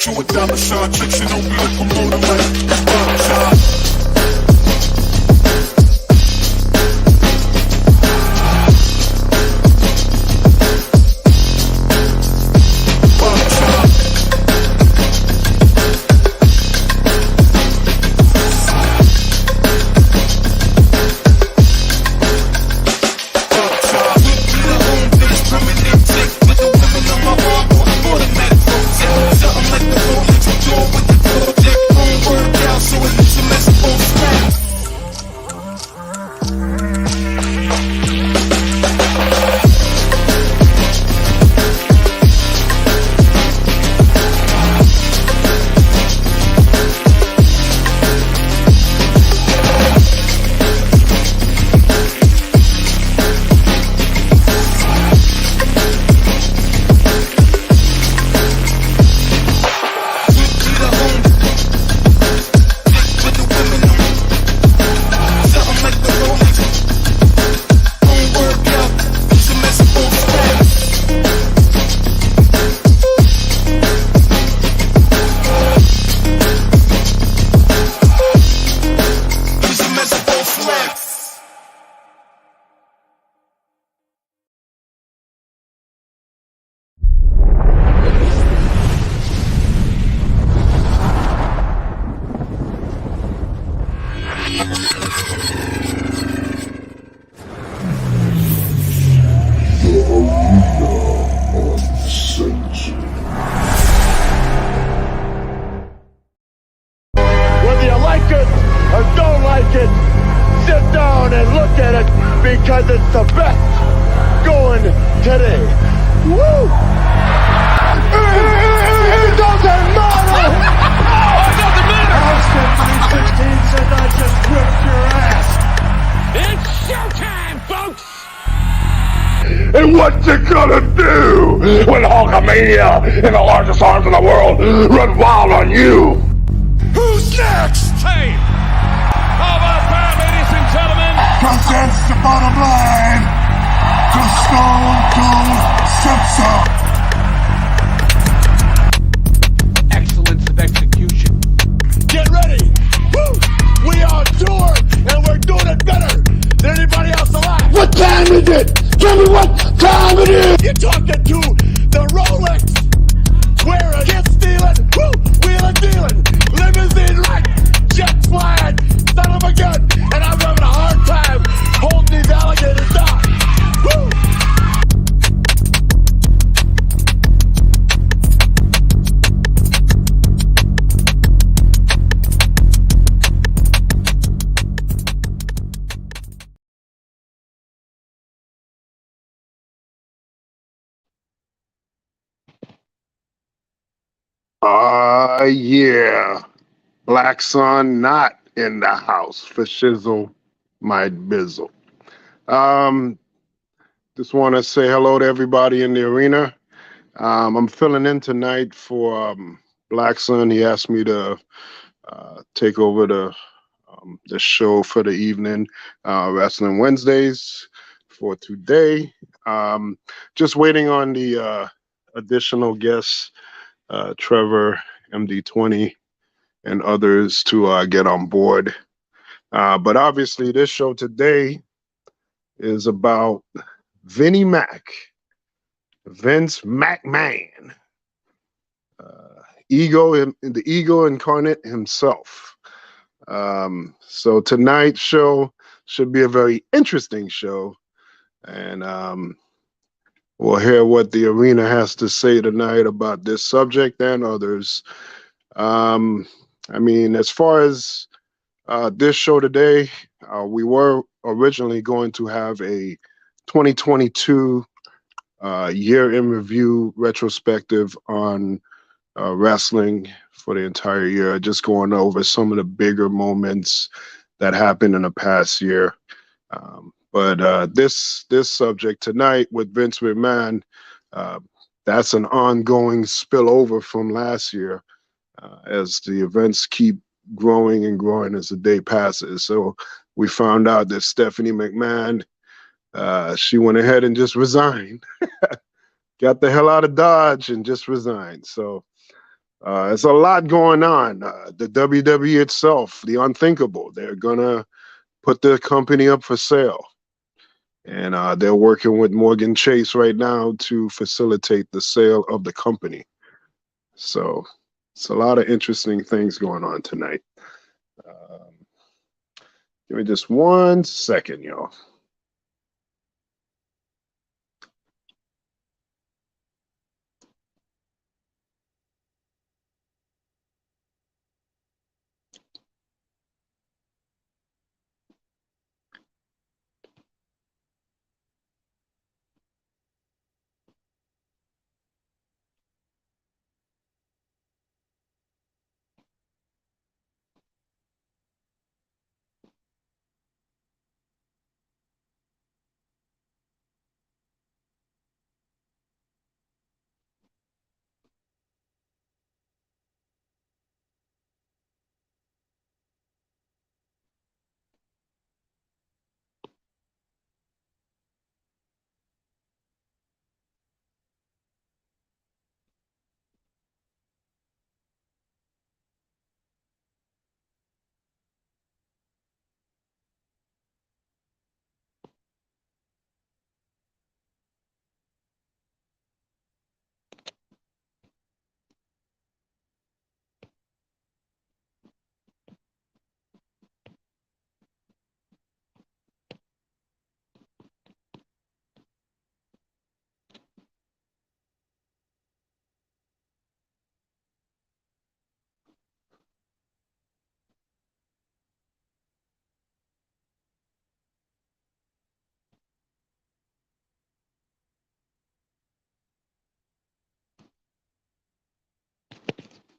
get you a dollar shot, chicks and open locomotive like buckshot. Because it's the best going today. Woo! It doesn't matter! Oh, it doesn't matter! Austin 316 says I just whipped your ass. It's showtime, folks! And what you gonna do when Hulkamania and the largest arms in the world run wild on you? Who's next? Hey! How about that, ladies and gentlemen? Cause that's the bottom line. The Stone Cold Simpson. Excellence of execution. Get ready. Woo! We are on tour and we're doing it better than anybody else alive. What time is it? Tell me what time it is. You're talking to the Rolex. Wearing, kiss stealing, woo, wheeling dealing, limousine right, jet flying, son of a gun, and I'm having a hard time holding these alligators down. Woo! Yeah. Black Sun not in the house for shizzle my bizzle. Just want to say hello to everybody in the arena. I'm filling in tonight for Black Sun. He asked me to take over the show for the evening, Wrestling Wednesdays for today. Just waiting on the additional guests, Trevor, MD20, and others to get on board. But obviously this show today is about Vinnie Mac, Vince McMahon, the ego incarnate himself. So tonight's show should be a very interesting show, and we'll hear what the arena has to say tonight about this subject and others. I mean, as far as this show today, we were originally going to have a 2022 year in review retrospective on wrestling for the entire year, just going over some of the bigger moments that happened in the past year. But this subject tonight with Vince McMahon, that's an ongoing spillover from last year, as the events keep growing and growing as the day passes. So we found out that Stephanie McMahon, she went ahead and just resigned, got the hell out of Dodge and just resigned. So There's a lot going on. The WWE itself, the unthinkable, they're gonna put their company up for sale, and they're working with Morgan Chase right now to facilitate the sale of the company. So it's a lot of interesting things going on tonight. Um, Give me just 1 second, y'all.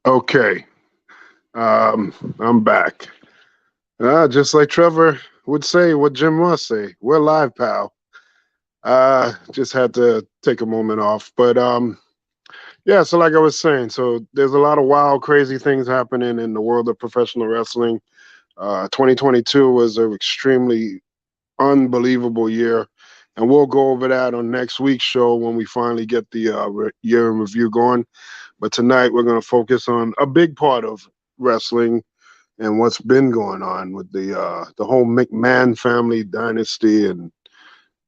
Okay, I'm back. Just like Trevor would say, what Jim must say, we're live, pal. Just had to take a moment off, but yeah. So like I was saying, so there's a lot of wild, crazy things happening in the world of professional wrestling. 2022 was an extremely unbelievable year, and we'll go over that on next week's show when we finally get the year in review going. But tonight we're going to focus on a big part of wrestling and what's been going on with the whole McMahon family dynasty and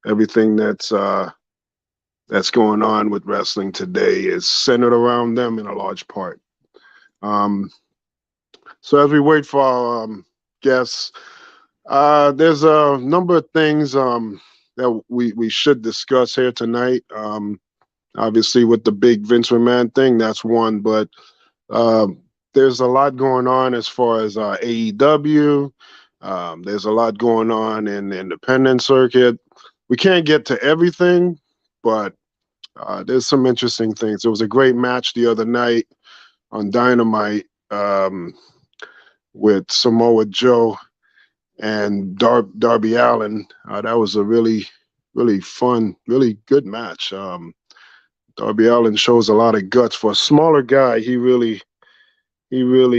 everything that's going on with wrestling today is centered around them in a large part. Um, so as we wait for our guests, there's a number of things that we should discuss here tonight. Obviously, with the big Vince McMahon thing, that's one, but there's a lot going on as far as AEW. There's a lot going on in the independent circuit. We can't get to everything, but there's some interesting things. There was a great match the other night on Dynamite with Samoa Joe and Darby Allin. That was a really, really fun, really good match. Darby Allin shows a lot of guts for a smaller guy. He really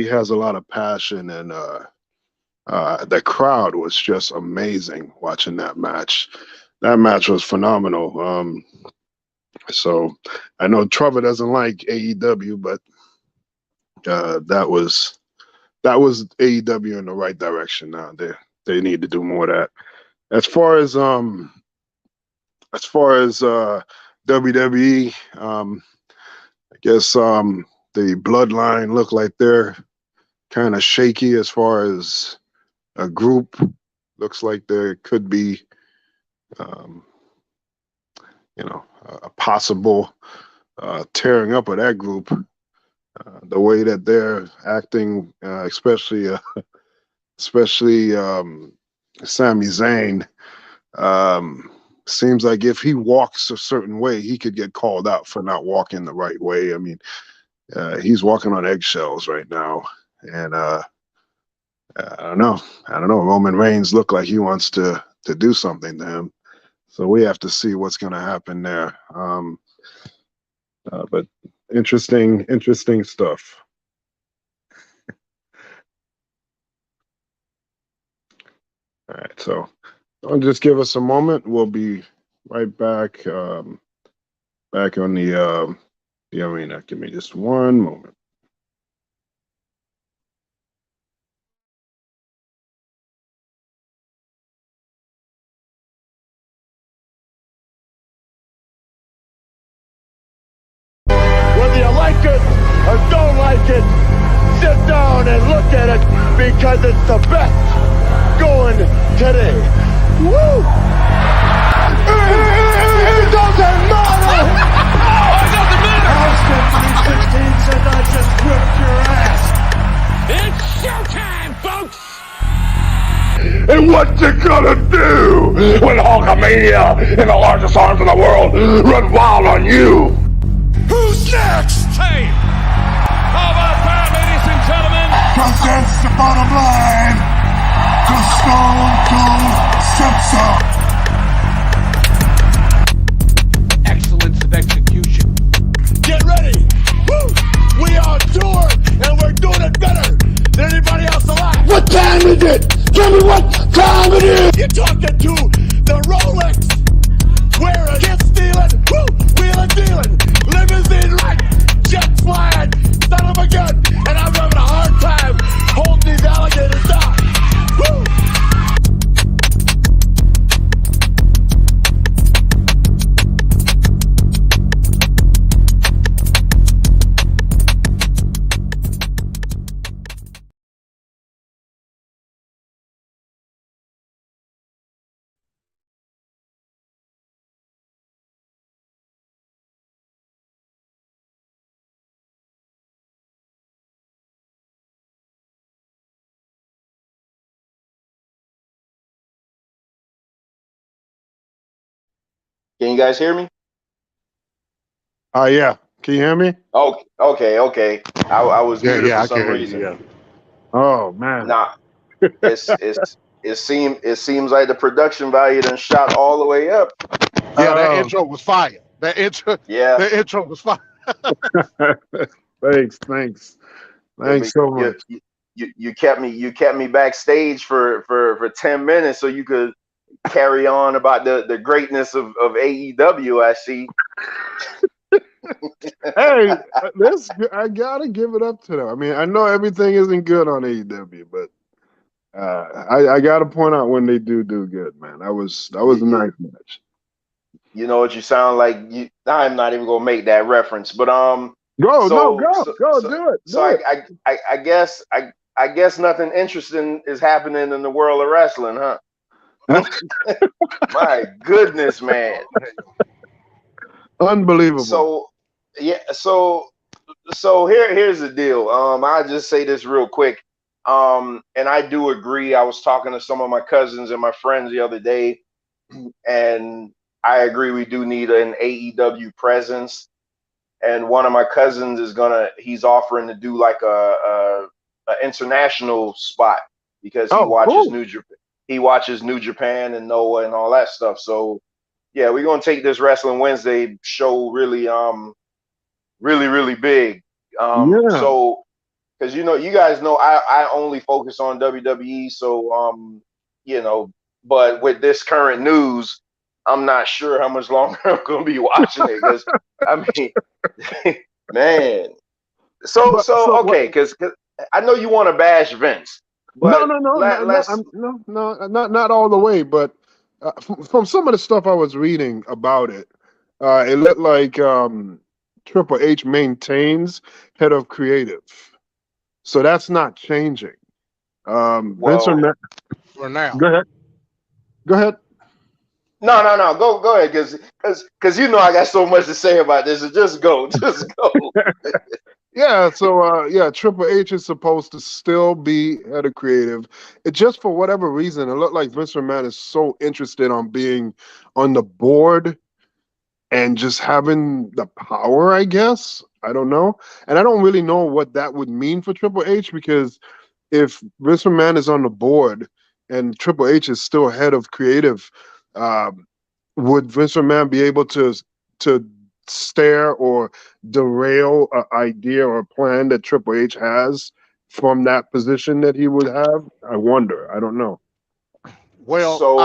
has a lot of passion, and the crowd was just amazing watching that match. That match was phenomenal. So I know Trevor doesn't like AEW, but that was AEW in the right direction. Now they need to do more of that. As far as WWE, I guess the bloodline look like they're kind of shaky as far as a group. Looks like there could be, um, a possible tearing up of that group. The way that they're acting, especially Sami Zayn, seems like if he walks a certain way, he could get called out for not walking the right way. I mean, he's walking on eggshells right now, and I don't know. Roman Reigns looked like he wants to do something to him, so we have to see what's going to happen there. But interesting stuff. All right, so I'll just give us a moment. We'll be right back. Back on the arena. Give me just one moment. like it or don't like it, sit down and look at it because it's the best going today. Woo! It doesn't matter! How Stephanie 16 said I just whipped your ass. It's showtime, folks! And what you gonna do when Hulkamania and the largest arms in the world run wild on you? Who's next? Hey! How about that, ladies and gentlemen? Cause that's the bottom line. The Stone Cold Simpson. Excellence of execution. Get ready! Woo! We are tour and we're doing it better than anybody else alive! What time is it? Tell me what time it is! You're talking to the Rolex! Wearing, kid stealing, woo! Wheeling, dealing, limousine right, jet flying, son of a gun, and I'm having a hard time holding these alligators down! Woo! Can you guys hear me? Yeah. Can you hear me? Oh, okay. I was muted for I some can hear reason. you. Yeah. Oh man. Nah, it seems like the production value done shot all the way up. Yeah, that intro was fire. That intro was fire. Thanks so much. You kept me backstage for 10 minutes so you could carry on about the greatness of AEW. I see. Hey, I gotta give it up to them. I mean, I know everything isn't good on AEW, but I gotta point out when they do good, man. That was a nice match. You know what you sound like? I'm not even gonna make that reference, but Go, do it. So I guess nothing interesting is happening in the world of wrestling, huh? My goodness, man. Unbelievable. So here's the deal. I'll just say this real quick. And I do agree. I was talking to some of my cousins and my friends the other day, and I agree we do need an AEW presence. And one of my cousins he's offering to do like a international spot because he watches cool. He watches New Japan and Noah and all that stuff. So yeah, we're gonna take this Wrestling Wednesday show really big. So because you guys know I only focus on WWE. So but with this current news, I'm not sure how much longer I'm gonna be watching it because I mean, man. So okay, because I know you want to bash Vince. But not all the way. But from some of the stuff I was reading about it, it looked like Triple H maintains head of creative, so that's not changing. Vince for now. Go ahead. No. Go ahead, because I got so much to say about this. So just go. Yeah, so Triple H is supposed to still be head of creative. It just for whatever reason, it looked like Vince McMahon is so interested on being on the board and just having the power, I guess. I don't know. And I don't really know what that would mean for Triple H, because if Vince McMahon is on the board and Triple H is still head of creative, would Vince McMahon be able to stare or derail an idea or a plan that Triple H has from that position that he would have? I wonder. I don't know. Well, so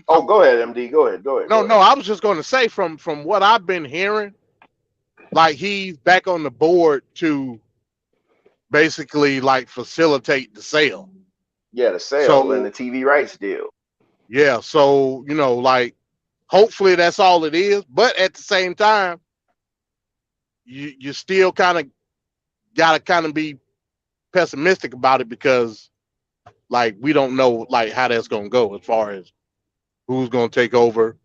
go ahead, MD. Go ahead. No, I was just going to say from what I've been hearing, like he's back on the board to basically like facilitate the sale. Yeah, the sale and the TV rights deal. Yeah, so like hopefully that's all it is. But at the same time, you still kind of gotta kind of be pessimistic about it because like we don't know like how that's gonna go as far as who's gonna take over,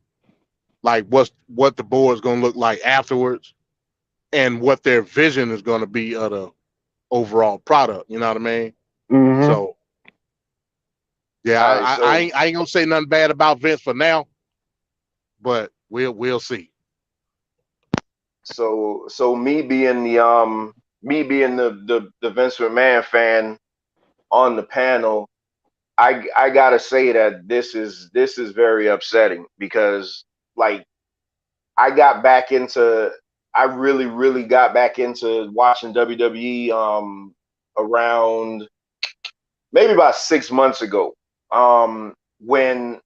like what the board's gonna look like afterwards, and what their vision is gonna be of the overall product. You know what I mean? Mm-hmm. So yeah, All right, so I ain't gonna say nothing bad about Vince for now, but we'll see. so me being the Vince McMahon fan on the panel, I gotta say that this is very upsetting because like I got back into I really got back into watching WWE around maybe about 6 months ago when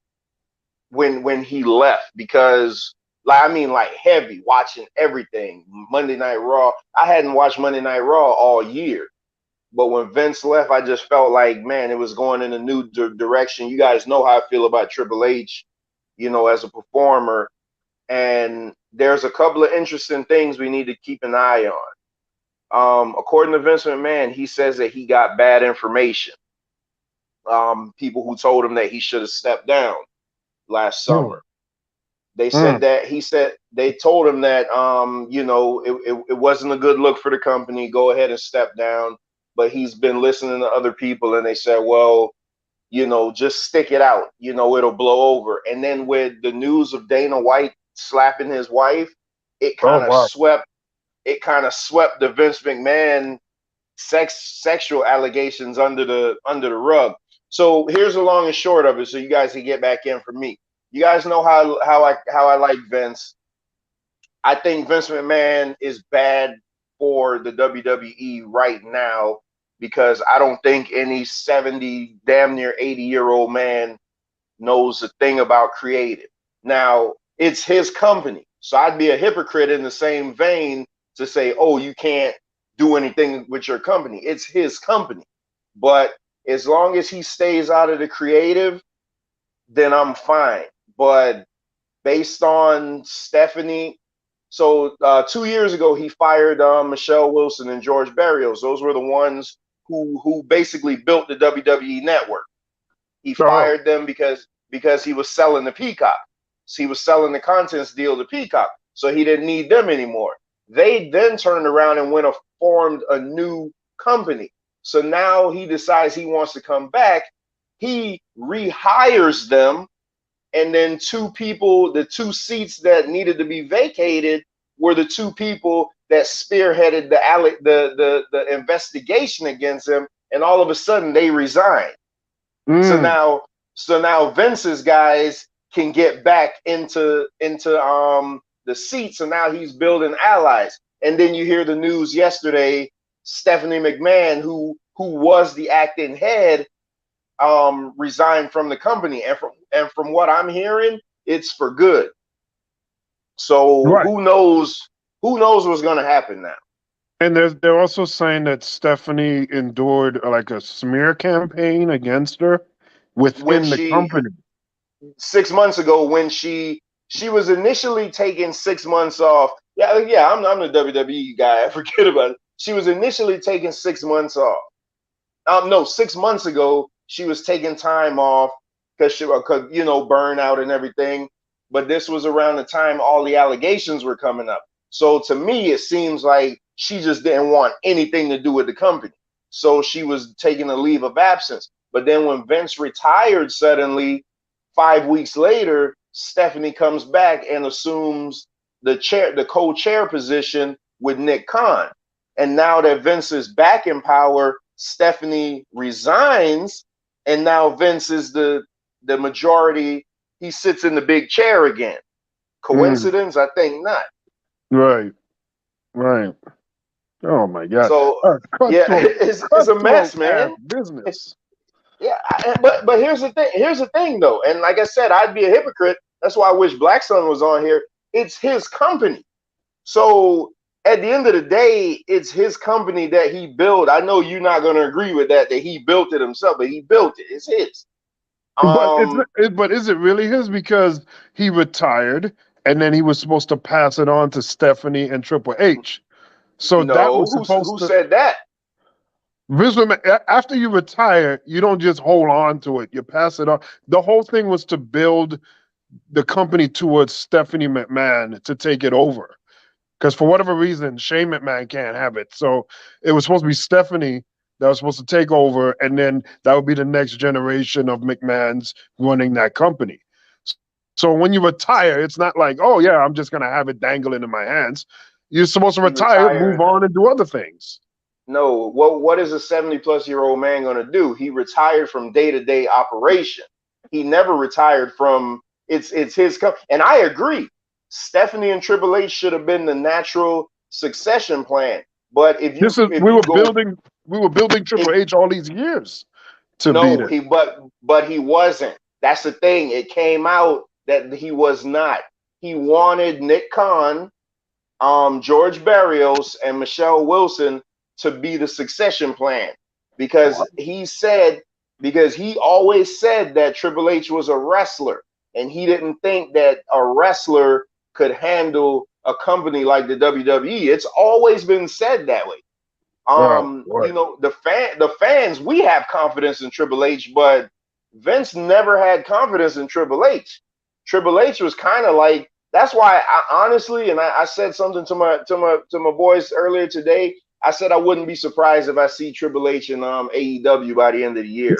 when he left because like I mean like heavy watching everything Monday Night Raw. I hadn't watched Monday Night Raw all year. But when Vince left, I just felt like, man, it was going in a new direction. You guys know how I feel about Triple H, you know, as a performer. And there's a couple of interesting things we need to keep an eye on. According to Vince McMahon, he says that he got bad information. People who told him that he should have stepped down last summer. They said that they told him that you know it wasn't a good look for the company. Go ahead and step down. But he's been listening to other people, and they said, well, you know, just stick it out. You know, it'll blow over. And then with the news of Dana White slapping his wife, it kind of swept the Vince McMahon sexual allegations under the rug. So here's the long and short of it, so you guys can get back in for me. You guys know how I like Vince. I think Vince McMahon is bad for the WWE right now because I don't think any 70, damn near 80-year-old man knows a thing about creative. Now, it's his company. So I'd be a hypocrite in the same vein to say, oh, you can't do anything with your company. It's his company. But as long as he stays out of the creative, then I'm fine. But based on Stephanie, so 2 years ago, he fired Michelle Wilson and George Barrios. Those were the ones who basically built the WWE network. He fired them because he was selling the Peacock. So he was selling the contents deal to Peacock. So he didn't need them anymore. They then turned around and went and formed a new company. So now he decides he wants to come back. He rehires them. And then the two seats that needed to be vacated were the two people that spearheaded the investigation against him. And all of a sudden they resigned. So now Vince's guys can get back into the seats. So now he's building allies. And then you hear the news yesterday, Stephanie McMahon, who was the acting head, resigned from the company, and from what I'm hearing, it's for good. So who knows what's going to happen now? And they're also saying that Stephanie endured like a smear campaign against her within the company. 6 months ago, when she was initially taking 6 months off. Yeah, I'm the WWE guy. I forget about it. She was initially taking 6 months off. No, 6 months ago, she was taking time off because you know, burnout and everything. But this was around the time all the allegations were coming up. So to me, it seems like she just didn't want anything to do with the company. So she was taking a leave of absence. But then when Vince retired suddenly, 5 weeks later, Stephanie comes back and assumes the co-chair position with Nick Khan. And now that Vince is back in power, Stephanie resigns, and now Vince is the majority. He sits in the big chair again. Coincidence? I think not. Right. Oh my God. So yeah, it's a mess, man. Business. Yeah, but here's the thing. Here's the thing, though, and like I said, I'd be a hypocrite. That's why I wish Black Sun was on here. It's his company. So at the end of the day, it's his company that he built. I know you're not going to agree with that he built it himself, but he built it. It's his. But is it really his? Because he retired, and then he was supposed to pass it on to Stephanie and Triple H. So that No, was supposed who to. said that? Vince McMahon, after you retire, you don't just hold on to it. You pass it on. The whole thing was to build the company towards Stephanie McMahon to take it over. Because for whatever reason, Shane McMahon can't have it. So it was supposed to be Stephanie that was supposed to take over, and then that would be the next generation of McMahons running that company. So when you retire, it's not like, oh yeah, I'm just gonna have it dangling in my hands. You're supposed to He retire, move retired. on, and do other things. No, what is a 70-plus-year-old man going to do? He retired from day-to-day operation. He never retired from it's his company. And I agree. Stephanie and Triple H should have been the natural succession plan. But if This you is if you go we were building if Triple H all these years to beat no, it. but he wasn't. That's the thing. It came out that he was not. He wanted Nick Khan, George Barrios, and Michelle Wilson to be the succession plan because he always said that Triple H was a wrestler and he didn't think that a wrestler could handle a company like the WWE. It's always been said that way. Right. You know, the fans, we have confidence in Triple H, but Vince never had confidence in Triple H. Triple H was kind of like, that's why I honestly, and I said something to my boys earlier today. I said I wouldn't be surprised if I see Triple H in AEW by the end of the year.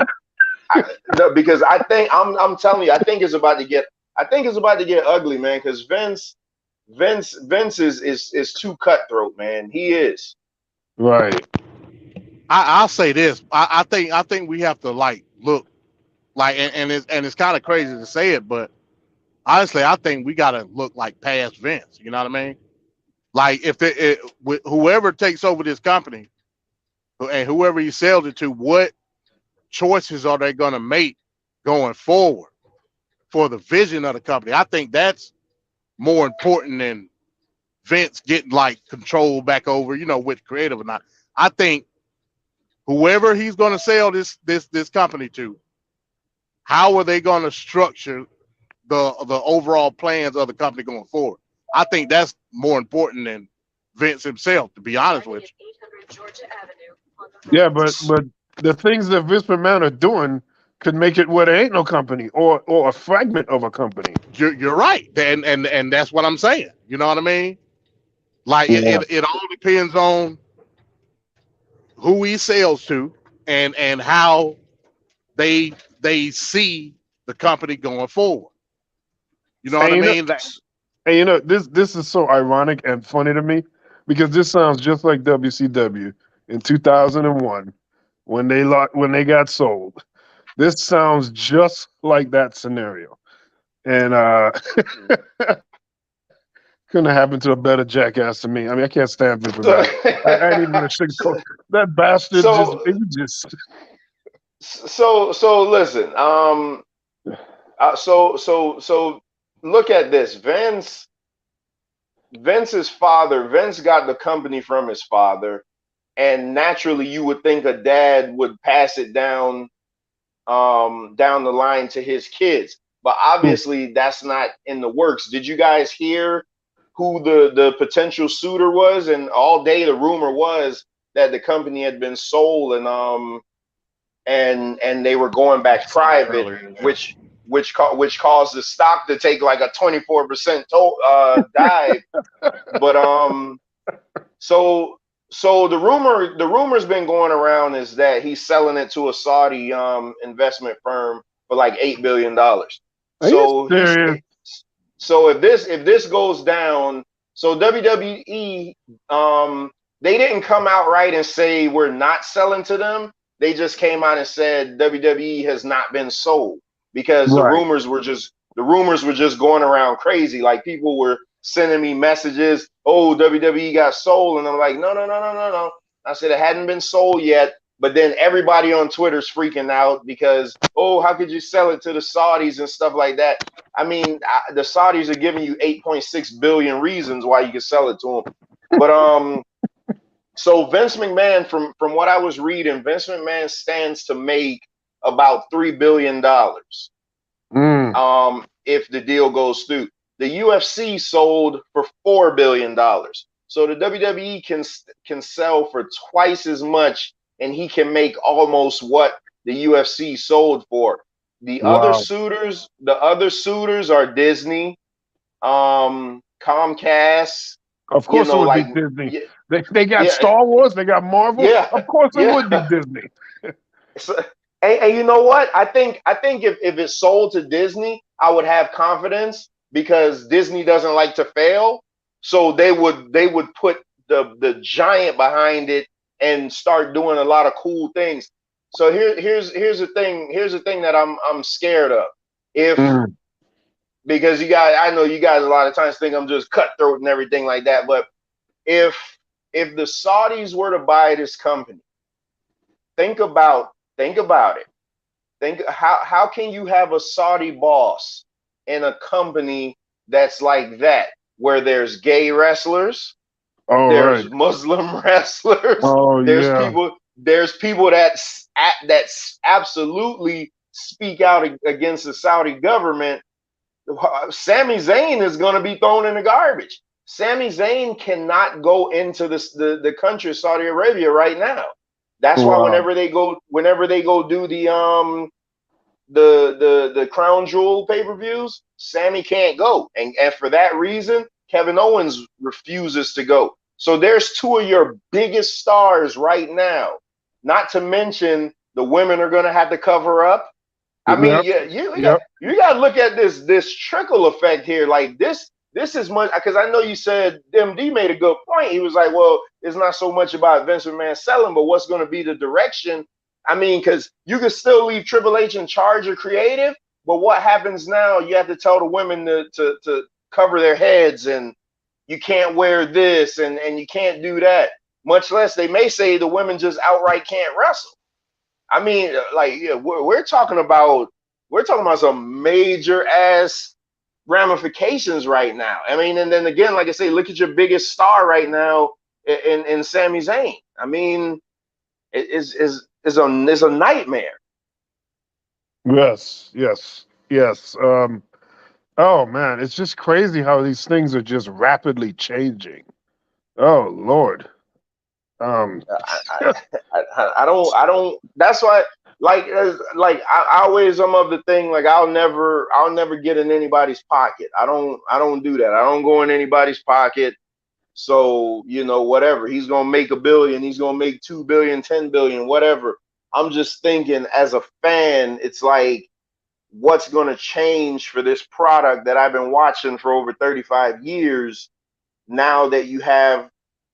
Because I think I'm telling you, I think it's about to get ugly, man. Because Vince is too cutthroat, man. He is. Right. I'll say this. I think we have to like look like and it's kind of crazy to say it, but honestly, I think we got to look like past Vince. You know what I mean? Like if whoever takes over this company and whoever he sells it to, what choices are they going to make going forward for the vision of the company? I think that's more important than Vince getting like control back over, with creative or not. I think whoever he's going to sell this company to, how are they going to structure the overall plans of the company going forward? I think that's more important than Vince himself, to be honest with you. Yeah, but the things that Vince McMahon are doing could make it where there ain't no company or a fragment of a company. You're right, and that's what I'm saying. You know what I mean? Like Yeah. it all depends on who he sells to and how they see the company going forward. You know what I And mean? this is so ironic and funny to me because this sounds just like WCW in 2001 when they got sold. This sounds just like that scenario. And couldn't have happened to a better jackass than me. I mean, I can't stand Vince McMahon. I ain't even gonna sugarcoat that bastard. So so listen. So look at this. Vince's father. Vince got the company from his father, and naturally, you would think a dad would pass it down down the line to his kids. But obviously, that's not in the works. Did you guys hear who the potential suitor was? And all day the rumor was that the company had been sold and they were going back private, which caused the stock to take like a 24% dive. But so the rumor's been going around is that he's selling it to a Saudi investment firm for like $8 billion. So if this goes down, so WWE they didn't come out right and say we're not selling to them. They just came out and said WWE has not been sold because the Right. rumors were just going around crazy. Like people were sending me messages, oh, WWE got sold, and I'm like, no. I said it hadn't been sold yet. But then everybody on Twitter's freaking out because, oh, how could you sell it to the Saudis and stuff like that? I mean, the Saudis are giving you 8.6 billion reasons why you can sell it to them. But so Vince McMahon, from what I was reading, Vince McMahon stands to make about $3 billion if the deal goes through. The UFC sold for $4 billion. So the WWE can sell for twice as much, and he can make almost what the UFC sold for. The other Wow. suitors, are Disney, Comcast. Of You course it know, would be like Disney. yeah, They got yeah, Star Wars, they got Marvel. yeah, Of course it would be yeah. Disney. So, and you know what? I think if it sold to Disney, I would have confidence because Disney doesn't like to fail. So they would put the giant behind it and start doing a lot of cool things. So here's the thing. Here's the thing that I'm scared of. If Mm. Because I know you guys a lot of times think I'm just cutthroat and everything like that, but if if the Saudis were to buy this company, think about it. Think how can you have a Saudi boss in a company that's like that, where there's gay wrestlers, All right. there's Muslim wrestlers, Oh yeah. there's people that's absolutely speak out against the Saudi government. Sami Zayn is going to be thrown in the garbage. Sami Zayn cannot go into the country of Saudi Arabia right now. That's why Wow. whenever they go do the crown jewel pay-per-views, Sammy can't go. And for that reason, Kevin Owens refuses to go. So there's two of your biggest stars right now. Not to mention the women are going to have to cover up. I mean, Yep. yeah, you got Yep. you got to look at this trickle effect here. Like this is much, because I know you said MD made a good point. He was like, well, it's not so much about Vince McMahon selling, but what's going to be the direction. I mean, because you could still leave Triple H in charge of creative, but what happens now? You have to tell the women to cover their heads, and you can't wear this, and you can't do that. Much less they may say the women just outright can't wrestle. I mean, like, yeah, we're talking about some major ass ramifications right now. I mean, and then again, like I say, look at your biggest star right now in Sami Zayn. I mean, it's a nightmare. Yes. Yes. Yes. Oh man, it's just crazy how these things are just rapidly changing. Oh Lord. Um. I, I don't. That's why, like I always am of the thing. Like I'll never get in anybody's pocket. I don't do that. I don't go in anybody's pocket. So, whatever. He's gonna make 1 billion. He's gonna make 2 billion, 10 billion, whatever. I'm just thinking, as a fan, it's like, what's gonna change for this product that I've been watching for over 35 years? Now that you have,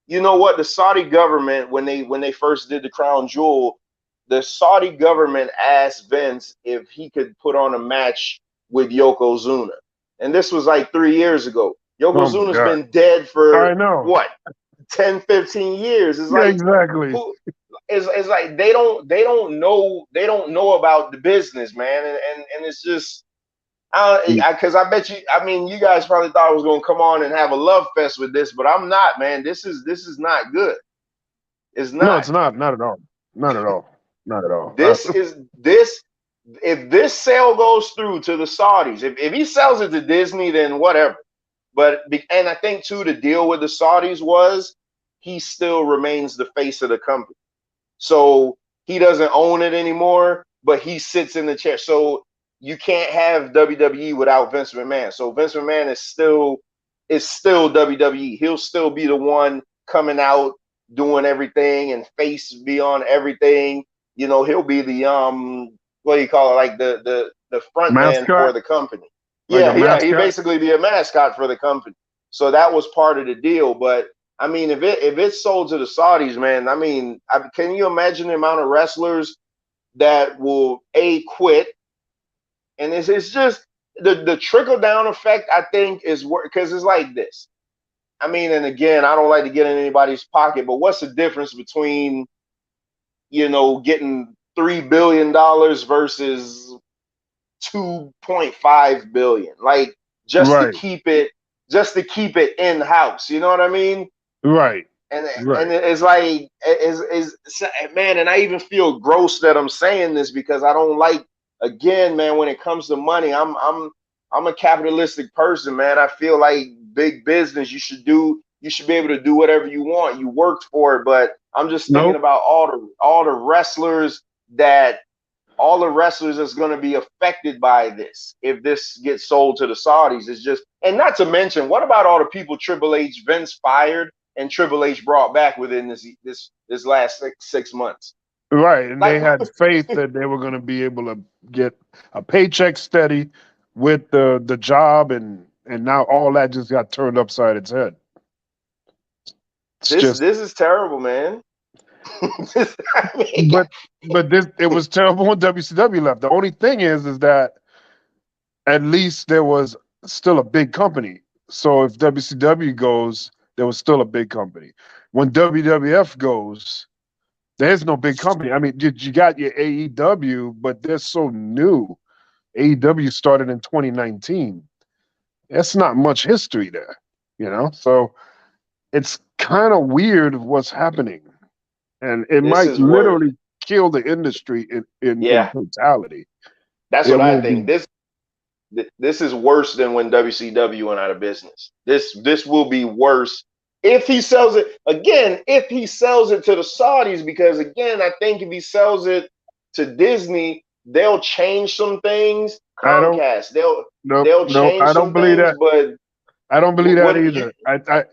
the Saudi government, when they first did the crown jewel, the Saudi government asked Vince if he could put on a match with Yokozuna, and this was like 3 years ago. Oh my Yokozuna's God. been dead I for know. what, 10, 15 years. It's Yeah. like, Exactly. who it's like they don't know about the business, man, and it's just, because I bet you, I mean, you guys probably thought I was gonna come on and have a love fest with this, but I'm not, man. This is not good. It's No, not. it's not. Not at all. Not at all. Not at all. This is this. If this sale goes through to the Saudis, if he sells it to Disney, then whatever. And I think too, the deal with the Saudis was he still remains the face of the company. So he doesn't own it anymore, but he sits in the chair. So you can't have WWE without Vince McMahon. So Vince McMahon is still WWE. He'll still be the one coming out doing everything, and face be on everything. He'll be the what do you call it? Like the front man for Mascot. the company. Like a Yeah, yeah. He mascot. basically be a mascot for the company. So that was part of the deal. But I mean, if it's sold to the Saudis, man, I mean, can you imagine the amount of wrestlers that will quit? And it's just the trickle down effect. I think is because it's like this. I mean, and again, I don't like to get in anybody's pocket, but what's the difference between getting $3 billion versus 2.5 billion? Like, just to Right. keep it in house. You know what I mean? Right. And Right. it's like, is man, and I even feel gross that I'm saying this, because I don't like, again, man, when it comes to money, I'm a capitalistic person, man. I feel like big business, you should do you should be able to do whatever you want. You worked for it. But I'm just thinking Nope. about all the wrestlers that's going to be affected by this if this gets sold to the Saudis. It's just, and not to mention, what about all the people Triple H, Vince fired and Triple H brought back within this last 6 months? Right, and they Like, had faith that they were going to be able to get a paycheck steady with the job, and now all that just got turned upside its head. It's this just, is terrible, man. I mean, but this, it was terrible when WCW left. The only thing is that at least there was still a big company. So if WCW goes, there was still a big company. When WWF goes, there's no big company. I mean, you got your AEW, but they're so new. AEW started in 2019. That's not much history there, you know? So it's kind of weird what's happening. And it this might is worse. literally kill the industry in Yeah, totality. that's It what I will think. be. This is worse than when WCW went out of business. This will be worse if he sells it again. If he sells it to the Saudis, because again, I think if he sells it to Disney, they'll change some things. I don't. Comcast, No, they'll no, change I don't some believe things. that. But I don't believe that when either.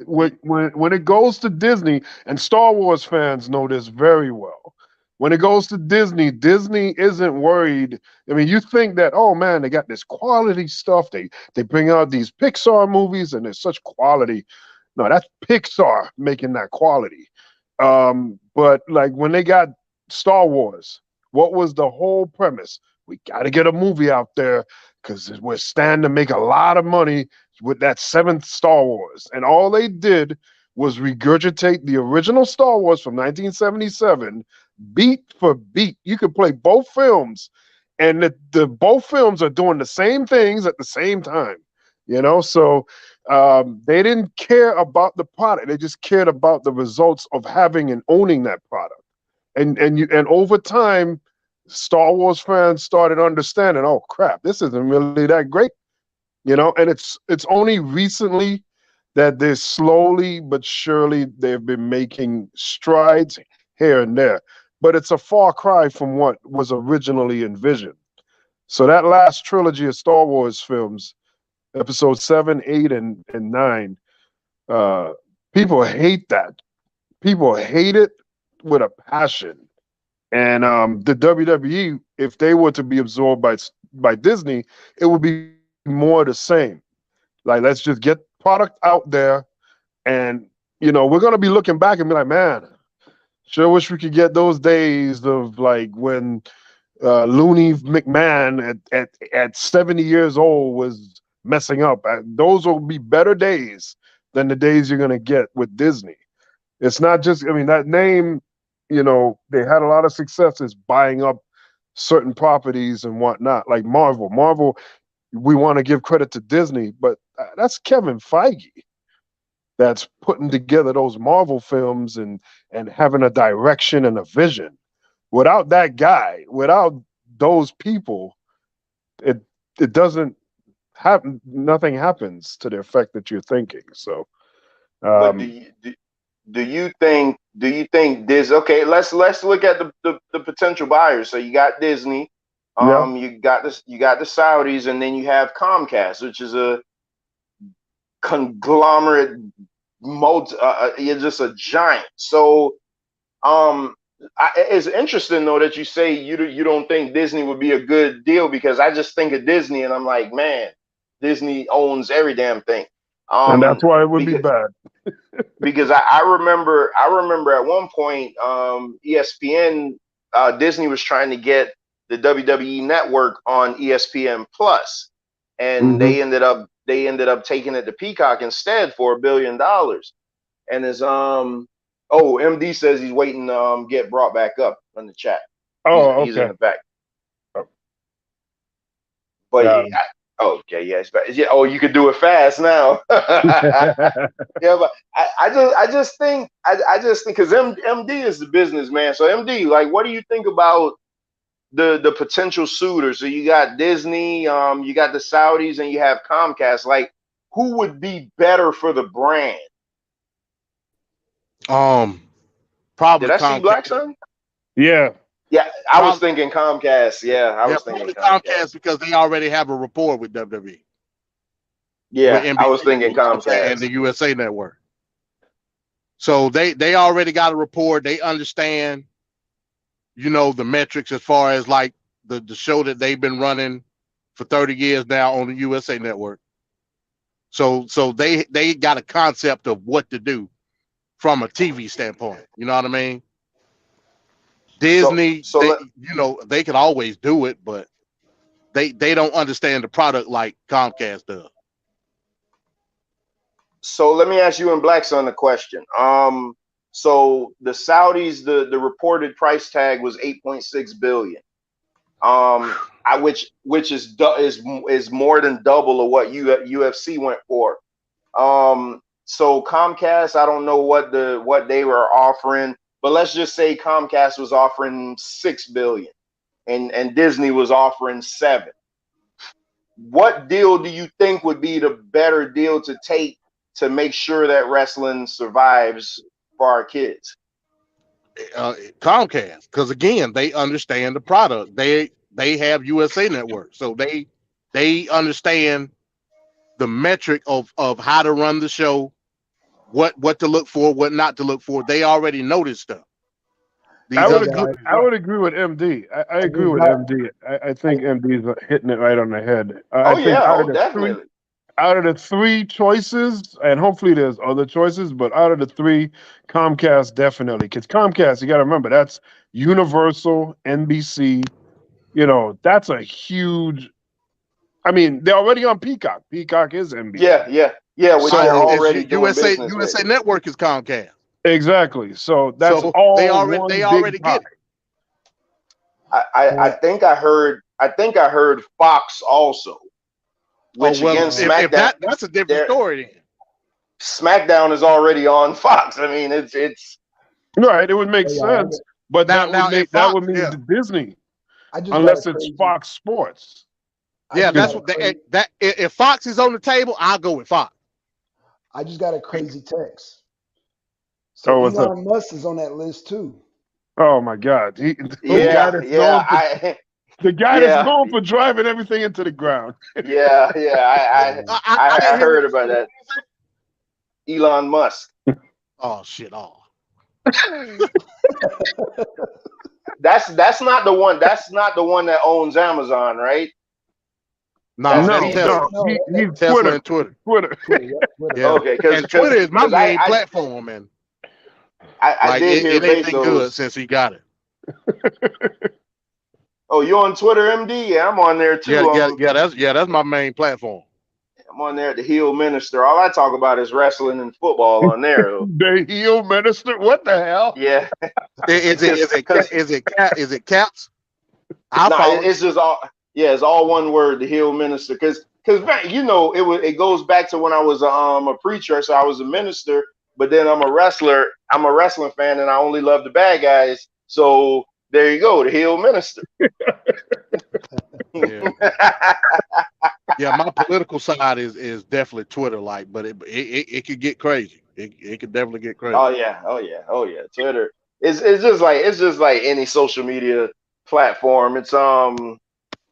When it goes to Disney, and Star Wars fans know this very well. When it goes to Disney, Disney isn't worried. I mean, you think that, oh man, they got this quality stuff. They bring out these Pixar movies and there's such quality. No, that's Pixar making that quality. But like when they got Star Wars, what was the whole premise? We got to get a movie out there because we're standing to make a lot of money with that seventh Star Wars. And all they did was regurgitate the original Star Wars from 1977, beat for beat. You could play both films, and the both films are doing the same things at the same time. You know, so they didn't care about the product; they just cared about the results of having and owning that product. And over time, Star Wars fans started understanding, oh crap, this isn't really that great, you know. And it's only recently that they're slowly but surely they've been making strides here and there, but it's a far cry from what was originally envisioned. So that last trilogy of Star Wars films, episode 7, 8, and 9, uh, people hate that. People hate it with a passion. And the WWE, if they were to be absorbed by Disney, it would be more the same. Like, let's just get product out there, and you know, we're gonna be looking back and be like, man, sure wish we could get those days of like when Looney McMahon at 70 years old was messing up. Those will be better days than the days you're gonna get with Disney. It's not just, I mean, that name, you know, they had a lot of successes buying up certain properties and whatnot, like Marvel. Marvel, we want to give credit to Disney, but that's Kevin Feige that's putting together those Marvel films and having a direction and a vision. Without that guy, without those people, it doesn't happen. Nothing happens to the effect that you're thinking. So, but do you think this? Okay, let's look at the potential buyers. So you got Disney, yeah, you got the Saudis, and then you have Comcast, which is a conglomerate you're just a giant. So it's interesting though that you say you don't think Disney would be a good deal, because I just think of Disney and I'm like, man, Disney owns every damn thing. and that's why it would be Because bad. I remember at one point, ESPN, Disney was trying to get the WWE network on ESPN Plus, and Hmm. they ended up taking it to Peacock instead for $1 billion. And it's MD says he's waiting to get brought back up in the chat. Oh, He's in okay. the back. Oh, But got okay, yeah, yeah. Oh, you could do it fast now. it. Yeah, but I just think because MD is the businessman. So MD, like, what do you think about the potential suitors? So you got Disney, you got the Saudis, and you have Comcast. Like, who would be better for the brand? Probably Did I see Comcast. Black Sun? Yeah. Yeah, I was thinking Comcast. Yeah, I was probably thinking Comcast because they already have a rapport with WWE, with Yeah, I was NBC thinking Comcast. and the USA Network. So they already got a rapport. They understand, the metrics as far as like the show that they've been running for 30 years now on the USA Network. So they got a concept of what to do from a TV standpoint. You know what I mean? Disney, they can always do it, but they don't understand the product like Comcast does. So let me ask you and Black Sun a question. So the Saudis, the reported price tag was 8.6 billion. Which is more than double of what UFC went for. So Comcast, I don't know what they were offering, but let's just say Comcast was offering 6 billion and Disney was offering 7. What deal do you think would be the better deal to take to make sure that wrestling survives for our kids? Comcast, because again, they understand the product. They have USA Network, so they understand the metric of how to run the show, what to look for, what not to look for. They already know this stuff. I would agree with MD. I agree with MD. I think MD's hitting it right on the head. Definitely. Out of the 3 choices, and hopefully there's other choices, but out of the 3, Comcast definitely. Because Comcast, you got to remember, that's Universal, NBC. That's a huge. I mean, they're already on Peacock. Peacock is NBC. Yeah. Which they're already doing USA business with. Network is Comcast. Exactly. So that's all they already get it. I think I heard Fox also. Which again, SmackDown. That's a different story. Then SmackDown is already on Fox. I mean, it's right. It would make sense, but that would mean Disney, unless it's Fox Sports. Yeah, that's what if Fox is on the table, I'll go with Fox. I just got a crazy text. So Elon Musk is on that list too. Oh my God! The guy that's known for driving everything into the ground. I heard about that. Elon Musk. Oh shit! Oh. That's not the one. That's not the one that owns Amazon, right? No, he's Tesla and Twitter. Yeah. Okay, because Twitter is my main platform, man. I did hear it ain't been good since he got it. Oh, you on Twitter, MD? Yeah, I'm on there too. That's my main platform. I'm on there at the Heel Minister. All I talk about is wrestling and football on there. The Heel Minister? What the hell? Yeah. Is it Caps? It's just all. Yeah, it's all one word. The Heel Minister, because it goes back to when I was a preacher, so I was a minister. But then I'm a wrestler. I'm a wrestling fan, and I only love the bad guys. So there you go, the Heel Minister. Yeah, my political side is definitely Twitter like, but it could get crazy. It could definitely get crazy. Oh yeah. Twitter. It's just like any social media platform. It's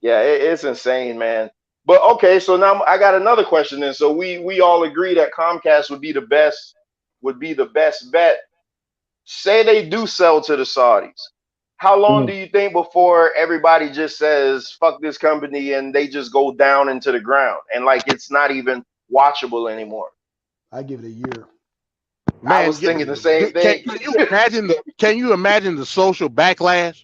it's insane, man. But okay, so now I got another question then. So we all agree that Comcast would be the best bet. Say they do sell to the Saudis. How long do you think before everybody just says fuck this company and they just go down into the ground and like it's not even watchable anymore? I give it a year. Man, I was thinking the same thing. Can you imagine the social backlash?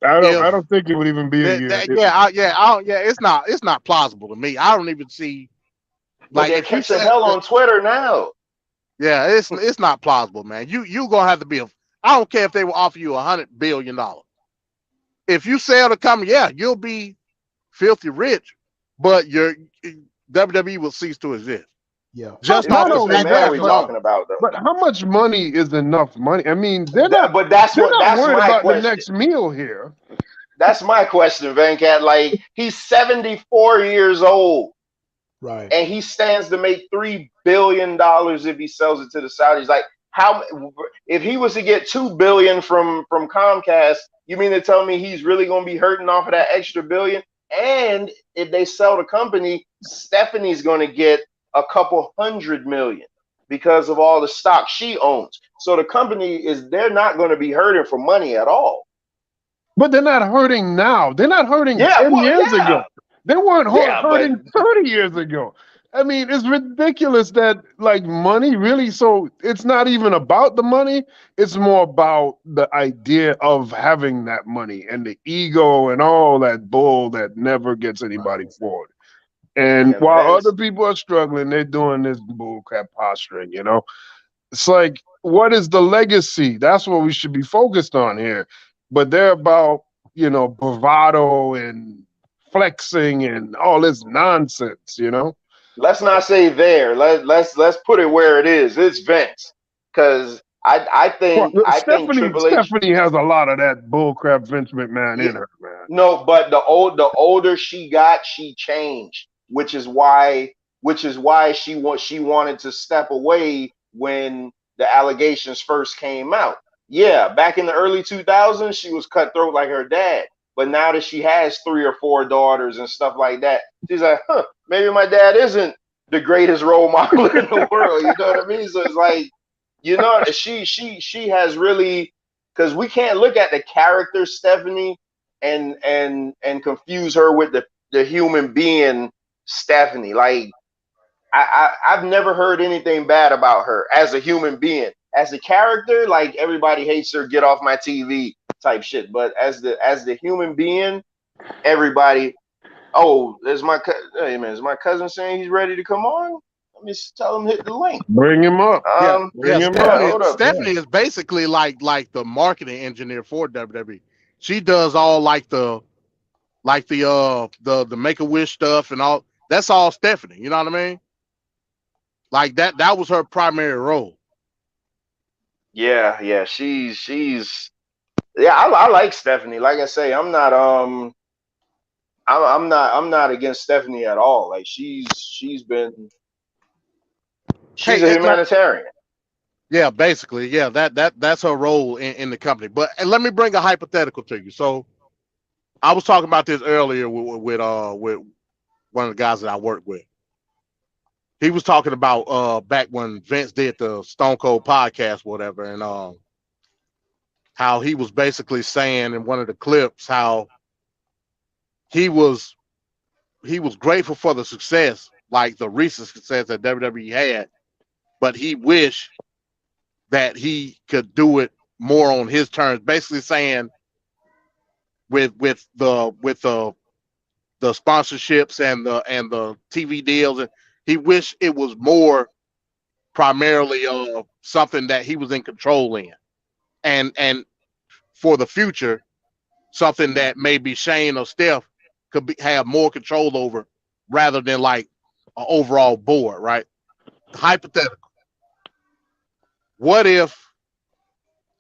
I don't think it would even be a year. It's not plausible to me. I don't even see. Like they're catching hell on Twitter now. Yeah, it's not plausible, man. You gonna have to be I don't care if they will offer you $100 billion. If you sell the company, you'll be filthy rich, but your WWE will cease to exist. Yeah, just not only that we're talking about though. But how much money is enough money? I mean, they're not. But that's worried about question. The next meal here. That's my question, Venkaat. Like he's 74 years old, right? And he stands to make $3 billion if he sells it to the Saudis. Like, How if he was to get $2 billion from Comcast, you mean to tell me he's really going to be hurting off of that extra billion? And if they sell the company, Stephanie's going to get a couple $100 million because of all the stock she owns. So the company they're not going to be hurting for money at all. But they're not hurting now. They're not hurting 10 years ago. They weren't hurting 30 years ago. I mean, it's ridiculous that like money really, so it's not even about the money. It's more about the idea of having that money and the ego and all that bull that never gets anybody forward. And while other people are struggling, they're doing this bullcrap posturing, you know? It's like, what is the legacy? That's what we should be focused on here. But they're about, you know, bravado and flexing and all this nonsense, you know? Let's not say there. Let's put it where it is. It's Vince. Because I think Triple H. Stephanie has a lot of that bullcrap Vince McMahon in her, man. No, but the older she got, she changed, which is why she wanted to step away when the allegations first came out. Yeah, back in the early 2000s, she was cutthroat like her dad. But now that she has 3 or 4 daughters and stuff like that, she's like, maybe my dad isn't the greatest role model in the world. You know what I mean? So it's like, you know, she has really, because we can't look at the character Stephanie and confuse her with the human being Stephanie. Like, I've never heard anything bad about her as a human being. As a character, like everybody hates her, get off my TV type shit. But as the human being, everybody, is my cousin saying he's ready to come on? Let me tell him hit the link. Bring him up. Bring him up. Stephanie is basically like the marketing engineer for WWE. She does all the Make-A-Wish stuff and all. That's all Stephanie. You know what I mean? Like that was her primary role. Yeah, I like Stephanie. Like I say, I'm not against Stephanie at all. Like she's a humanitarian. Yeah, basically, yeah, that's her role in the company. But let me bring a hypothetical to you. So I was talking about this earlier with one of the guys that I work with. He was talking about back when Vince did the Stone Cold podcast, whatever, and how he was basically saying in one of the clips how he was grateful for the success, like the recent success that WWE had, but he wished that he could do it more on his terms. Basically saying with the sponsorships and the TV deals, and he wished it was more primarily something that he was in control in, and for the future, something that maybe Shane or Steph could have more control over, rather than like an overall board, right? Hypothetical. What if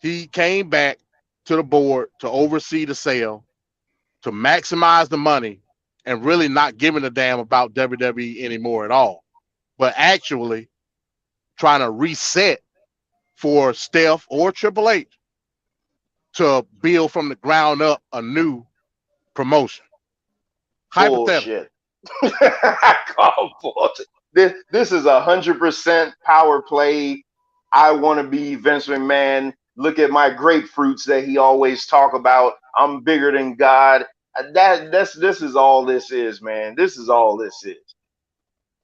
he came back to the board to oversee the sale, to maximize the money, and really not giving a damn about WWE anymore at all, but actually trying to reset for Steph or Triple H to build from the ground up a new promotion? Hypothetical. I call bullshit. This is 100% power play. I want to be Vince McMahon. Look at my grapefruits that he always talk about. I'm bigger than God. This is all this is, man. This is all this is.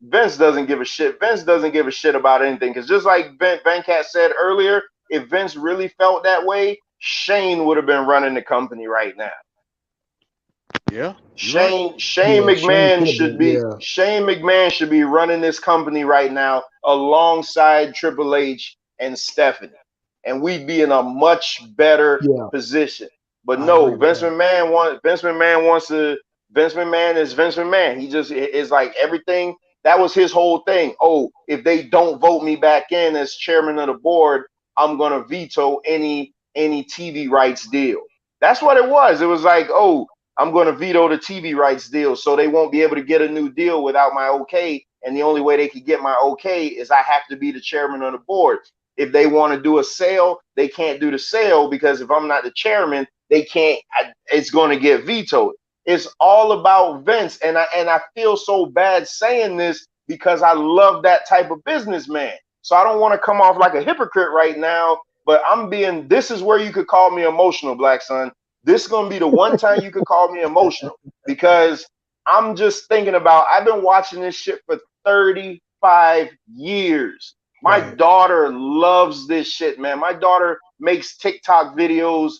Vince doesn't give a shit. Vince doesn't give a shit about anything. Because just like Venkaat said earlier, if Vince really felt that way, Shane would have been running the company right now. Yeah. Shane McMahon should be running this company right now alongside Triple H and Stephanie, and we'd be in a much better position. But no, Vince McMahon is Vince McMahon. He just is like everything. That was his whole thing. Oh, if they don't vote me back in as chairman of the board, I'm gonna veto any TV rights deal. That's what it was. It was like, oh, I'm going to veto the TV rights deal, so they won't be able to get a new deal without my okay. And the only way they could get my okay is I have to be the chairman of the board. If they want to do a sale, they can't do the sale because if I'm not the chairman, they can't. It's going to get vetoed. It's all about Vince, and I feel so bad saying this because I love that type of businessman. So I don't want to come off like a hypocrite right now, but this is where you could call me emotional, Black Son. This is going to be the one time you could call me emotional because I'm just thinking about, I've been watching this shit for 35 years. My daughter loves this shit, man. My daughter makes TikTok videos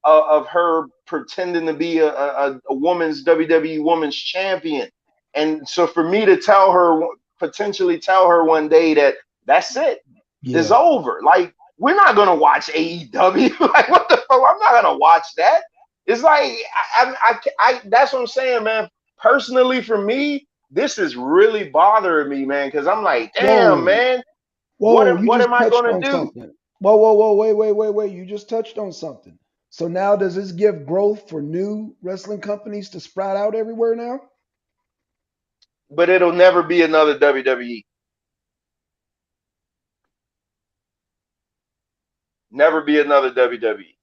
of her pretending to be a woman's WWE women's champion. And so for me to potentially tell her one day that that's it, it's over. Like, we're not going to watch AEW. Like, what the fuck? I'm not going to watch that. It's like, that's what I'm saying, man. Personally, for me, this is really bothering me, man, because I'm like, damn, man. What am I going to do? Something. Whoa, wait. You just touched on something. So now does this give growth for new wrestling companies to sprout out everywhere now? But it'll never be another WWE. Never be another WWE.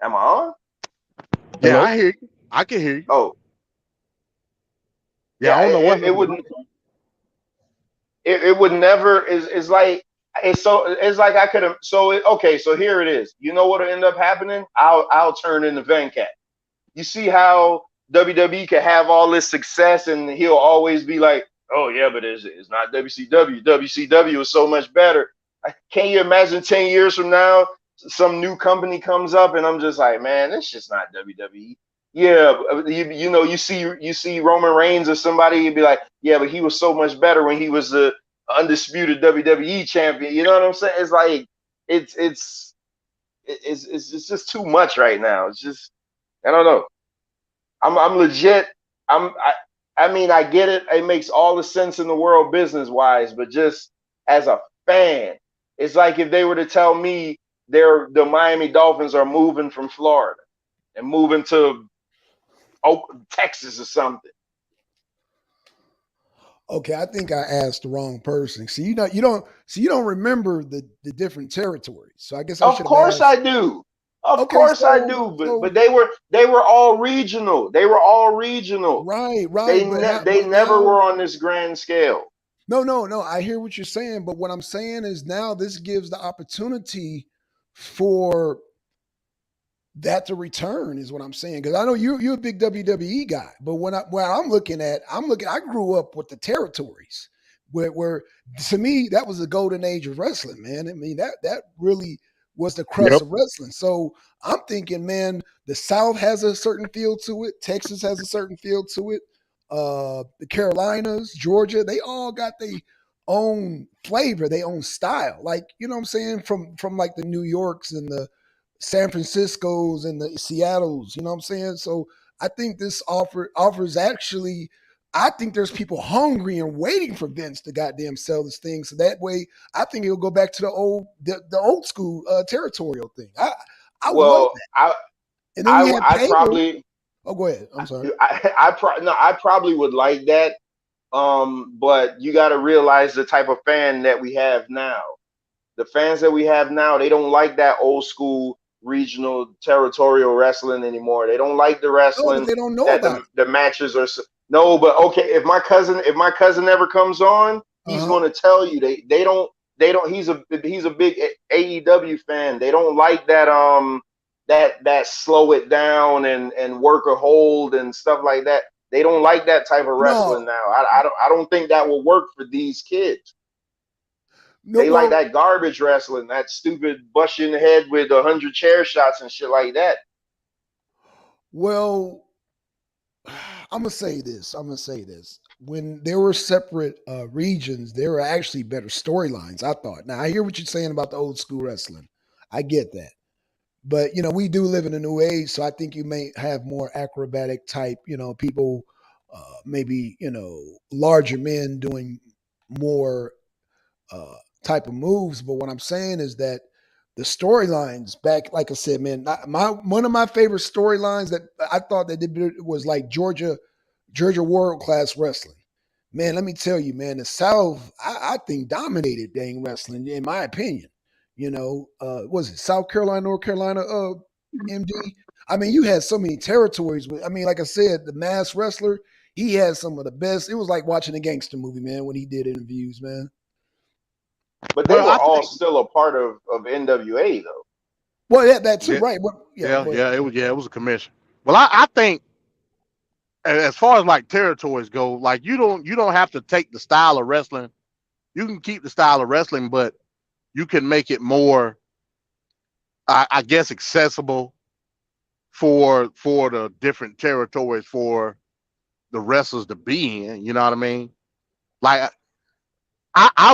Am I on? Yeah, Hello? I hear you. I can hear you. Oh. Yeah, I don't know what it wouldn't. It would never. It's like I could have. Okay, so here it is. You know what'll end up happening? I'll turn into Venkaat. You see how WWE can have all this success and he'll always be like, oh yeah, but it's not WCW. WCW is so much better. Can you imagine 10 years from now, some new company comes up and I'm just like, man, it's just not WWE. Yeah, you see Roman Reigns or somebody, you'd be like, yeah, but he was so much better when he was the undisputed WWE champion. You know what I'm saying? It's like it's just too much right now. It's just, I don't know. I'm legit. I mean, I get it. It makes all the sense in the world business wise, but just as a fan, it's like if they were to tell me the Miami Dolphins are moving from Florida and moving to Texas or something. Okay, I think I asked the wrong person. See, you don't remember the different territories. So I guess Of course I do. Of course I do. But they were all regional. They were all regional. Right. They never were on this grand scale. No. I hear what you're saying, but what I'm saying is now this gives the opportunity for that to return is what I'm saying. Because I know you're a big WWE guy, but I grew up with the territories where to me that was the golden age of wrestling, man. I mean that really was the crust of wrestling. So I'm thinking, man, the South has a certain feel to it. Texas has a certain feel to it. The Carolinas, Georgia, they all got their own flavor, their own style. Like, you know what I'm saying? From like the New Yorks and the San Francisco's and the Seattle's, you know what I'm saying? So I think this offers actually, I think there's people hungry and waiting for Vince to goddamn sell this thing. So that way, I think it'll go back to the old school territorial thing. I would love that. And then we have probably. Oh, go ahead. I'm sorry. I probably would like that. But you got to realize the type of fan that we have now. The fans that we have now, they don't like that old school regional territorial wrestling anymore. They don't like the wrestling. No, they don't know about the matches are no. But okay, if my cousin ever comes on, he's going to tell you they don't. He's a big AEW fan. They don't like that that slow it down and work a hold and stuff like that. They don't like that type of wrestling now. I don't think that will work for these kids. No, they like that garbage wrestling, that stupid bust you in the head with 100 chair shots and shit like that. Well, I'm gonna say this. When there were separate regions, there were actually better storylines, I thought. Now, I hear what you're saying about the old school wrestling. I get that. But, we do live in a new age, so I think you may have more acrobatic type, people, maybe, larger men doing more type of moves. But what I'm saying is that the storylines back, like I said, man, one of my favorite storylines that I thought that was like Georgia world class wrestling. man, let me tell you, man, the South, I think dominated dang wrestling, in my opinion. You know, was it South Carolina, North Carolina, MD? I mean, you had so many territories. I mean, like I said, the mass wrestler, he had some of the best. It was like watching a gangster movie, man, when he did interviews, man. But they Well, were I all think still a part of NWA though. Well, that too, yeah, right? But, yeah, but it was a commission. Well, I think as far as like territories go, like you don't have to take the style of wrestling. You can keep the style of wrestling, but you can make it more, I guess, accessible for the different territories for the wrestlers to be in. You know what I mean? Like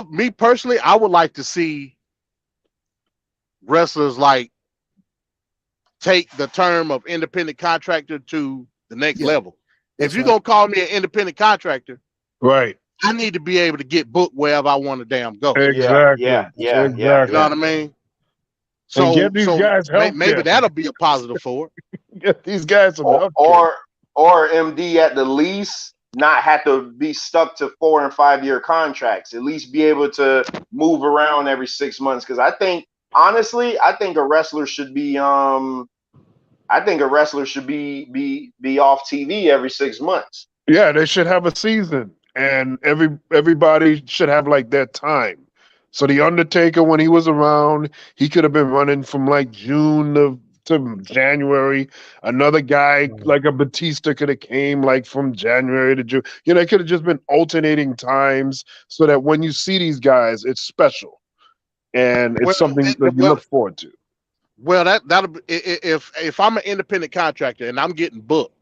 me personally, I would like to see wrestlers like take the term of independent contractor to the next yeah, level. If that's you're right. gonna call me an independent contractor, Right. I need to be able to get booked wherever I want to damn go. Yeah, Exactly. yeah, That's yeah, right. yeah, You know yeah. what Exactly. I mean? And So get these guys health maybe care. that'll be a positive for it. Get these guys some Or, health care. or MD at the least not have to be stuck to 4 and 5 year contracts. At least be able to move around every 6 months. Because I think honestly, I think a wrestler should be be off TV every 6 months. Yeah, they should have a season, and everybody should have like their time. So the Undertaker, when he was around, he could have been running from like June to January. Another guy like a Batista could have came like from January to June. You know, it could have just been alternating times so that when you see these guys, it's special and it's Well, something that you well, look forward to. that'll be, if I'm an independent contractor and I'm getting booked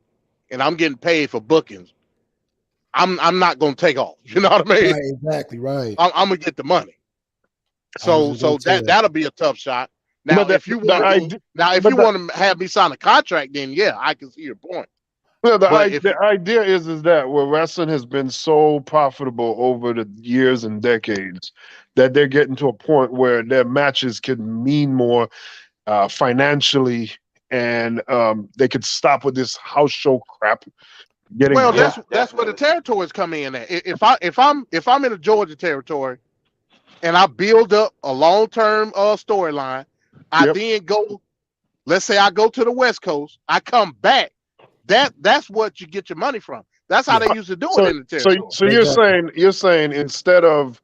and I'm getting paid for bookings, I'm not gonna take off. You know what I mean? Right, exactly, right. I'm gonna get the money. I was So just gonna say that. that'll be a tough shot. Now, But if you the want to, idea, now if but you want to have me sign a contract, then yeah, I can see your point. well, But if the idea is that where wrestling has been so profitable over the years and decades that they're getting to a point where their matches can mean more financially, and they could stop with this house show crap. Getting well, Yeah, booked. that's where the definitely. territories come in at. If I'm in a Georgia territory and I build up a long term storyline, I Yep. then go. Let's say I go to the West Coast, I come back. That's what you get your money from. That's how Yeah, they used to do it So in the territory. exactly. you're saying instead of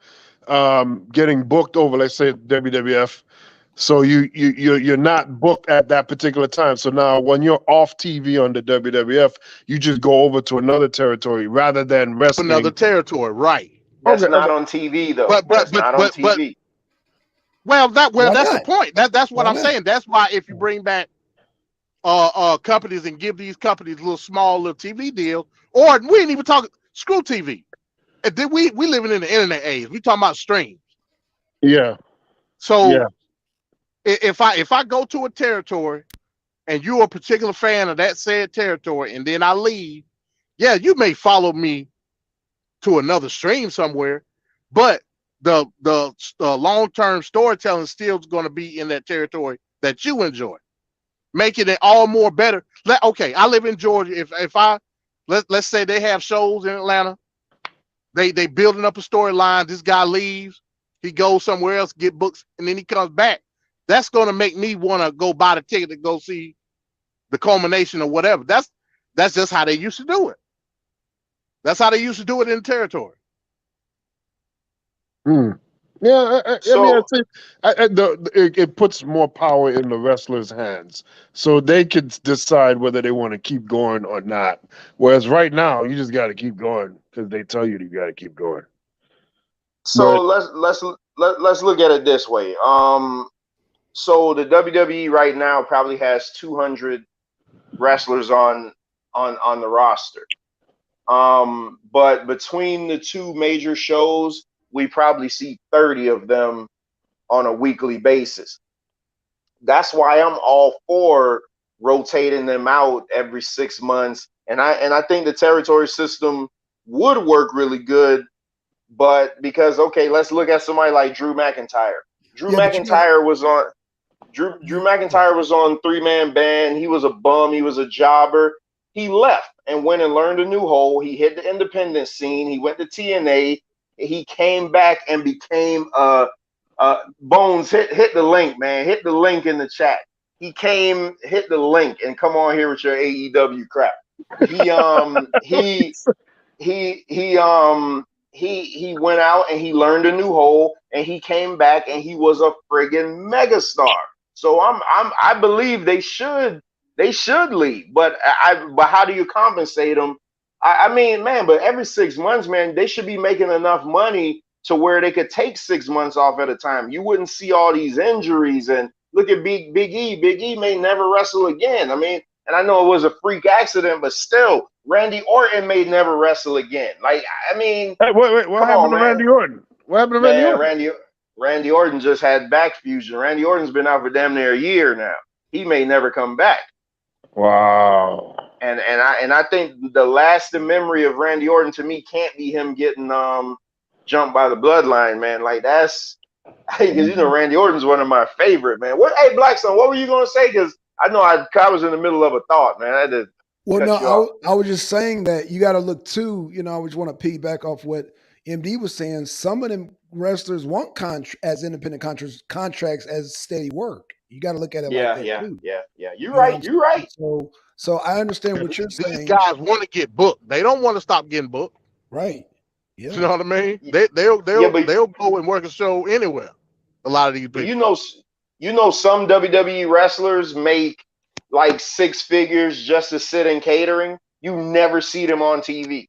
getting booked over, let's say WWF. So you're not booked at that particular time. So now when you're off TV on the WWF, you just go over to another territory rather than Another wrestling. territory, right? That's Okay, not okay. on TV though. But That's not on but TV. well Why that's the not? point. That's what Why I'm not? saying. That's why if you bring back companies and give these companies little small little TV deals, or we ain't even talking screw TV. And then we living in the internet age. We talking about streams. Yeah, So yeah. if I go to a territory and you're a particular fan of that said territory, and then I leave, yeah, you may follow me to another stream somewhere, but the long term storytelling still going to be in that territory that you enjoy, making it all more better. Okay, I live in Georgia. If I let's say they have shows in Atlanta, they building up a storyline. This guy leaves, he goes somewhere else, get books, and then he comes back. That's going to make me want to go buy the ticket to go see the culmination or whatever. That's just how they used to do it. That's how they used to do it in the territory. Hmm. Yeah, I mean, I So think it puts more power in the wrestler's hands, so they could decide whether they want to keep going or not. Whereas right now, you just got to keep going because they tell you got to keep going. so But let's look at it this way. So the WWE right now probably has 200 wrestlers on the roster. But between the two major shows, we probably see 30 of them on a weekly basis. That's why I'm all for rotating them out every 6 months. And I think the territory system would work really good. But because okay, let's look at somebody like Drew McIntyre. Drew Yeah, but you got McIntyre was on Drew you. McIntyre was on 3-man band. He was a bum. He was a jobber. he left and went and learned a new hole. He hit the independent scene. He went to TNA. He came back and became Bones. Hit the link, man. Hit the link in the chat. He hit the link, and come on here with your AEW crap. He went out and he learned a new hole, and he came back and he was a friggin' megastar. So I believe they should leave, but how do you compensate them? I mean, man, but every 6 months, man, they should be making enough money to where they could take 6 months off at a time. You wouldn't see all these injuries. And look at Big E. Big E may never wrestle again. I mean, and I know it was a freak accident, but still, Randy Orton may never wrestle again. Like, I mean, Hey, wait, what happened to Randy Orton? What happened to Randy Orton? Randy Orton just had back fusion. Randy Orton's been out for damn near a year now. He may never come back. Wow. And I think the lasting memory of Randy Orton to me can't be him getting jumped by the bloodline, man. Like, that's because Randy Orton's one of my favorite, man. Hey, Blackstone, what were you gonna say? Because I know I was in the middle of a thought, man. I had to. Well, no, I was just saying that you got to look too. I just want to piggyback off what MD was saying. Some of them wrestlers want as independent contracts as steady work. You got to look at it like that too. Yeah. You're right. You're right. So I understand what you're saying. These guys want to get booked. They don't want to stop getting booked. Right. Yeah. You know what I mean? They'll go and work a show anywhere. A lot of these people. You know, some WWE wrestlers make like 6 figures just to sit in catering. You never see them on TV.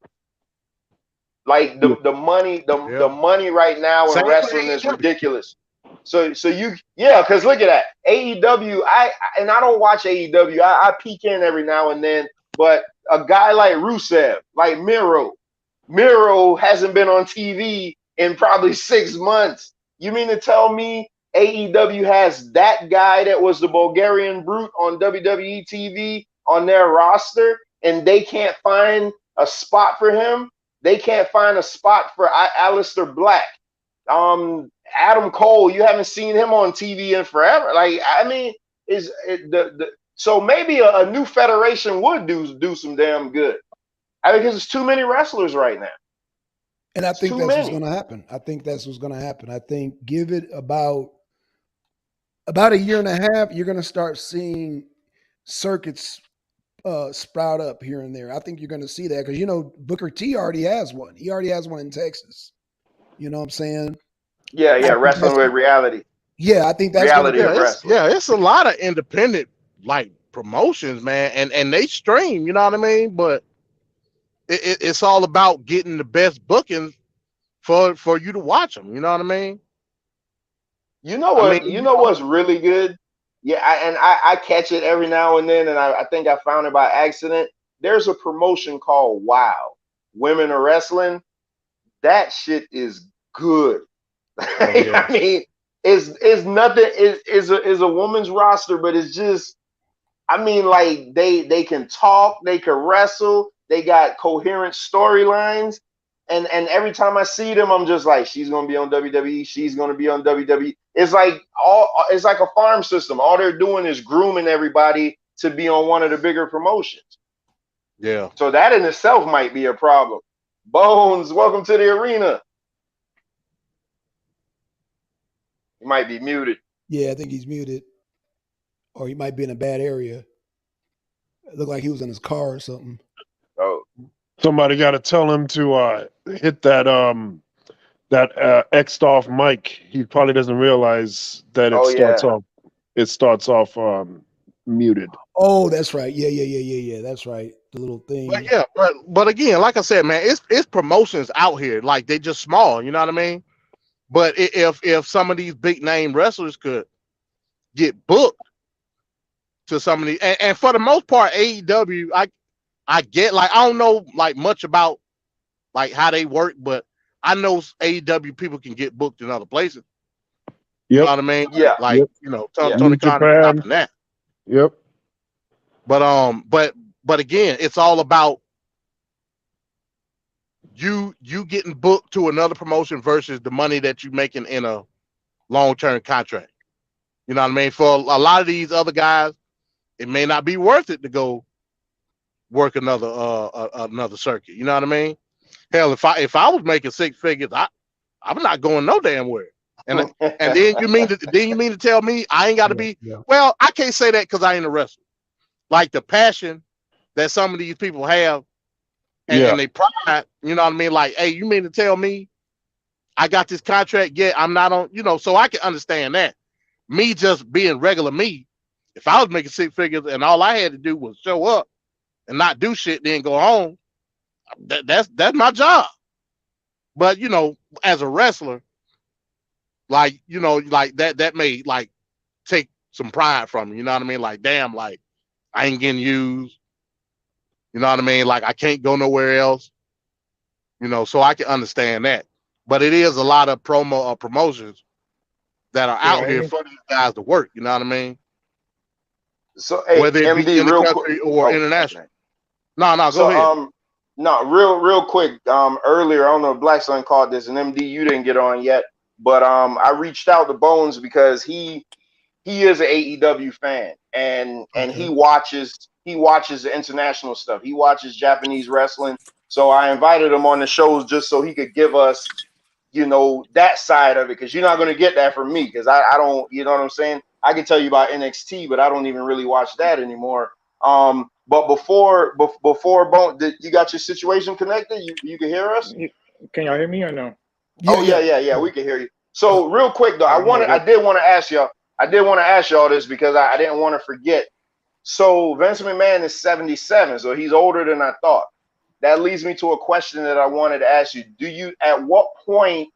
Like the money right now in wrestling is ridiculous. So because look at that. AEW, I don't watch AEW. I peek in every now and then, but a guy like Rusev, like Miro hasn't been on TV in probably 6 months. You mean to tell me AEW has that guy that was the Bulgarian Brute on WWE TV on their roster, and they can't find a spot for him? They can't find a spot for Aleister Black. Adam Cole, you haven't seen him on TV in forever. Like, I mean, so maybe a new federation would do some damn good. Because there's too many wrestlers right now. And I think that's what's going to happen. I think give it about a year and a half, you're going to start seeing circuits sprout up here and there. I think you're going to see that because, Booker T already has one. He already has one in Texas. You know what I'm saying? Yeah, wrestling with reality. Yeah, I think that's reality of wrestling. Yeah, it's a lot of independent like promotions, man, and they stream. You know what I mean? But it's all about getting the best bookings for you to watch them. You know what I mean? You know what? You know what's really good? Yeah, I catch it every now and then, and I think I found it by accident. There's a promotion called WOW, Women Are Wrestling. That shit is good. I mean, it's nothing. Is a woman's roster, but it's just. I mean, like they can talk, they can wrestle, they got coherent storylines, and every time I see them, I'm just like, she's gonna be on WWE, she's gonna be on WWE. It's like a farm system. All they're doing is grooming everybody to be on one of the bigger promotions. Yeah. So that in itself might be a problem. Bones, welcome to the arena. He might be muted. Yeah, I think he's muted. Or he might be in a bad area. It looked like he was in his car or something. Oh. Somebody got to tell him to hit that X'd off mic. He probably doesn't realize that it starts off muted. Oh, that's right. Yeah. That's right. The little thing. But yeah, but again, like I said, man, it's promotions out here. Like they just small. You know what I mean? But if some of these big name wrestlers could get booked to some of these, and for the most part, AEW, I get, like, I don't know like much about like how they work, but I know AEW people can get booked in other places. Yep. You know what I mean? Yeah. Like, Tony Khan and that. Yep. But again, it's all about you getting booked to another promotion versus the money that you're making in a long-term contract. You know what I mean? For a lot of these other guys, it may not be worth it to go work another circuit. You know what I mean? Hell, if I was making six figures, I'm not going no damn where. And then you mean to tell me I ain't got to be? Yeah. Well, I can't say that because I ain't a wrestler. Like the passion that some of these people have, and they pride. You know what I mean? Like, hey, you mean to tell me I got this contract? Yeah, I'm not on. You know, so I can understand that. Me just being regular me, if I was making six figures and all I had to do was show up and not do shit, then go home, that's my job. But you know, as a wrestler, like you know, like that may like take some pride from me. You know what I mean? Like, damn, like I ain't getting used. You know what I mean? Like I can't go nowhere else. You know, so I can understand that. But it is a lot of promotions that are out here for these guys to work. You know what I mean? So, hey, Whether it MD, be in the real country quick. or international. No, go So, ahead. no, real quick. Earlier, I don't know if Black Son called this, and MD, you didn't get on yet, but I reached out to Bones because he is an AEW fan, and he watches the international stuff. He watches Japanese wrestling. So I invited him on the shows just so he could give us, you know, that side of it, because you're not going to get that from me, because I don't, you know what I'm saying? I can tell you about NXT, but I don't even really watch that anymore. But before Bone, you got your situation connected? You can hear us? Can y'all hear me or no? Yeah, we can hear you. So real quick though, I did want to ask y'all this because I didn't want to forget. So Vince McMahon is 77, so he's older than I thought. That leads me to a question that I wanted to ask you. At what point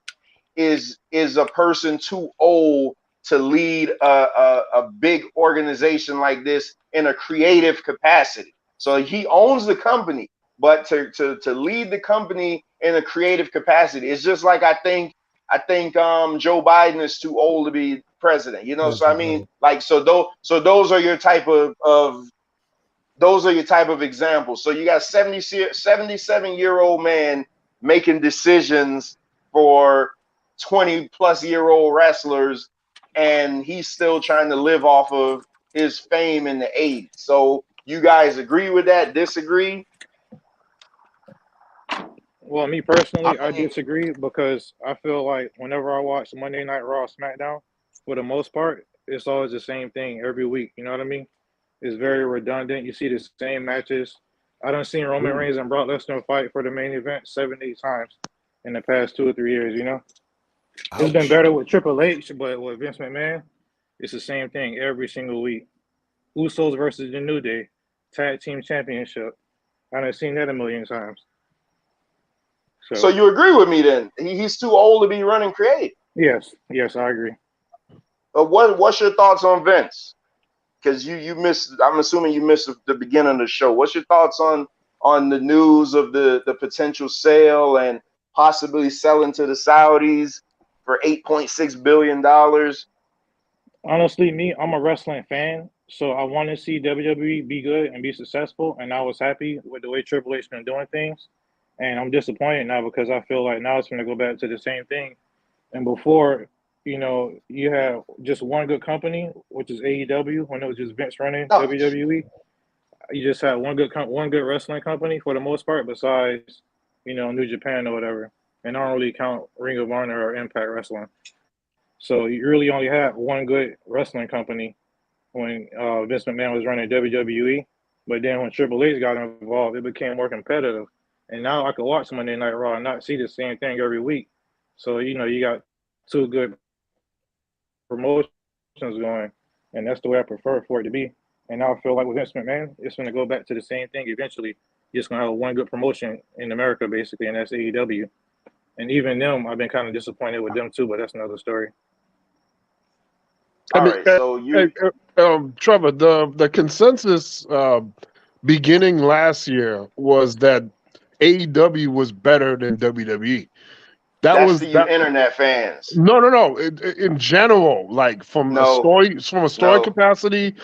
is a person too old to lead a big organization like this in a creative capacity? So he owns the company, but to lead the company in a creative capacity, it's just like I think Joe Biden is too old to be president. You know, so I mean, like, so those are your type of examples. So you got 77-year-old man making decisions for 20-plus-year-old wrestlers, and he's still trying to live off of his fame in the 80s. So you guys agree with that? Disagree? Well, me personally, I disagree because I feel like whenever I watch Monday Night Raw, SmackDown, for the most part, it's always the same thing every week. You know what I mean? It's very redundant. You see the same matches. I done seen Roman Reigns and Brock Lesnar fight for the main event 7-8 times in the past 2 or 3 years, you know? It's been better with Triple H, but with Vince McMahon, it's the same thing every single week. Usos versus the New Day, Tag Team Championship. I done seen that a million times. So you agree with me then? He's too old to be running creative. Yes, I agree. What's your thoughts on Vince? Because you missed. I'm assuming you missed the beginning of the show. What's your thoughts on the news of the potential sale and possibly selling to the Saudis for $8.6 billion? Honestly, I'm a wrestling fan, so I want to see WWE be good and be successful, and I was happy with the way Triple H been doing things. And I'm disappointed now because I feel like now it's going to go back to the same thing. And before, you know, you have just one good company, which is AEW, when it was just Vince running WWE. You just had one good wrestling company for the most part, besides, you know, New Japan or whatever. And I don't really count Ring of Honor or Impact Wrestling. So you really only had one good wrestling company when Vince McMahon was running WWE. But then when Triple H got involved, it became more competitive. And now I could watch Monday Night Raw and not see the same thing every week. So, you know, you got two good promotions going, and that's the way I prefer for it to be. And now I feel like with Vince McMahon, it's going to go back to the same thing eventually. You're just going to have one good promotion in America, basically, and that's AEW. And even them, I've been kind of disappointed with them too, but that's another story. All right, so Trevor, the consensus beginning last year was that AEW was better than WWE. That's the internet fans. No. In general, like from a story capacity,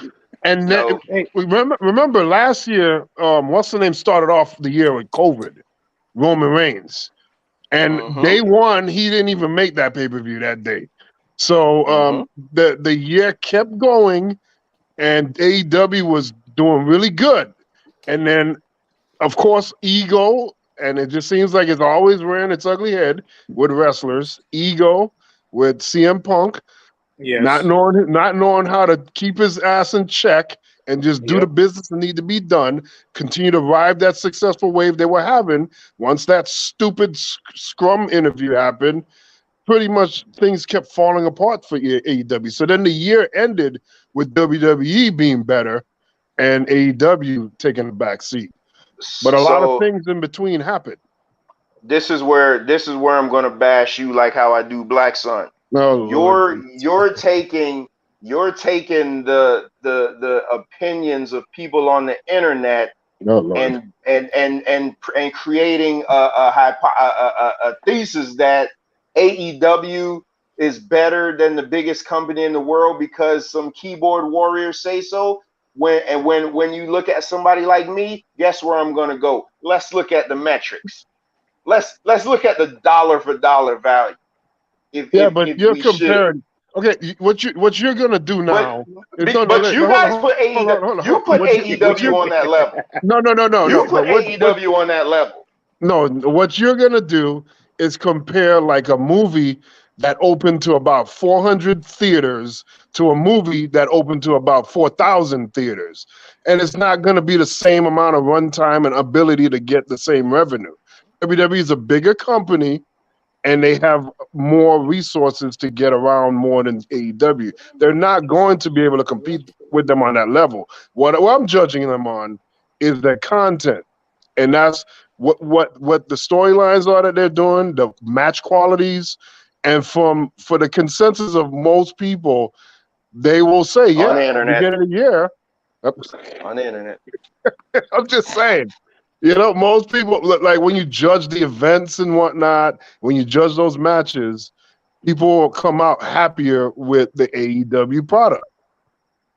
and then remember last year, what's the name started off the year with COVID, Roman Reigns, and day one he didn't even make that pay-per-view that day. So the year kept going, and AEW was doing really good, and then of course, ego, and it just seems like it's always rearing its ugly head with wrestlers. Ego with CM Punk, not Yes. knowing how to keep his ass in check and just do the Yep. business that need to be done. Continue to ride that successful wave they were having. Once that stupid scrum interview happened, pretty much things kept falling apart for AEW. So then the year ended with WWE being better and AEW taking a back seat. But a lot of So things in between happened. this is where I'm gonna bash you like how I do Black Sun. Oh, Lord. You're taking the opinions of people on the internet Oh, Lord. and creating a thesis that AEW is better than the biggest company in the world because some keyboard warriors say so. When you look at somebody like me, guess where I'm gonna go? Let's look at the metrics. Let's look at the dollar for dollar value. But If you're we should. comparing. Okay, what you're gonna do But now is no, but you hold guys on, put hold on, AEW, hold on, hold you on. put What AEW you on that level. no. You put But what AEW on that level. no, what you're gonna do is compare like a movie that opened to about 400 theaters to a movie that opened to about 4,000 theaters, and it's not gonna be the same amount of runtime and ability to get the same revenue. WWE is a bigger company, and they have more resources to get around more than AEW. They're not going to be able to compete with them on that level. What I'm judging them on is their content, and that's what the storylines are that they're doing, the match qualities, and for the consensus of most people, they will say, On yeah, the at the internet. beginning of the year. On the internet. I'm just saying. Most people like when you judge the events and whatnot, when you judge those matches, people will come out happier with the AEW product.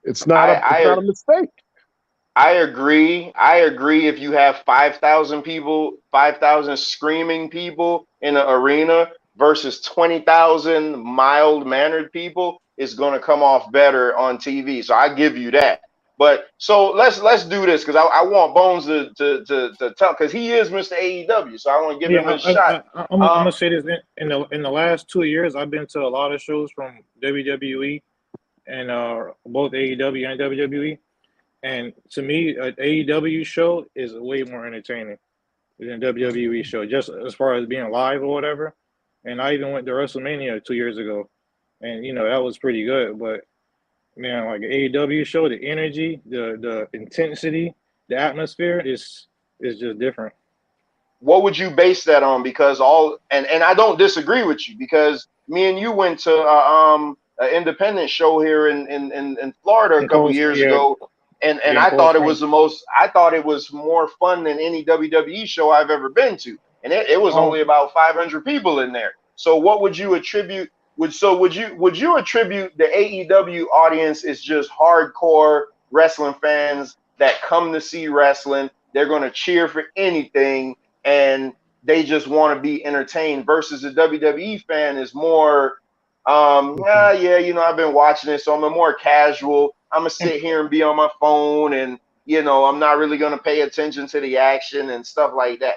It's not I a mistake. I agree. I agree. If you have 5,000 people, 5,000 screaming people in an arena versus 20,000 mild mannered people, it's going to come off better on TV. So I give you that. But so let's do this because I want Bones to tell because he is Mr. AEW. So I want to give Yeah, him his shot. I'm gonna say this in the last 2 years, I've been to a lot of shows from WWE and both AEW and WWE. And to me, an AEW show is way more entertaining than a WWE show, just as far as being live or whatever. And I even went to WrestleMania 2 years ago, and that was pretty good. But man, like an AEW show, the energy, the intensity, the atmosphere is just different. What would you base that on? Because and I don't disagree with you because me and you went to an independent show here in Florida a And couple Cold, years yeah, ago, and yeah, in I Cold thought it was Spring. I thought it was more fun than any WWE show I've ever been to, and it was only Um, about 500 people in there. So what would you attribute? Would you attribute the AEW audience is just hardcore wrestling fans that come to see wrestling? They're going to cheer for anything and they just want to be entertained versus a WWE fan is more I've been watching it, so I'm a more casual. I'm gonna and sit here and be on my phone and I'm not really gonna pay attention to the action and stuff like that.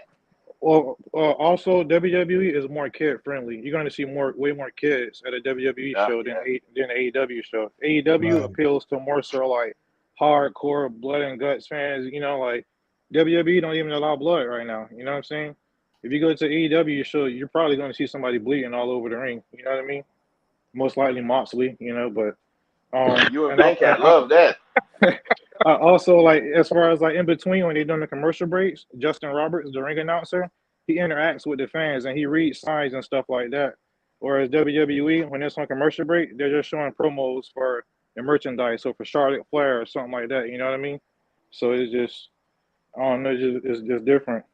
also WWE is more kid friendly. You're going to see way more kids at a WWE Yeah, show yeah. than an AEW show. AEW Right. appeals to more so like hardcore blood and guts fans. Like WWE don't even allow blood right now. You know what I'm saying? If you go to AEW show, you're probably going to see somebody bleeding all over the ring. You know what I mean? Most likely Moxley. But You and and Venkaat love that. also, like as far as like in between when they're doing the commercial breaks, Justin Roberts, the ring announcer, he interacts with the fans and he reads signs and stuff like that. Whereas WWE, when it's on commercial break, they're just showing promos for the merchandise, so for Charlotte Flair or something like that. You know what I mean? So it's just, I don't know, it's just different.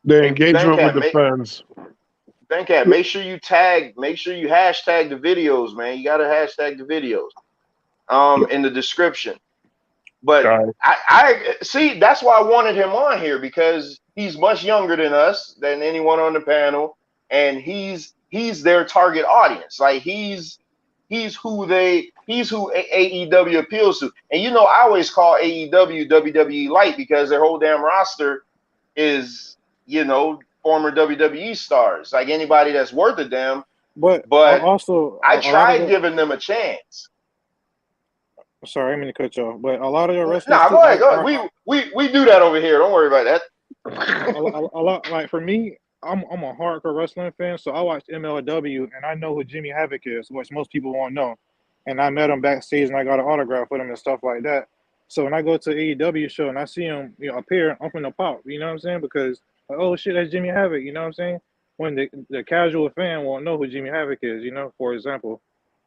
The Hey, engagement with the fans. Venkaat, make sure you hashtag the videos, man. You gotta hashtag the videos in the description. But All right. I see that's why I wanted him on here because he's much younger than us, than anyone on the panel, and he's their target audience. Like he's he's who AEW appeals to. And you know, I always call AEW WWE light because their whole damn roster is, you know, former WWE stars. Like anybody that's worth a damn. But But also, I a lot of tried the, giving them a chance. sorry, I'm going to cut you off. But a lot of the wrestlers Nah, too go ahead. We do that over here. Don't worry about that. a lot, like for me, I'm a hardcore wrestling fan, so I watch MLW and I know who Jimmy Havoc is, which most people won't know. And I met him backstage and I got an autograph with him and stuff like that. So when I go to AEW show and I see him, you know, appear, I'm gonna pop. You know what I'm saying? Because like, oh shit, that's Jimmy Havoc. You know what I'm saying? When the casual fan won't know who Jimmy Havoc is, you know, for example,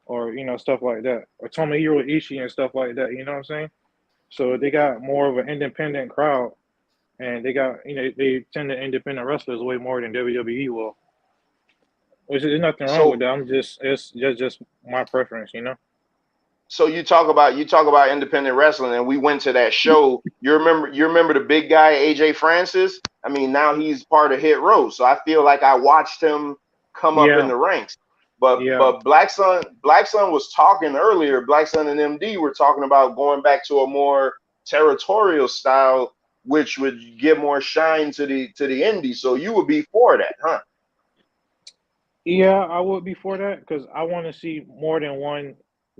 or you know stuff like that, or Tomohiro Ishii and stuff like that. You know what I'm saying? So they got more of an independent crowd. And they got, you know, they tend to independent wrestlers way more than WWE will. Which is nothing wrong with that. It's just my preference, you know. So you talk about independent wrestling, and we went to that show. You remember the big guy AJ Francis? I mean, now he's part of Hit Row, so I feel like I watched him come up in the ranks. But Black Sun was talking earlier. Black Sun and MD were talking about going back to a more territorial style, which would give more shine to the indie. So you would be for that, huh? Yeah, I would be for that because I want to see more than one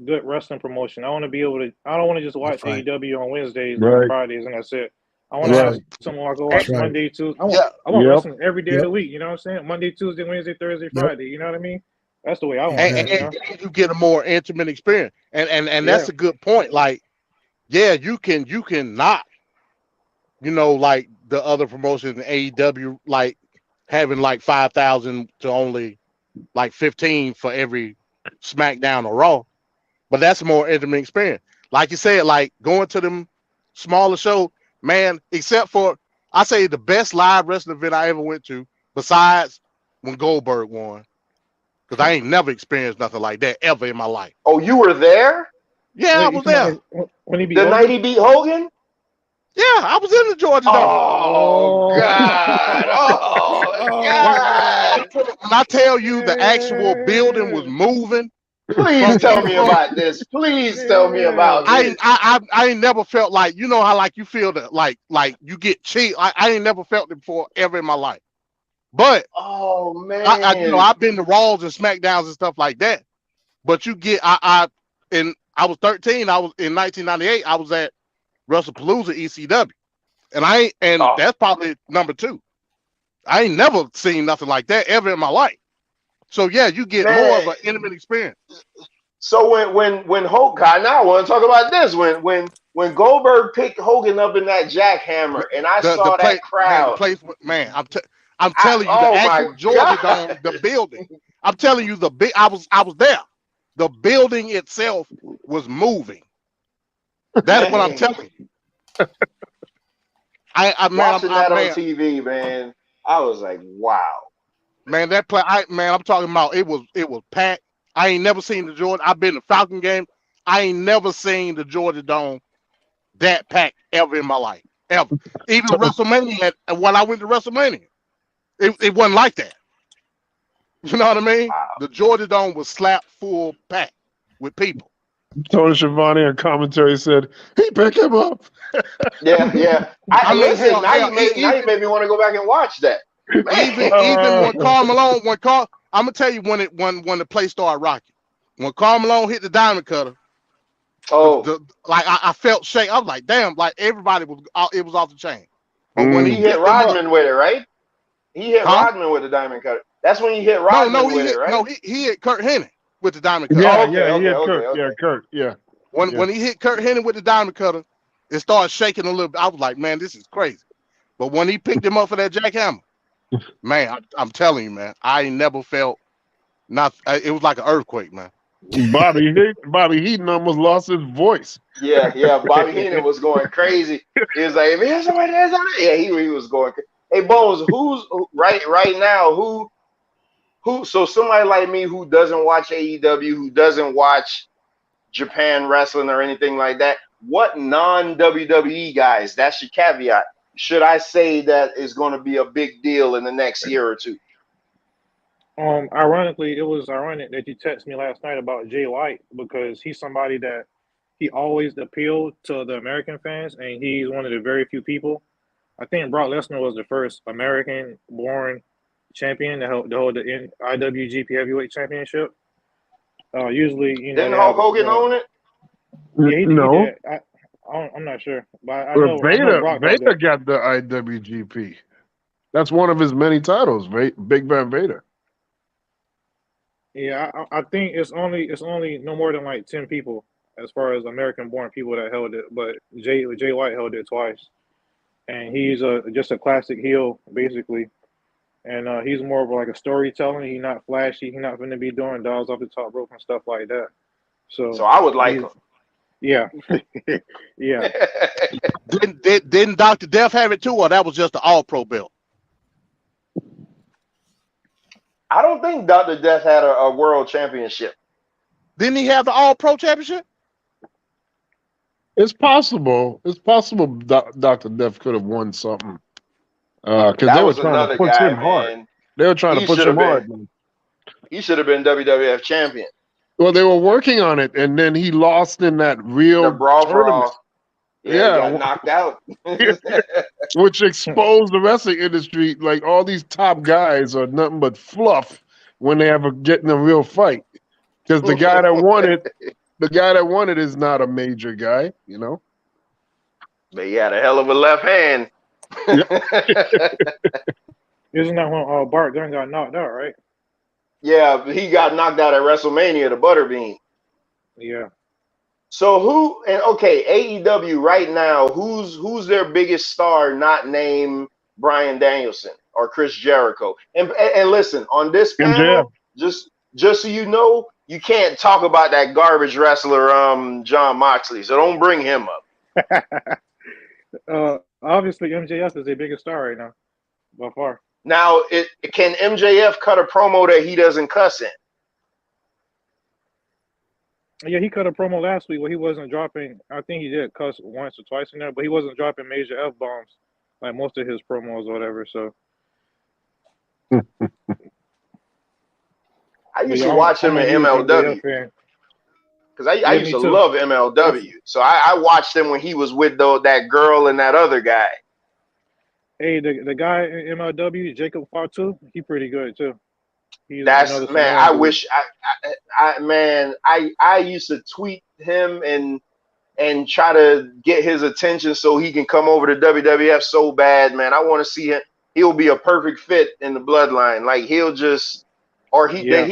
good wrestling promotion. I want to be able to. I don't want to just watch AEW on Wednesdays and Fridays and that's it. I want to have someone I go watch Monday, Tuesday. I want wrestling every day of the week. You know what I'm saying? Monday, Tuesday, Wednesday, Thursday, Friday. You know what I mean? That's the way I want it. And you get a more intimate experience. And that's a good point. Like, yeah, you can not, you know, like the other promotions in AEW, like having like 5,000 to only like 15 for every SmackDown or Raw. But that's a more intimate experience. Like you said, like going to them smaller shows, man, except for, I say the best live wrestling event I ever went to, besides when Goldberg won. Because I ain't never experienced nothing like that ever in my life. Oh, you were there? Yeah, I was there. When he beat the night he beat Hogan? Yeah, I was in the Georgia Dome. Oh, God. Oh, God. When I tell you the actual building was moving. Please tell me about this. Please tell me about this. I ain't never felt like, you know how like you feel that like you get cheated. I ain't never felt it before ever in my life. But oh man, you know, I've been to Raws and SmackDowns and stuff like that. But you get I was 13. I was in 1998. I was at WrestlePalooza ECW, and that's probably number 2. I ain't never seen nothing like that ever in my life. So yeah, you get more of an intimate experience. So when Hogan, now I want to talk about this. When Goldberg picked Hogan up in that jackhammer, and I saw that crowd, man, I'm telling you, the actual Georgia Dome, the building. I'm telling you, I was there. The building itself was moving. That's what I'm telling you. Watching that on TV, man, I was like, wow. Man, I'm talking about it was packed. I ain't never seen the Georgia. I've been to Falcon game. I ain't never seen the Georgia Dome that packed ever in my life. Ever. Even WrestleMania, when I went to WrestleMania, it wasn't like that. You know what I mean? Wow. The Georgia Dome was slap full packed with people. Tony Schiavone on commentary said, he picked him up. Yeah. Now you made me want to go back and watch that. Even when Karl Malone, I'm gonna tell you when the play started rocking. When Karl Malone hit the diamond cutter, I felt shake. I was like, damn, like everybody it was off the chain. But when he hit Rodman with it, right? He hit Rodman with the diamond cutter. That's when he hit Rodman with it, right? No, he hit Kurt Hennig with the diamond cutter. Kurt. When he hit Kurt Hennig with the diamond cutter, it started shaking a little bit. I was like, man, this is crazy. But when he picked him up for that jackhammer, man, I'm telling you, man, I ain't never felt it was like an earthquake, man. Bobby Heenan almost lost his voice. Yeah, Bobby Heenan was going crazy. He was like, man, somebody there's on it. Yeah, he was going crazy. Hey, Bones, who's right now? Who? So somebody like me who doesn't watch AEW, who doesn't watch Japan wrestling or anything like that, what non-WWE guys? That's your caveat. Should I say that is going to be a big deal in the next year or two? Ironically, it was ironic that you texted me last night about Jay White because he's somebody that he always appealed to the American fans, and he's one of the very few people. I think Brock Lesnar was the first American-born champion to hold the IWGP Heavyweight Championship. Usually, Didn't they Hulk have Hogan own it? yeah, he No, did. I'm not sure, but I but know Vader Brock held Vader it. got the IWGP. That's one of his many titles, Big Van Vader. Yeah, I think it's only no more than like 10 people as far as American-born people that held it, but Jay White held it twice, and he's just a classic heel basically, and he's more of like a storytelling. He's not flashy. He's not going to be doing dials off the top rope and stuff like that. So So I would like he's him. yeah, yeah. Didn't Dr. Death have it too, or that was just the All Pro belt? I don't think Dr. Death had a world championship. Didn't he have the All Pro championship? It's possible. It's possible Dr. Death could have won something. Because That they were was trying to another push guy, him hard. man. They were trying to He push should him have hard. been. He should have been WWF champion. Well, they were working on it, and then he lost in that The real brawl for tournament. all. Yeah, he got Yeah, knocked out. which exposed the wrestling industry. Like all these top guys are nothing but fluff when they ever get in a real fight. Because the guy that won it is not a major guy, you know. But he had a hell of a left hand. Isn't that when Bart Gunn got knocked out, right? Yeah, but he got knocked out at WrestleMania, the Butterbean. Yeah. So AEW right now, who's their biggest star not named Bryan Danielson or Chris Jericho? And listen, on this panel, just so you know, you can't talk about that garbage wrestler John Moxley, so don't bring him up. Obviously MJF is their biggest star right now, by far. Now, can MJF cut a promo that he doesn't cuss in? Yeah, he cut a promo last week where he wasn't dropping. I think he did cuss once or twice in there, but he wasn't dropping major F bombs like most of his promos or whatever. So I used to watch him in MLW because I used to love MLW. So I watched him when he was with that girl and that other guy. Hey, the guy in MLW, Jacob Fatu, he pretty good too. That's man. I wish I used to tweet him and try to get his attention so he can come over to WWF so bad, man. I want to see him. He'll be a perfect fit in the bloodline. Like he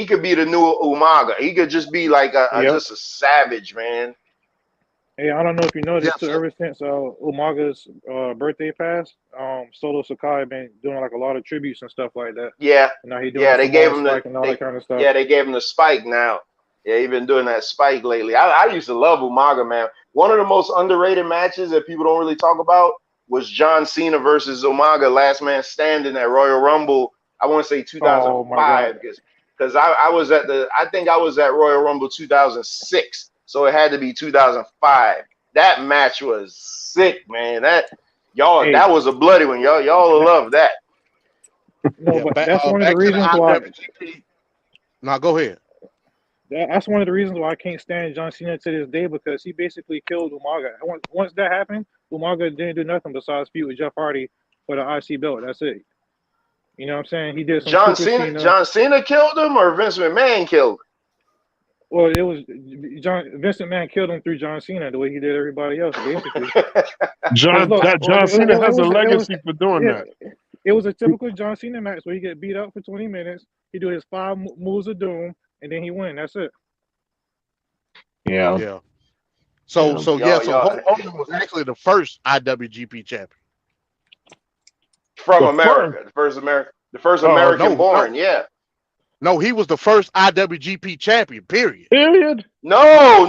could be the new Umaga. He could just be like just a savage, man. Hey, I don't know if you noticed too. Ever since Umaga's birthday passed, Solo Sakai been doing like a lot of tributes and stuff like that. Yeah, and now he doing they gave him that kind of stuff. Yeah, they gave him the spike now. Yeah, he been doing that spike lately. I used to love Umaga, man. One of the most underrated matches that people don't really talk about was John Cena versus Umaga, Last Man Standing at Royal Rumble. I want to say 2005 because I think I was at Royal Rumble 2006. So it had to be 2005. That match was sick, man. That was a bloody one. Y'all will love that. No, but that's one of the reasons why. Now go ahead. That's one of the reasons why I can't stand John Cena to this day because he basically killed Umaga. Once that happened, Umaga didn't do nothing besides feud with Jeff Hardy for the IC belt. That's it. You know what I'm saying? He did some John Cena killed him, or Vince McMahon killed him? Well, it was Vince McMahon killed him through John Cena the way he did everybody else, basically. John Cena has a legacy for doing that. It was a typical John Cena match where he get beat up for 20 minutes, he do his 5 moves of doom, and then he win. That's it. Yeah. So Hogan was actually the first IWGP champion from America, the first American born. Yeah. No, he was the first IWGP champion, period. No.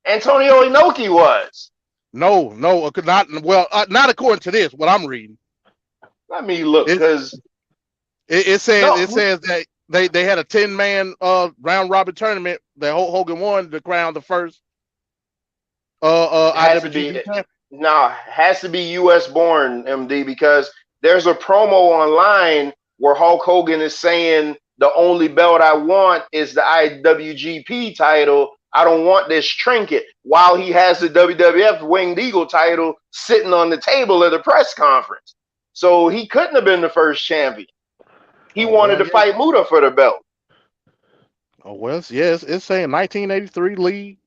Antonio Inoki was. No, not according to this, what I'm reading. Let me look, because it says that they had a 10-man round robin tournament that Hogan won to crown the first IWGP champion. No, it has to be US born, MD, because there's a promo online where Hulk Hogan is saying the only belt I want is the IWGP title. I don't want this trinket, while he has the WWF Winged Eagle title sitting on the table at a press conference. So he couldn't have been the first champion. He wanted to fight Muta for the belt. Oh, well, yes, it's saying 1983 league.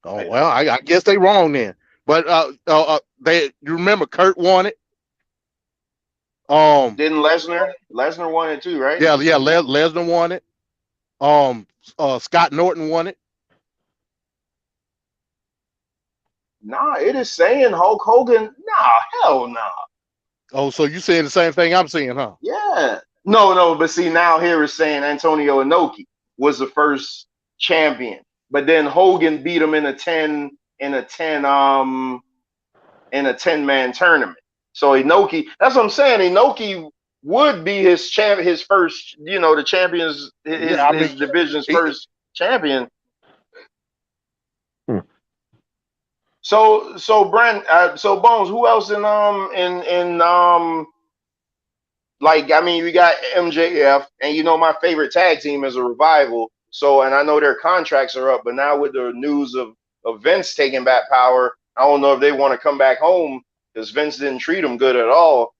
Oh, well, I guess they wrong then. But you remember Kurt won it. Didn't Lesnar? Lesnar won it too, right? Yeah, Lesnar won it. Scott Norton won it. Nah, it is saying Hulk Hogan. Nah, hell nah. Oh, so you saying the same thing I'm saying, huh? Yeah. No, but see, now here it's saying Antonio Inoki was the first champion, but then Hogan beat him in a 10-man tournament. So Inoki, that's what I'm saying. Inoki would be his first, the champions, his division's first champion. So Brent, so Bones, who else we got MJF, and my favorite tag team is a Revival. So, and I know their contracts are up, but now with the news of Vince taking back power, I don't know if they want to come back home, because Vince didn't treat them good at all.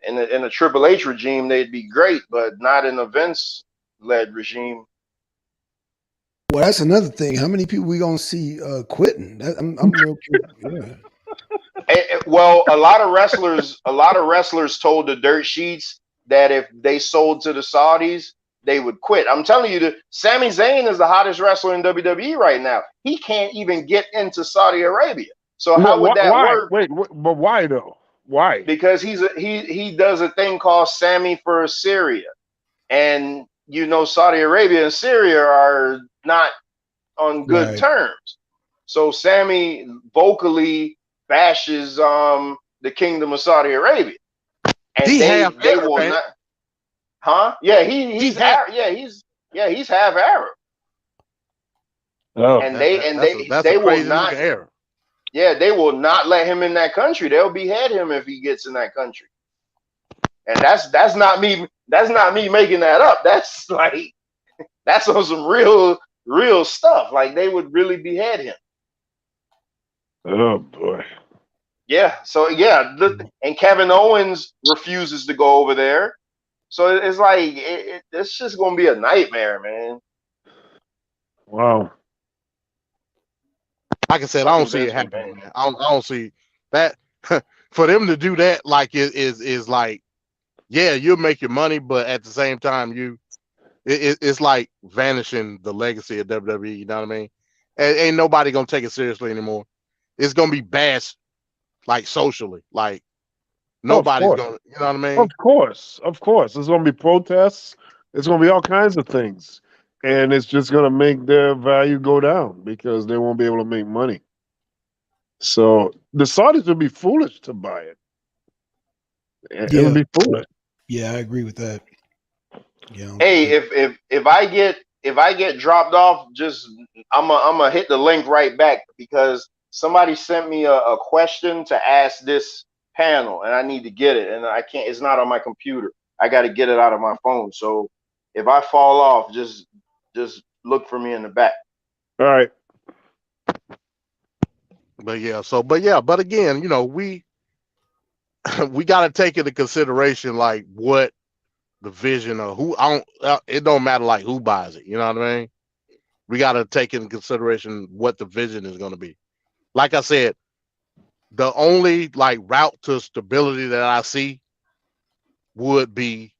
In a Triple H regime, they'd be great, but not in a Vince-led regime. Well, that's another thing. How many people we gonna see quitting? I'm real curious. Yeah. Well, a lot of wrestlers told the dirt sheets that if they sold to the Saudis, they would quit. I'm telling you, Sami Zayn is the hottest wrestler in WWE right now. He can't even get into Saudi Arabia. So how would that work? Wait, but why though? Why? Because he does a thing called Sami for Syria, and Saudi Arabia and Syria are not on good terms. So Sami vocally bashes the Kingdom of Saudi Arabia, and they will not. Huh? Yeah, he's half. Yeah, he's half Arab. Oh, and they will not. Yeah, they will not let him in that country. They'll behead him if he gets in that country. And that's not me. That's not me making that up. That's on some real stuff. Like, they would really behead him. Oh boy. Yeah. So yeah, and Kevin Owens refuses to go over there. So it's like it's just gonna be a nightmare, man. Wow. Like I said, I don't see it happening. Man. I don't see that. For them to do that, like, is like, yeah, you'll make your money, but at the same time, it's like vanishing the legacy of WWE. You know what I mean? Ain't nobody gonna take it seriously anymore. It's gonna be bashed, like, socially. Like, nobody's gonna. You know what I mean? Of course. There's gonna be protests. It's gonna be all kinds of things. And it's just going to make their value go down because they won't be able to make money. So the Saudis would be foolish to buy it. It would be foolish. Yeah, I agree with that. Yeah. Hey, if I get dropped off, I'm gonna hit the link right back, because somebody sent me a question to ask this panel, and I need to get it, and I can't. It's not on my computer. I got to get it out of my phone. So if I fall off, just look for me in the back. All right. But again, we got to take into consideration, like, what the vision of who. It don't matter, like, who buys it. You know what I mean? We got to take into consideration what the vision is going to be. Like I said, the only, like, route to stability that I see would be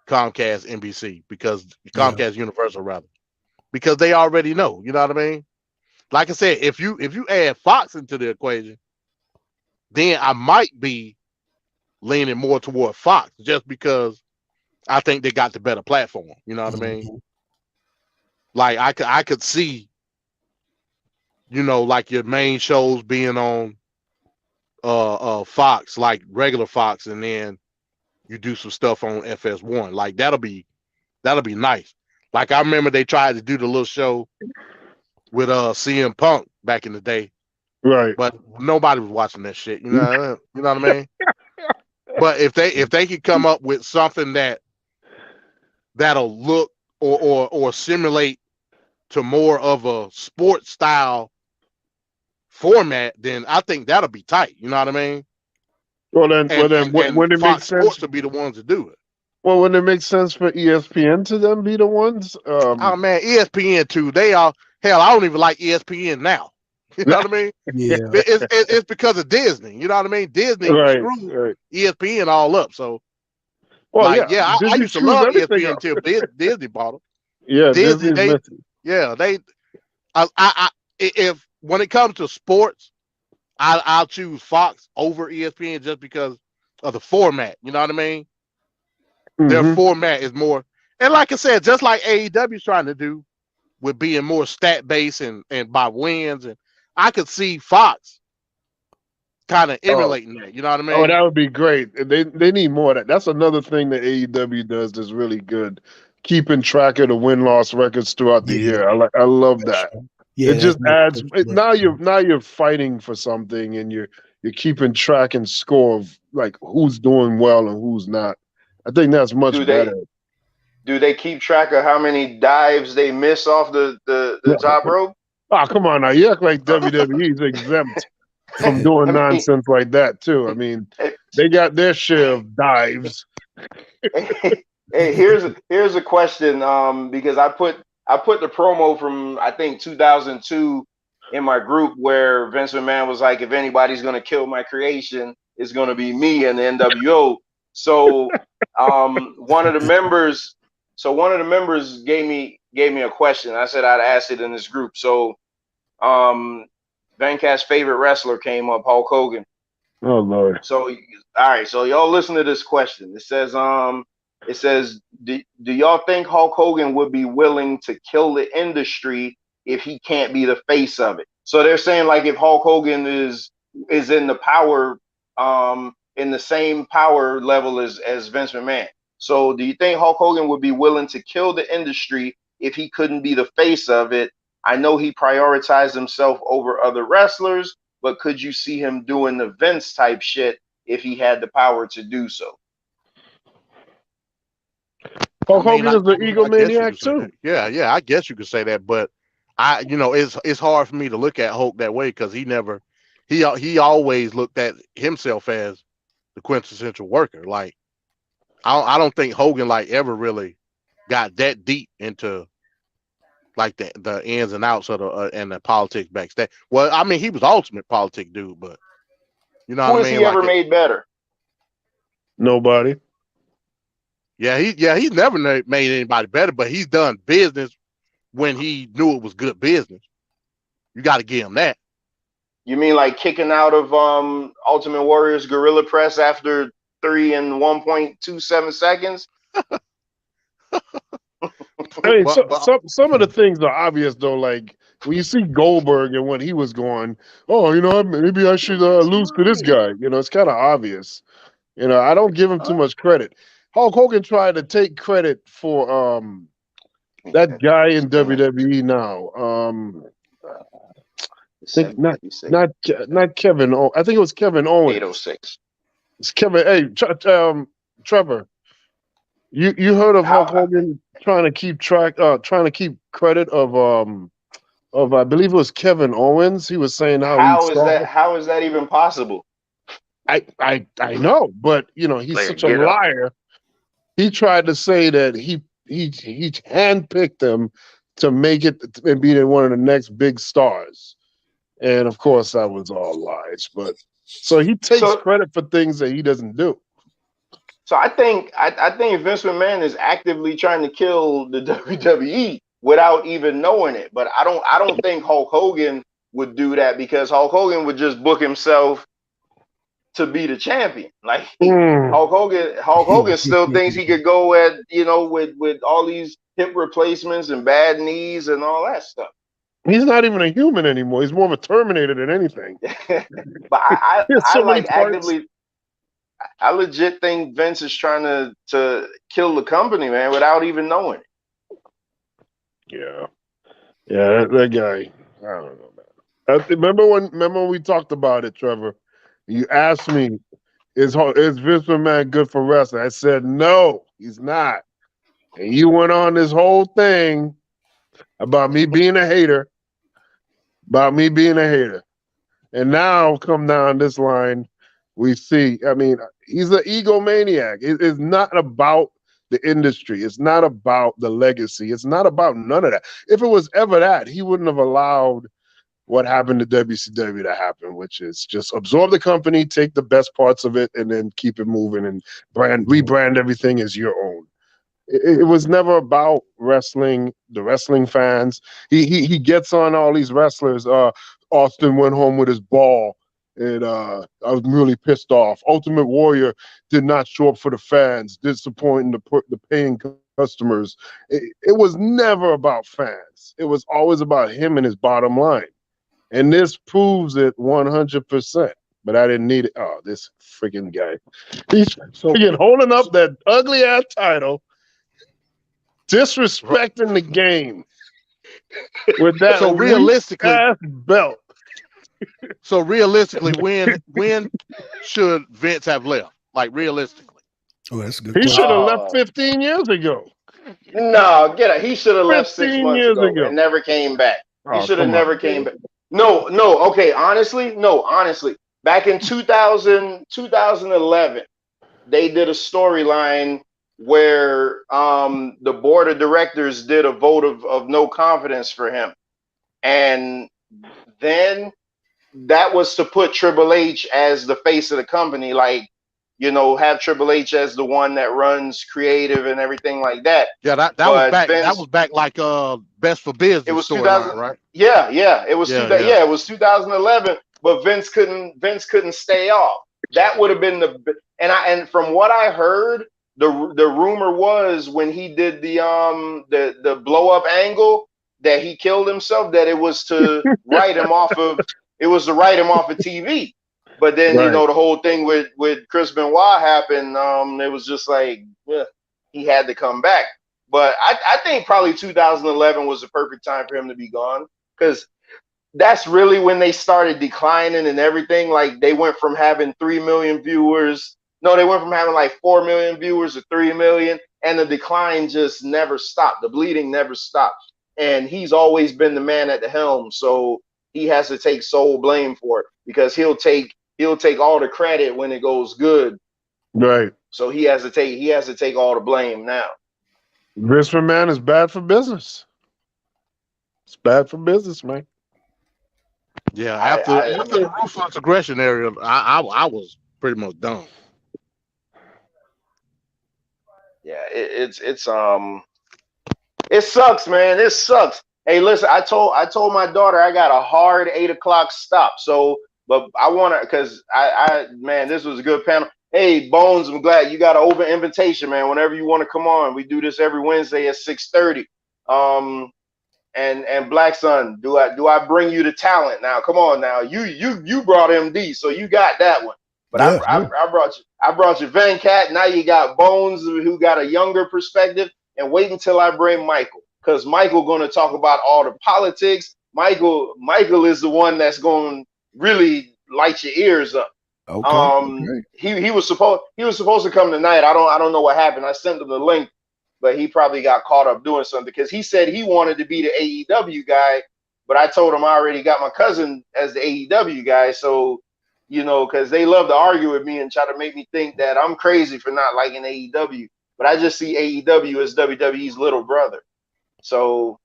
Comcast NBC, because Comcast Universal, rather, because they already know. You know what I mean? Like I said, if you add Fox into the equation, then I might be leaning more toward Fox, just because I think they got the better platform. You know what I mean? Like, I could see, like, your main shows being on Fox, like regular Fox, and then you do some stuff on FS1. Like, that'll be nice. Like, I remember they tried to do the little show with CM Punk back in the day. Right. But nobody was watching that shit. You know what I mean? But if they could come up with something that'll look or simulate to more of a sports style format, then I think that'll be tight. You know what I mean? Well then, when And it makes Fox sense, Sports will be the ones to do it. well, when it makes sense for ESPN to them be the ones. Oh man, ESPN too. They are hell. I don't even like ESPN now. You know what I mean? Yeah. It's because of Disney. You know what I mean? Disney Right, screwed right. ESPN all up. So Well, like, yeah, I Disney used to screws love everything ESPN up. until Disney bought them. Yeah, Disney, Disney's missing. if when it comes to sports, I'll choose Fox over ESPN just because of the format. You know what I mean? Their Mm-hmm. format is more, and like I said, just like AEW is trying to do with being more stat based and by wins, and I could see Fox kind of emulating that. You know what I Oh, mean? that would be great. They need more of that. That's another thing that AEW does that's really good. Keeping track of the win-loss records throughout the Yeah. year. I love that. Yeah, It just that's adds good. now you're fighting for something and you're keeping track and score of like who's doing well and who's not. I think that's much Do better. they keep track of how many dives they miss off the top rope? Oh, come on now. You act like WWE's exempt from doing nonsense like that too. I mean, they got their share of dives. Hey, here's a question. Because I put the promo from I think 2002 in my group where Vince McMahon was like, if anybody's gonna kill my creation, it's gonna be me and the NWO. So one of the members gave me a question. I said I'd ask it in this group. So Venkat's favorite wrestler came up, Hulk Hogan. Oh Lord. So all right, so y'all listen to this question. It says do y'all think Hulk Hogan would be willing to kill the industry if he can't be the face of it? So they're saying like if Hulk Hogan is in the power in the same power level as Vince McMahon. So do you think Hulk Hogan would be willing to kill the industry if he couldn't be the face of it? I know he prioritized himself over other wrestlers, but could you see him doing the Vince type shit if he had the power to do so? Hulk Hogan is an I guess you egomaniac could say too. that. Yeah, I guess you could say that, but it's hard for me to look at Hulk that way because he always looked at himself as the quintessential worker. Like I don't think Hogan like ever really got that deep into like the ins and outs of the and the politics backstage. Well, I mean, he was ultimate politic dude, but you know Who what I has mean? he Like ever made better? Nobody. he's never made anybody better, but he's done business when he knew it was good business. You got to give him that. You mean like kicking out of Ultimate Warrior's Gorilla Press after 3 and 1.27 seconds? I mean, But some of the things are obvious though. Like when you see Goldberg and when he was going, oh, maybe I should lose to this guy. It's kind of obvious. I don't give him too much credit. Hulk Hogan tried to take credit for that guy in WWE now. I think not Kevin. I think it was Kevin Owens. 806. It's Kevin. Hey, Trevor. You heard of Hulk Hogan trying to keep credit of I believe it was Kevin Owens. He was saying How is that even possible? I know, but he's such a liar. He tried to say that he handpicked them to make it and be one of the next big stars, and of course that was all lies. But so he takes credit for things that he doesn't do. So I think Vince McMahon is actively trying to kill the WWE without even knowing it. But I don't think Hulk Hogan would do that because Hulk Hogan would just book himself to be the champion. Like Hulk Hogan still thinks he could go at with all these hip replacements and bad knees and all that stuff. He's not even a human anymore. He's more of a Terminator than anything. But I like actively. I legit think Vince is trying to kill the company, man, without even knowing it. Yeah, that guy. I don't know, man. Remember when we talked about it, Trevor? You asked me Is Vince McMahon good for wrestling? I said no, he's not. And you went on this whole thing about me being a hater, And now come down this line, we see, I mean, he's an egomaniac. It's not about the industry. It's not about the legacy. It's not about none of that. If it was ever that, he wouldn't have allowed what happened to WCW to happen, which is just absorb the company, take the best parts of it, and then keep it moving and rebrand everything as your own. It was never about wrestling, the wrestling fans. He gets on all these wrestlers. Austin went home with his ball, and I was really pissed off. Ultimate Warrior did not show up for the fans, disappointing the paying customers. It was never about fans. It was always about him and his bottom line. And this proves it 100%. But I didn't need it. Oh, this freaking guy. He's freaking holding up that ugly ass title, disrespecting the game with that So realistically, ass belt. So realistically, when should Vince have left? Like realistically, Oh, that's a good He question. should have left 15 years ago. No, get it. He should have left 6 months years ago ago. and never came back. He Oh, should have come never on, came dude. back. No, okay, honestly, back in 2011, they did a storyline where the board of directors did a vote of no confidence for him. And then that was to put Triple H as the face of the company, like, you know, have Triple H as the one that runs creative and everything like that. yeah, that was back. That was back like Best for Business. It was storyline, right? Yeah, it was it was 2011. But Vince couldn't stay off. That would have been and from what I heard, the rumor was when he did the blow up angle that he killed himself, that it was to write him off of TV. But then you know the whole thing with Chris Benoit happened. It was just like he had to come back. But I think probably 2011 was the perfect time for him to be gone, because that's really when they started declining and everything. Like they went from having 3 million viewers. No, they went from having like 4 million viewers to 3 million, and the decline just never stopped. The bleeding never stopped. And he's always been the man at the helm, so he has to take sole blame for it, because he'll take all the credit when it goes good. Right. So he has to take all the blame now. Vince McMahon is bad for business. It's bad for business, man. Yeah, after the ruthless aggression area, I was pretty much done. Yeah, it sucks, man. It sucks. Hey, listen, I told my daughter I got a hard 8 o'clock stop. So, but I want to, because man, this was a good panel. Hey, Bones, I'm glad you got an open invitation, man. Whenever you want to come on, we do this every Wednesday at 6:30. And Black Sun, do I bring you the talent now? Come on now, you brought MD, so you got that one. But yeah, I brought you Venkaat. Now you got Bones, who got a younger perspective. And wait until I bring Michael, because Michael going to talk about all the politics. Michael is the one that's going to really light your ears up. Okay. He was supposed to come tonight. I don't know what happened. I sent him the link, but he probably got caught up doing something, because he said he wanted to be the AEW guy, but I told him I already got my cousin as the AEW guy. So, you know, because they love to argue with me and try to make me think that I'm crazy for not liking AEW. But I just see AEW as WWE's little brother. So,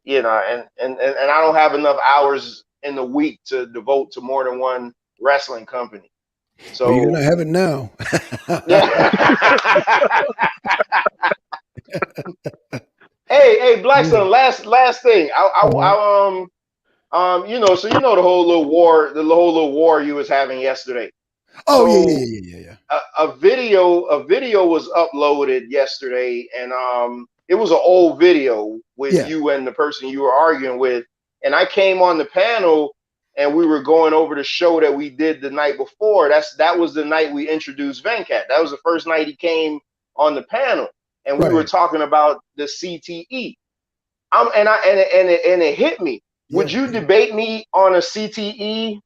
you know, and I don't have enough hours in the week to devote to more than one wrestling company. So well, you're gonna have it now. Hey, Black Sun, last thing. You know, so you know the whole little war you was having yesterday. Oh, so yeah. A video was uploaded yesterday, and it was an old video with you and the person you were arguing with. And I came on the panel, and we were going over the show that we did the night before. That was the night we introduced Venkaat. That was the first night he came on the panel, and we were talking about the CTE. And it hit me. Yeah. Would you debate me on a CTE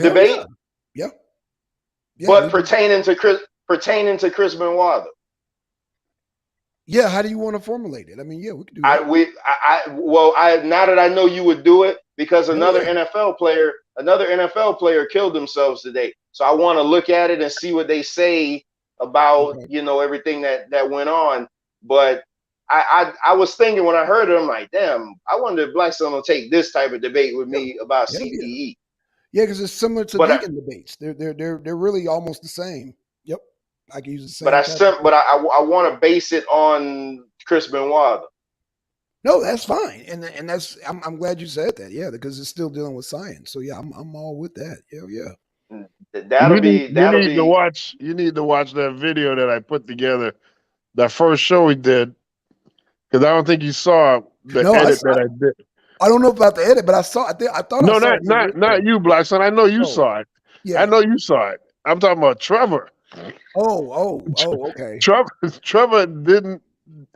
debate? Yeah. Yeah, but pertaining to Chris Benoit. Yeah, how do you want to formulate it? I mean, yeah, we could do I that. now that I know you would do it, because another yeah. NFL player killed themselves today. So I want to look at it and see what they say about everything that went on. But I was thinking when I heard it, I'm like, damn, I wonder if Black Son will take this type of debate with me about CTE. Yeah, because it's similar to But vegan debates. They're really almost the same. Yep, I can use the same. But I want to base it on Chris Benoit. No, that's fine, and that's I'm glad you said that. Yeah, because it's still dealing with science. So yeah, I'm all with that. Yeah. That'll be. You need to watch that video that I put together. That first show we did, because I don't think you saw the edit that I did. I don't know about the edit, but I saw. I thought. No, I saw not you, Black Son. I know you saw it. Yeah. I know you saw it. I'm talking about Trevor. Oh, okay. Trevor didn't.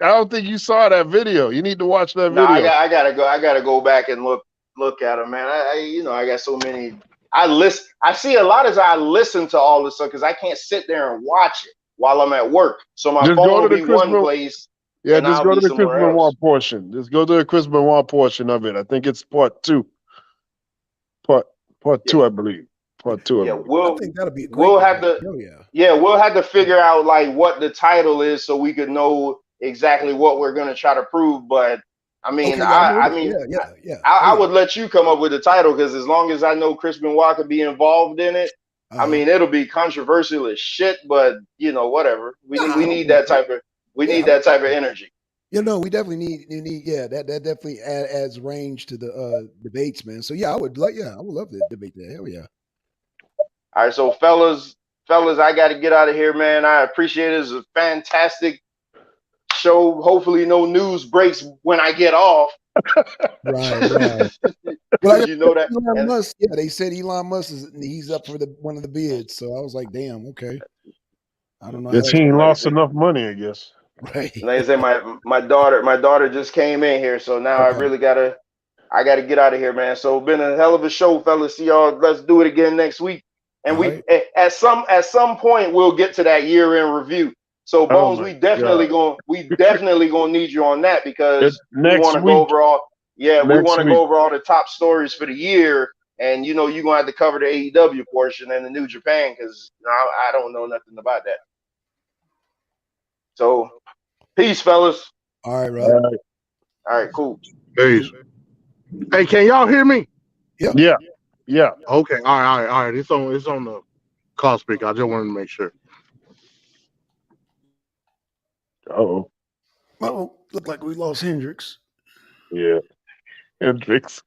I don't think you saw that video. You need to watch that video. I gotta go back and look at it, man. I got so many. I see a lot as I listen to all this stuff because I can't sit there and watch it while I'm at work. So my phone will be one place. Yeah, just go to the Chris Benoit portion. Just go to the Chris Benoit portion of it. I think it's part 2. Part 2, I believe. Part 2. Yeah, I think that'll be a great. We'll have to. We'll have to figure out like what the title is so we could know exactly what we're gonna try to prove. But I mean, I would let you come up with the title because as long as I know Chris Benoit could be involved in it, I mean, it'll be controversial as shit. But whatever. We need that type of. We need that type of energy. We definitely need that definitely adds range to the debates, man. So I would love to debate that. Hell yeah. All right, so fellas, I got to get out of here, man. I appreciate it. It's a fantastic show. Hopefully, no news breaks when I get off. Right. Well, you know that. Elon Musk, they said Elon Musk he's up for one of the bids. So I was like, damn, okay. I don't know. The team lost enough money, I guess. Right. Like I said, my daughter just came in here, so now I really gotta get out of here, man. So been a hell of a show, fellas. See y'all. Let's do it again next week. And at some point we'll get to that year-end review. So Bones, we definitely gonna need you on that because we want to go over all. Yeah, we want to go over all the top stories for the year, and you're gonna have to cover the AEW portion and the New Japan because I don't know nothing about that. So, peace, fellas. All right, Rob. All right, cool. Peace. Hey, can y'all hear me? Yeah. Okay. All right. It's on the call speaker. I just wanted to make sure. Oh. Well, look like we lost Hendrix. Yeah. Hendrix.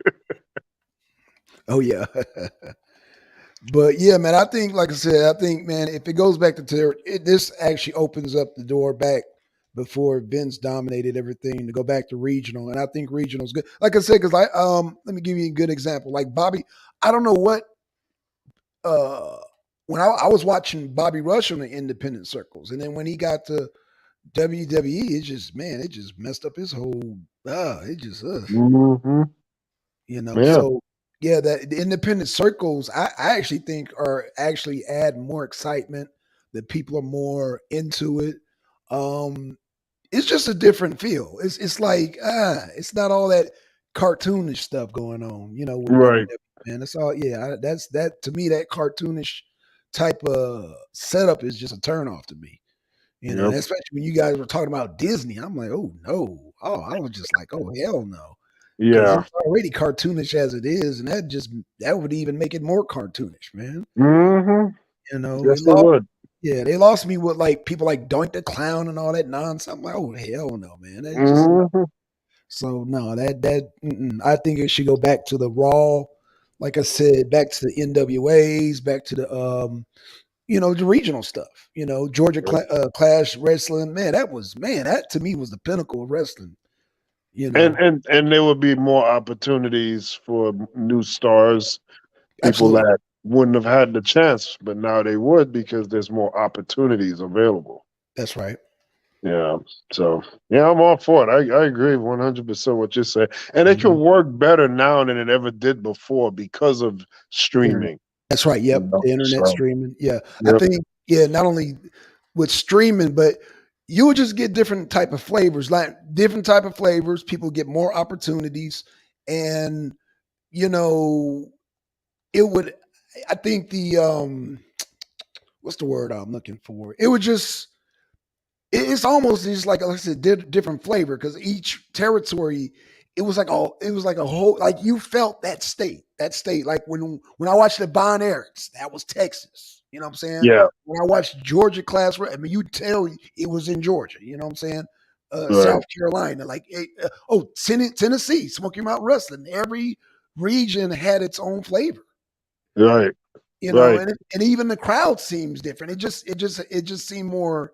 Oh yeah. But yeah, man, I think, like I said, man, if it goes back to this actually opens up the door back before Vince dominated everything to go back to regional. And I think regional is good. Like I said, because let me give you a good example. Like Bobby, I don't know what, when I was watching Bobby Rush on the independent circles, and then when he got to WWE, it just messed up his whole, Mm-hmm. So yeah, the independent circles, I actually think are actually add more excitement, that people are more into it. It's just a different feel. It's like, it's not all that cartoonish stuff going on, with right. And it's all, that's that to me, that cartoonish type of setup is just a turnoff to me. And especially when you guys were talking about Disney, I'm like, oh no. Oh, I was just like, oh hell no. Yeah. It's already cartoonish as it is, and that would even make it more cartoonish, man. Mm-hmm. Yes, they would. Yeah, they lost me with like people like Doink the Clown and all that nonsense. I'm like, oh hell no, man. So no, I think it should go back to the Raw, like I said, back to the NWAs, back to the the regional stuff. Georgia Clash Wrestling, man. That to me was the pinnacle of wrestling. And there would be more opportunities for new stars, people that wouldn't have had the chance, but now they would because there's more opportunities available. That's right. Yeah. So I'm all for it. I agree 100% what you say, and it can work better now than it ever did before because of streaming. That's right. You Yep. know, The internet so streaming. Yeah. I yep. think, yeah, not only with streaming, but you would just get different type of flavors, like different type of flavors. People get more opportunities. And, you know, it would, I think what's the word I'm looking for? It would just, it's almost just like I said, different flavor because each territory, it was like a whole, like you felt that state. Like when I watched the Bon Erics, that was Texas. You know what I'm saying? Yeah. When I watched Georgia Class, I mean, you tell it was in Georgia. You know what I'm saying? Right. South Carolina, like Tennessee, Smoky Mountain Wrestling. Every region had its own flavor. Right. You know, Right. and even the crowd seems different. It just seemed more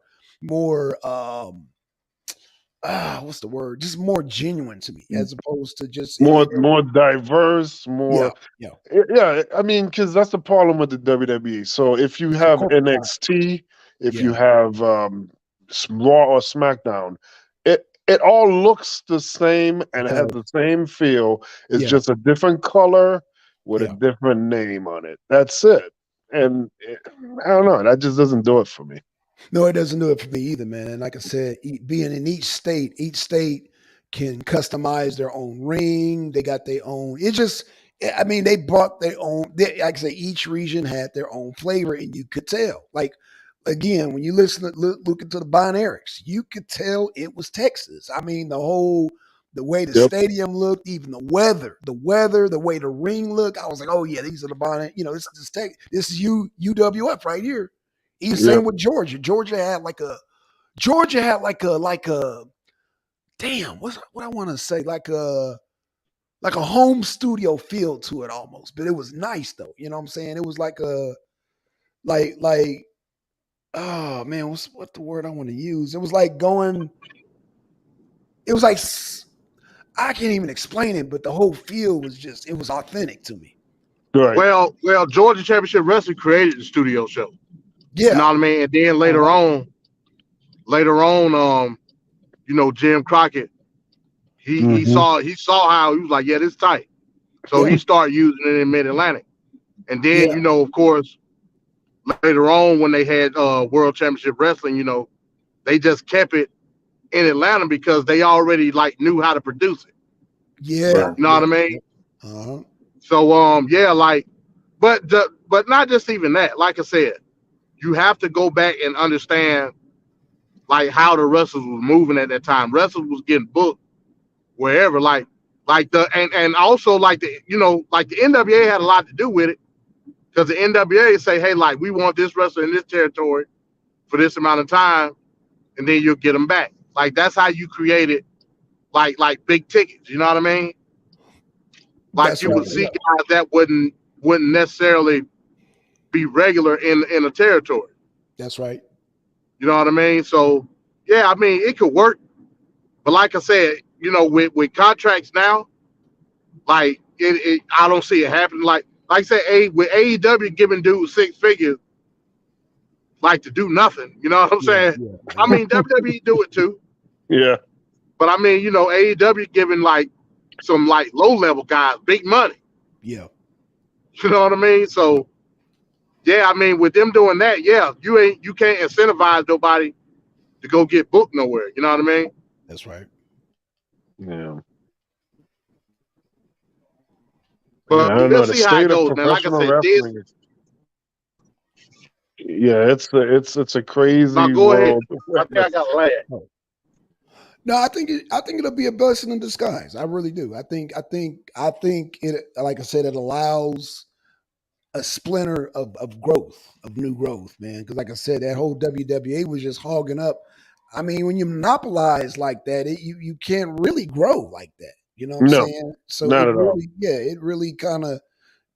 what's the word? Just more genuine to me as opposed to just More diverse, yeah, more yeah. yeah. I mean, because that's the problem with the WWE. So if you It's a have corporate vibe. NXT, if Yeah, you have Raw or SmackDown, it all looks the same and it it has does. the same feel. It's Yeah, just a different color with a yeah. different name on it. That's it. And I don't know. That just doesn't do it for me. No, it doesn't do it for me either, man. And like I said, being in each state can customize their own ring. They got their own. It just, I mean, they brought their own. Like I say, each region had their own flavor, and you could tell. Like again, when you look into the Bon Erics, you could tell it was Texas. I mean, the way the Yep. stadium looked, even the way the ring looked. I was like, oh yeah, these are the Bon. You know, this is UWF right here. Even Yep. same with Georgia. Georgia had like a damn, what I want to say? Like a home studio feel to it almost. But it was nice though. You know what I'm saying? It was like a like oh man, what the word I want to use? It was like going, it was like I can't even explain it, but the whole feel was just, it was authentic to me. Right. Well, Georgia Championship Wrestling created the studio show. You know Yeah. what I mean? And then later on, Jim Crockett, he Hmm. saw how he was like, yeah, this tight. So Yeah. he started using it in Mid Atlantic. And then, Yeah. of course, later on when they had World Championship Wrestling, they just kept it in Atlanta because they already like knew how to produce it. Yeah. Right. You know what Yeah. I mean? Yeah. Uh-huh. So yeah, like, but not just even that. Like I said, you have to go back and understand like how the wrestlers was moving at that time. Wrestlers was getting booked wherever, like the and also like like the NWA had a lot to do with it because the NWA say, hey, like we want this wrestler in this territory for this amount of time, and then you'll get them back. Like that's how you created like big tickets. You know what I mean? Like That's you right. would see Yeah. guys that wouldn't necessarily be regular in a territory. That's right. You know what I mean? So yeah, I mean it could work, but like I said, with contracts now, like I don't see it happening. Like I said, with AEW giving dudes 6 figures, like to do nothing. You know what I'm Yeah. saying? Yeah. I Yeah. mean WWE do it too, Yeah. but I mean AEW giving like some like low level guys big money. Yeah. You know what I mean? So yeah, I mean with them doing that, yeah, you can't incentivize nobody to go get booked nowhere. You know what I mean? That's right. Yeah. Yeah, But I don't know. we'll The see how it state of goes, man. Like I professional said, this. wrestling is yeah, it's a Now crazy go ahead. world to I think I witness. got land. No, I think it'll be a blessing in disguise. I really do. I think it, like I said, it allows a splinter of growth, of new growth, man. Because like I said, that whole WWE was just hogging up. I mean, when you monopolize like that, you can't really grow like that. You know what I'm No, saying? So not at all. it really kind of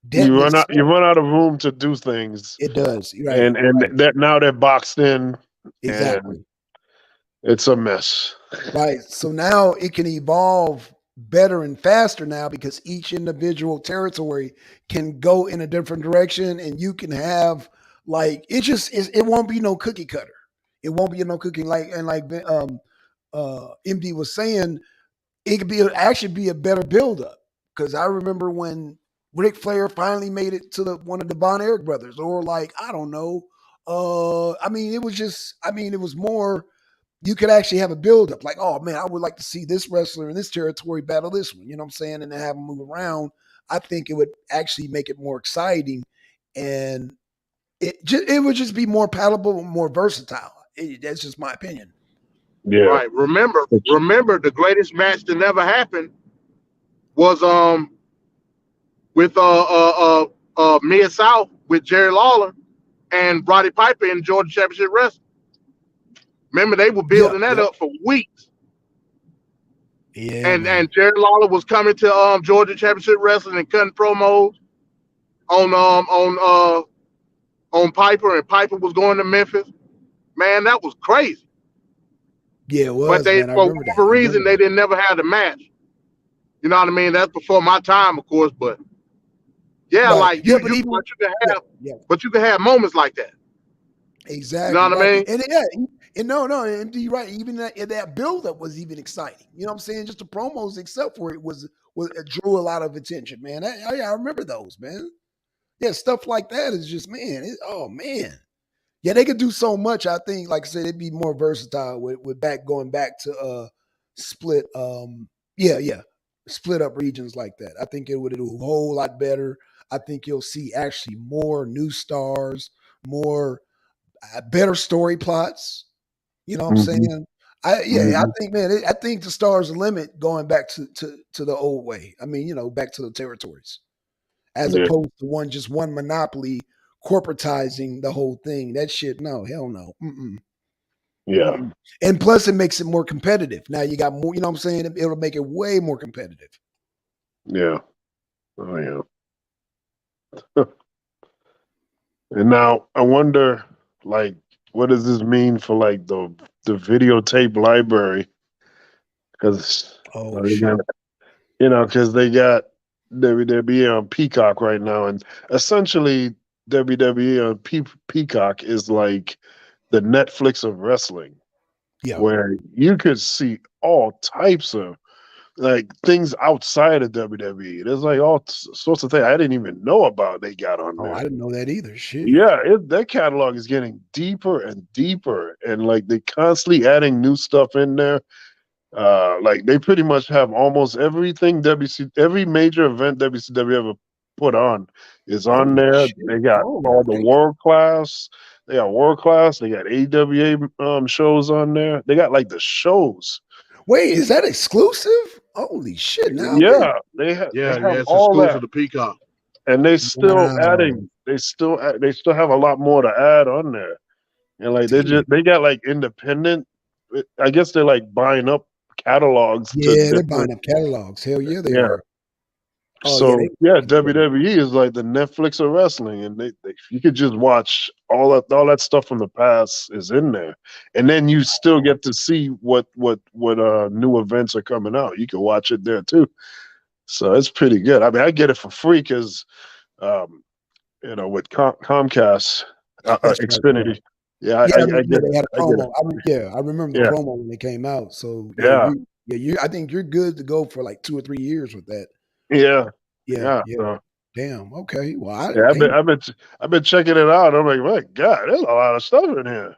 deadened You itself. run out of room to do things, It does. Right. and Right. that now they're boxed in, and Exactly. it's a mess. Right. So now it can evolve better and faster now because each individual territory can go in a different direction and you can have like it won't be no cookie cutter. It won't be no cooking like MD was saying, it could be actually be a better build up. Because I remember when Ric Flair finally made it to one of the Von Erich brothers, or like I don't know. I mean, it was more. You could actually have a build up, like, oh man, I would like to see this wrestler in this territory battle this one. You know what I'm saying? And then have them move around. I think it would actually make it more exciting, and it would just be more palatable, more versatile. That's just my opinion. Yeah. Right. Remember, the greatest match that never happened was with Mid South with Jerry Lawler and Roddy Piper in Georgia Championship Wrestling. Remember, they were building that up for weeks. Yeah, and Jerry Lawler was coming to Georgia Championship Wrestling and cutting promos on Piper, and Piper was going to Memphis. Man, that was crazy. Yeah, it was. But they, man, I for remember that. whatever reason, they didn't never have the match. You know what I mean? That's before my time, of course. But yeah, Right. like Yeah, you can have, but you can have moments like that. Exactly. You know what I mean? And yeah, and no, and you're right. Even that buildup was even exciting. You know what I'm saying? Just the promos, except for it it drew a lot of attention, man. I remember those, man. Yeah, stuff like that is just, man. Oh man. Yeah, they could do so much. I think, like I said, it'd be more versatile with going back to split. Split up regions like that. I think it would do a whole lot better. I think you'll see actually more new stars, more better story plots. You know what I'm saying? I think, man, I think the stars the limit going back to the old way. I mean, back to the territories, as opposed to one monopoly corporatizing the whole thing. That shit, no, hell no. Yeah. And plus, it makes it more competitive. Now you got more. You know what I'm saying? It'll make it way more competitive. Yeah. Oh yeah. And now I wonder, like, what does this mean for like the videotape library? Because because they got WWE on Peacock right now, and essentially WWE on Peacock is like the Netflix of wrestling, where you could see all types of like things outside of WWE. There's like all sorts of things I didn't even know about they got on there. I didn't know that either. Shit. Yeah, their catalog is getting deeper and deeper, and like they constantly adding new stuff in there. Like they pretty much have almost everything every major event WCW ever put on is on there. Shit. They got all the world class. They got world class. They got AWA shows on there. They got like the shows. Wait, is that exclusive? Holy shit! Now, yeah, they have. Yeah, they have it's all exclusive that. to Peacock. And they still adding. They still have a lot more to add on there. And like they got like independent. I guess they're like buying up catalogs. Yeah, they're buying up catalogs. Hell yeah, they are. Oh, so WWE is like the Netflix of wrestling, and they you could just watch all that stuff from the past is in there, and then you still get to see what new events are coming out. You can watch it there too, so it's pretty good. I mean, I get it for free because, with Comcast, Xfinity. Yeah, I get they had a promo. I remember the promo when they came out. So I think you're good to go for like 2 or 3 years with that. Yeah. So. Damn. Okay. Well, I've been checking it out. I'm like, my God, there's a lot of stuff in here.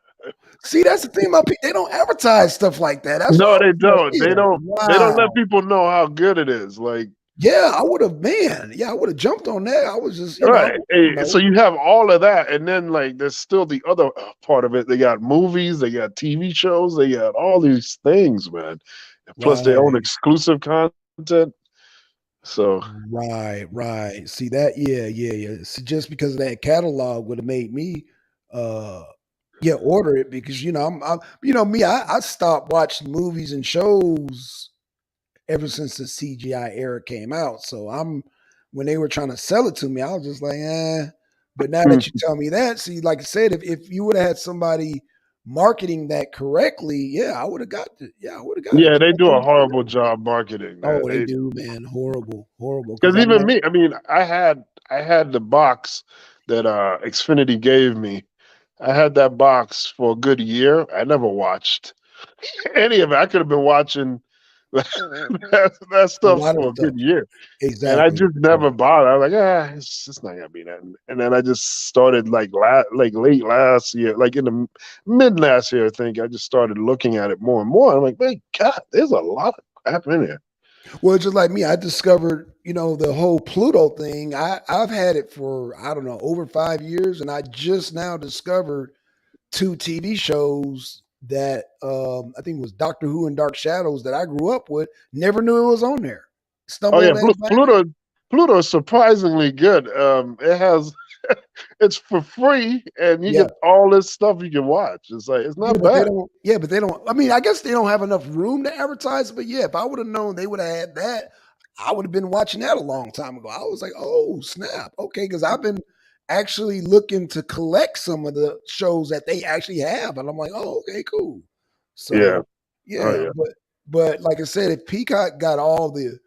See, that's the thing about people. They don't advertise stuff like that. That's no, they don't. They don't. Wow. They don't let people know how good it is. Like, yeah, I would have, man. Yeah, I would have jumped on that. I was just right. So you have all of that, and then like there's still the other part of it. They got movies, they got TV shows, they got all these things, man. And plus, they own exclusive content. So right. See that? Yeah. See, just because of that catalog would have made me, order it because I stopped watching movies and shows ever since the CGI era came out. So when they were trying to sell it to me, I was just like, eh. But now that you tell me that, see, like I said, if you would have had somebody marketing that correctly, I would have got it. Yeah, I would have got it. Yeah, they do a horrible job marketing. Man. Oh, they do, man. Horrible. Because even me, I mean, I had the box that Xfinity gave me. I had that box for a good year. I never watched any of it. I could have been watching that A stuff lot of for a stuff. good year. And I Exactly. just never bought it. I was like, it's not gonna be that. And then I just started like late last year, like in the mid last year, I think. I just started looking at it more and more. I'm like, man, God, there's a lot of crap in there. Well, just like me, I discovered, the whole Pluto thing. I've had it for, I don't know, over 5 years, and I just now discovered two TV shows that I think it was Doctor Who and Dark Shadows that I grew up with. Never knew it was on there. Oh yeah, Stumbled on that. Pluto is surprisingly good. It has it's for free, and you Yeah. get all this stuff you can watch. It's like it's Yeah, not but they bad. don't. Yeah, but they don't. I mean, I guess they don't have enough room to advertise. But yeah, if I would have known they would have had that, I would have been watching that a long time ago. I was like, oh snap, okay, because I've been actually looking to collect some of the shows that they actually have, and I'm like, oh, okay, cool. Yeah. So Oh yeah, yeah. but like I said, if Peacock got all the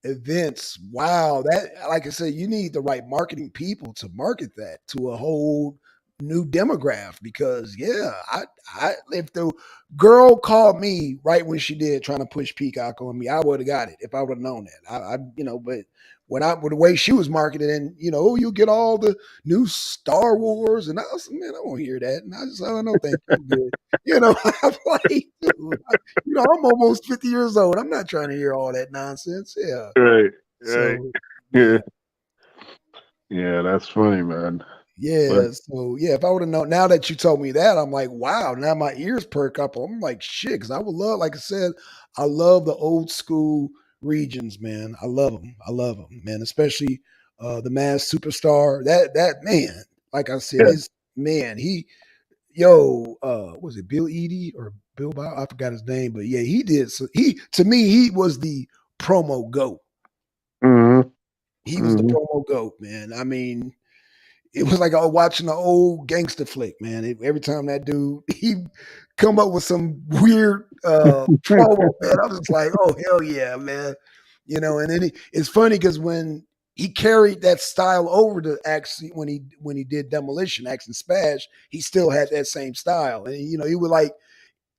events, wow, that like I said, you need the right marketing people to market that to a whole new demographic because I if the girl called me right when she did trying to push Peacock on me, I would have got it if I would have known that. But with the way she was marketed and you get all the new Star Wars and I was man, I won't hear that. And I just don't know, thank you. I'm good. I'm like, dude, I'm almost 50 years old. I'm not trying to hear all that nonsense. Yeah. Right. Right. So Yeah. yeah. Yeah, that's funny, man. But Yeah, so yeah, if I would have known now that you told me that, I'm like, wow, now my ears perk up. I'm like, shit, because I would love, like I said, I love the old school regions, man. I love them, man. Especially the Mass Superstar. That man, like I said, yeah. is man. Was it Bill Eady or Bill Bow? I forgot his name, but yeah, he did. So to me, he was the promo goat. Mm-hmm. He was the Mm-hmm. promo goat, man. I mean, it was like I was watching an old gangster flick, man. Every time that dude he come up with some weird promo, man, I was just like, oh hell yeah, man. And then it's funny because when he carried that style over to actually when he did Demolition, Action Smash, he still had that same style. And he would like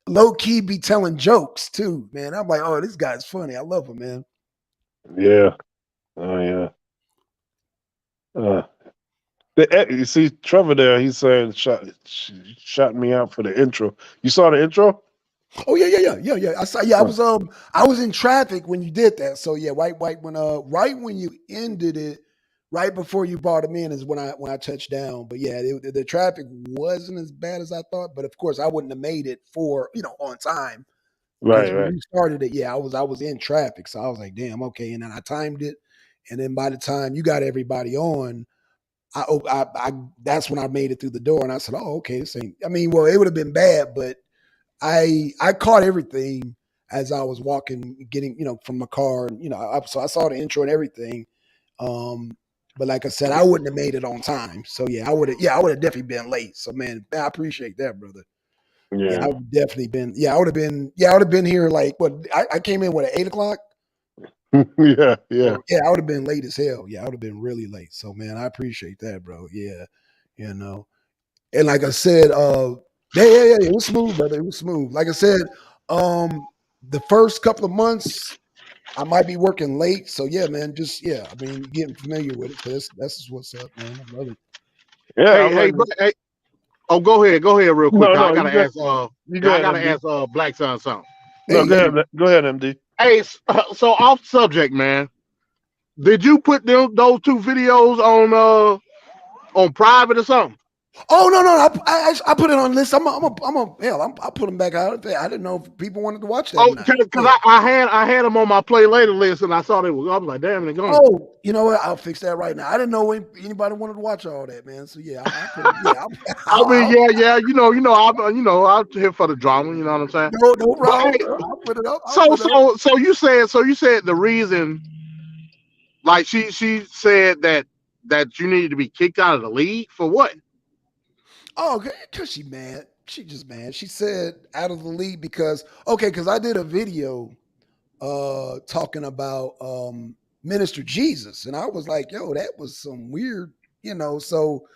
low key be telling jokes too, man. I'm like, oh, this guy's funny. I love him, man. Yeah. Oh yeah. Uh, you see Trevor there, he's saying shot me out for the intro. You saw the intro? Oh yeah. I saw. Yeah, Oh, I was in traffic when you did that. So yeah, right when you ended it, right before you brought him in is when I touched down. But yeah, the traffic wasn't as bad as I thought. But of course, I wouldn't have made it for on time because when right. you started it, yeah, I was in traffic. So I was like, damn, okay. And then I timed it, and then by the time you got everybody on. I that's when I made it through the door, and I said, "Oh, okay, this ain't." I mean, well, it would have been bad, but I caught everything as I was walking, getting from my car, and so I saw the intro and everything. But like I said, I wouldn't have made it on time. So yeah, I would have definitely been late. So man, I appreciate that, brother. Yeah, Yeah. I've definitely been. Yeah, I would have been here like what I came in at 8 o'clock. Yeah. Yeah, I would have been late as hell. Yeah, I would have been really late. So man, I appreciate that, bro. Yeah, you know. And like I said, yeah, it was smooth, brother. It was smooth. Like I said, the first couple of months I might be working late. So yeah, man, I mean, getting familiar with it. So that's just what's up, man. I love it. Yeah, I'm like, Hey. Oh, go ahead, real quick. I no, gotta ask. you go I ahead, gotta MD. ask Black Son something. No, Hey, go ahead, MD. Hey, so off subject, man. Did you put those two videos on private or something? oh no, I put it on the list. I'll put them back out. I didn't know if people wanted to watch that or Oh, not. because Yeah. I had them on my play later list, and I saw they was. I was like, damn, they're gone. Oh, you know what? I'll fix that right now. I didn't know anybody wanted to watch all that, man. So yeah, I'll put it. Yeah, I mean, yeah, I'm here for the drama. You know what I'm saying? no But problem. hey, I'll put it up. so you said the reason, like she said that you needed to be kicked out of the league for what? Oh, because she mad. She just mad. She said out of the league because I did a video talking about Minister Jesus. And I was like, yo, that was some weird, so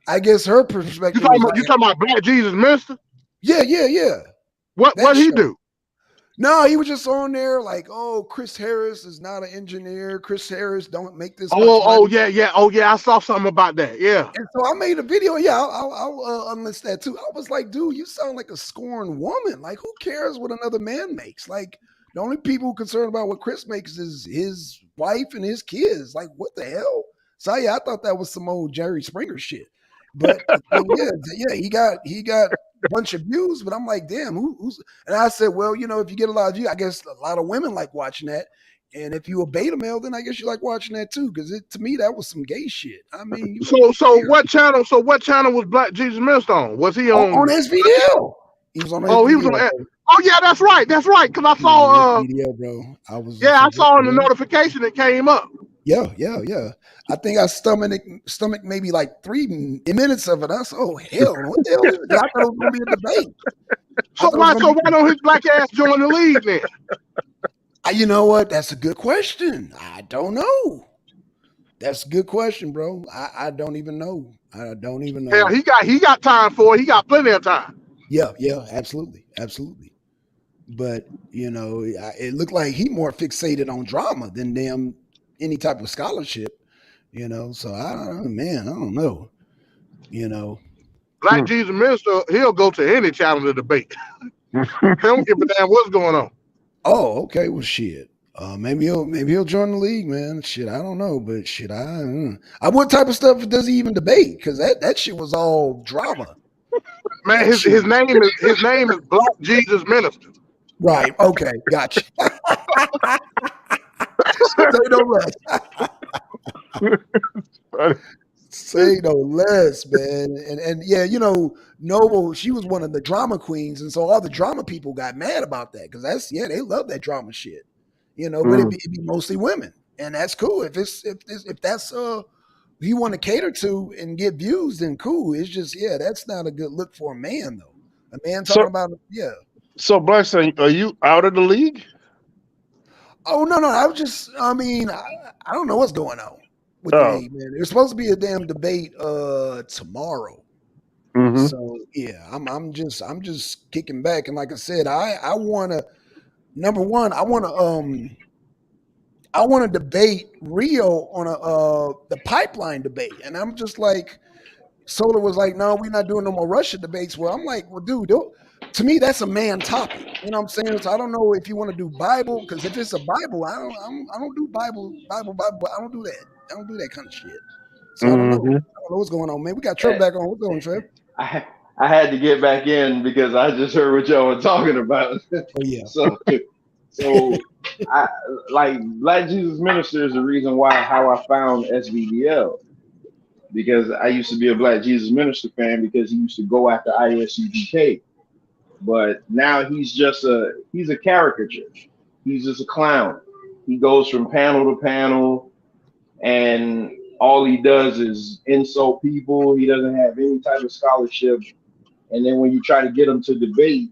I guess her perspective was like, You talking about Black Jesus Minister? yeah. What That he show. do? No, he was just on there like, oh, Chris Harris is not an engineer. Chris Harris don't make this much Oh money. yeah. Oh yeah. I saw something about that. Yeah. And so I made a video. Yeah, I'll unlist that too. I was like, dude, you sound like a scorned woman. Like, who cares what another man makes? Like, the only people concerned about what Chris makes is his wife and his kids. Like, what the hell? So yeah, I thought that was some old Jerry Springer shit. But the thing is, yeah, he got a bunch of views. But I'm like, damn, who's? And I said, well, you know, if you get a lot of views, I guess a lot of women like watching that. And if you a beta male, then I guess you like watching that too. Because to me, that was some gay shit. I mean, So what channel? So what channel was Black Jesus Minister on? Was he on on? SVDL. He was on SVDL. Oh, he was on. Oh yeah, that's right. That's right. Because I saw. SVDL, bro. I saw in the notification that came up. Yeah. I think I stomach maybe like 3 minutes of it. I said, oh hell, what the hell is this? I thought it was gonna be a debate. So why don't his black ass join the league then? You know what? That's a good question. I don't know. That's a good question, bro. I don't even know. I don't even know. Hell, he got time for it. He got plenty of time. Yeah, absolutely. But you know, it looked like he more fixated on drama than damn any type of scholarship. You know, so I don't know. You know, Black Jesus Minister, he'll go to any channel to debate. He don't give a damn what's going on. Oh, okay. Well, shit. Maybe he'll join the league, man. Shit, I don't know, but shit, what type of stuff does he even debate? Because that shit was all drama. Man, his name is Black Jesus Minister. Right. Okay. Gotcha. Say no less. Say no less, man. And yeah, you know, Noble, she was one of the drama queens, and so all the drama people got mad about that because they love that drama shit. You know, but it'd be mostly women, and that's cool. If that's you want to cater to and get views, then cool. It's just that's not a good look for a man though. A man talking about So Blackstone, are you out of the league? Oh no, I was just I don't know what's going on with the league, man. There's supposed to be a damn debate tomorrow. Mm-hmm. So yeah, I'm just kicking back, and like I said, I wanna number one, I wanna debate Rio on the pipeline debate, and I'm just like, Solar was like, no, we're not doing no more Russia debates. Well, I'm like, well, dude, to me that's a man topic. You know what I'm saying? So I don't know if you want to do Bible, because if it's a Bible, I don't do Bible. I don't do that. I don't do that kind of shit. So I don't know what's going on, man. We got Trev back on. What's going on, Trev? I had to get back in because I just heard what y'all were talking about. Oh yeah. So I like Black Jesus Minister is the reason how I found SVDL, because I used to be a Black Jesus Minister fan because he used to go after ISUGK, but now he's a caricature. He's just a clown. He goes from panel to panel, and all he does is insult people. He doesn't have any type of scholarship. And then when you try to get him to debate,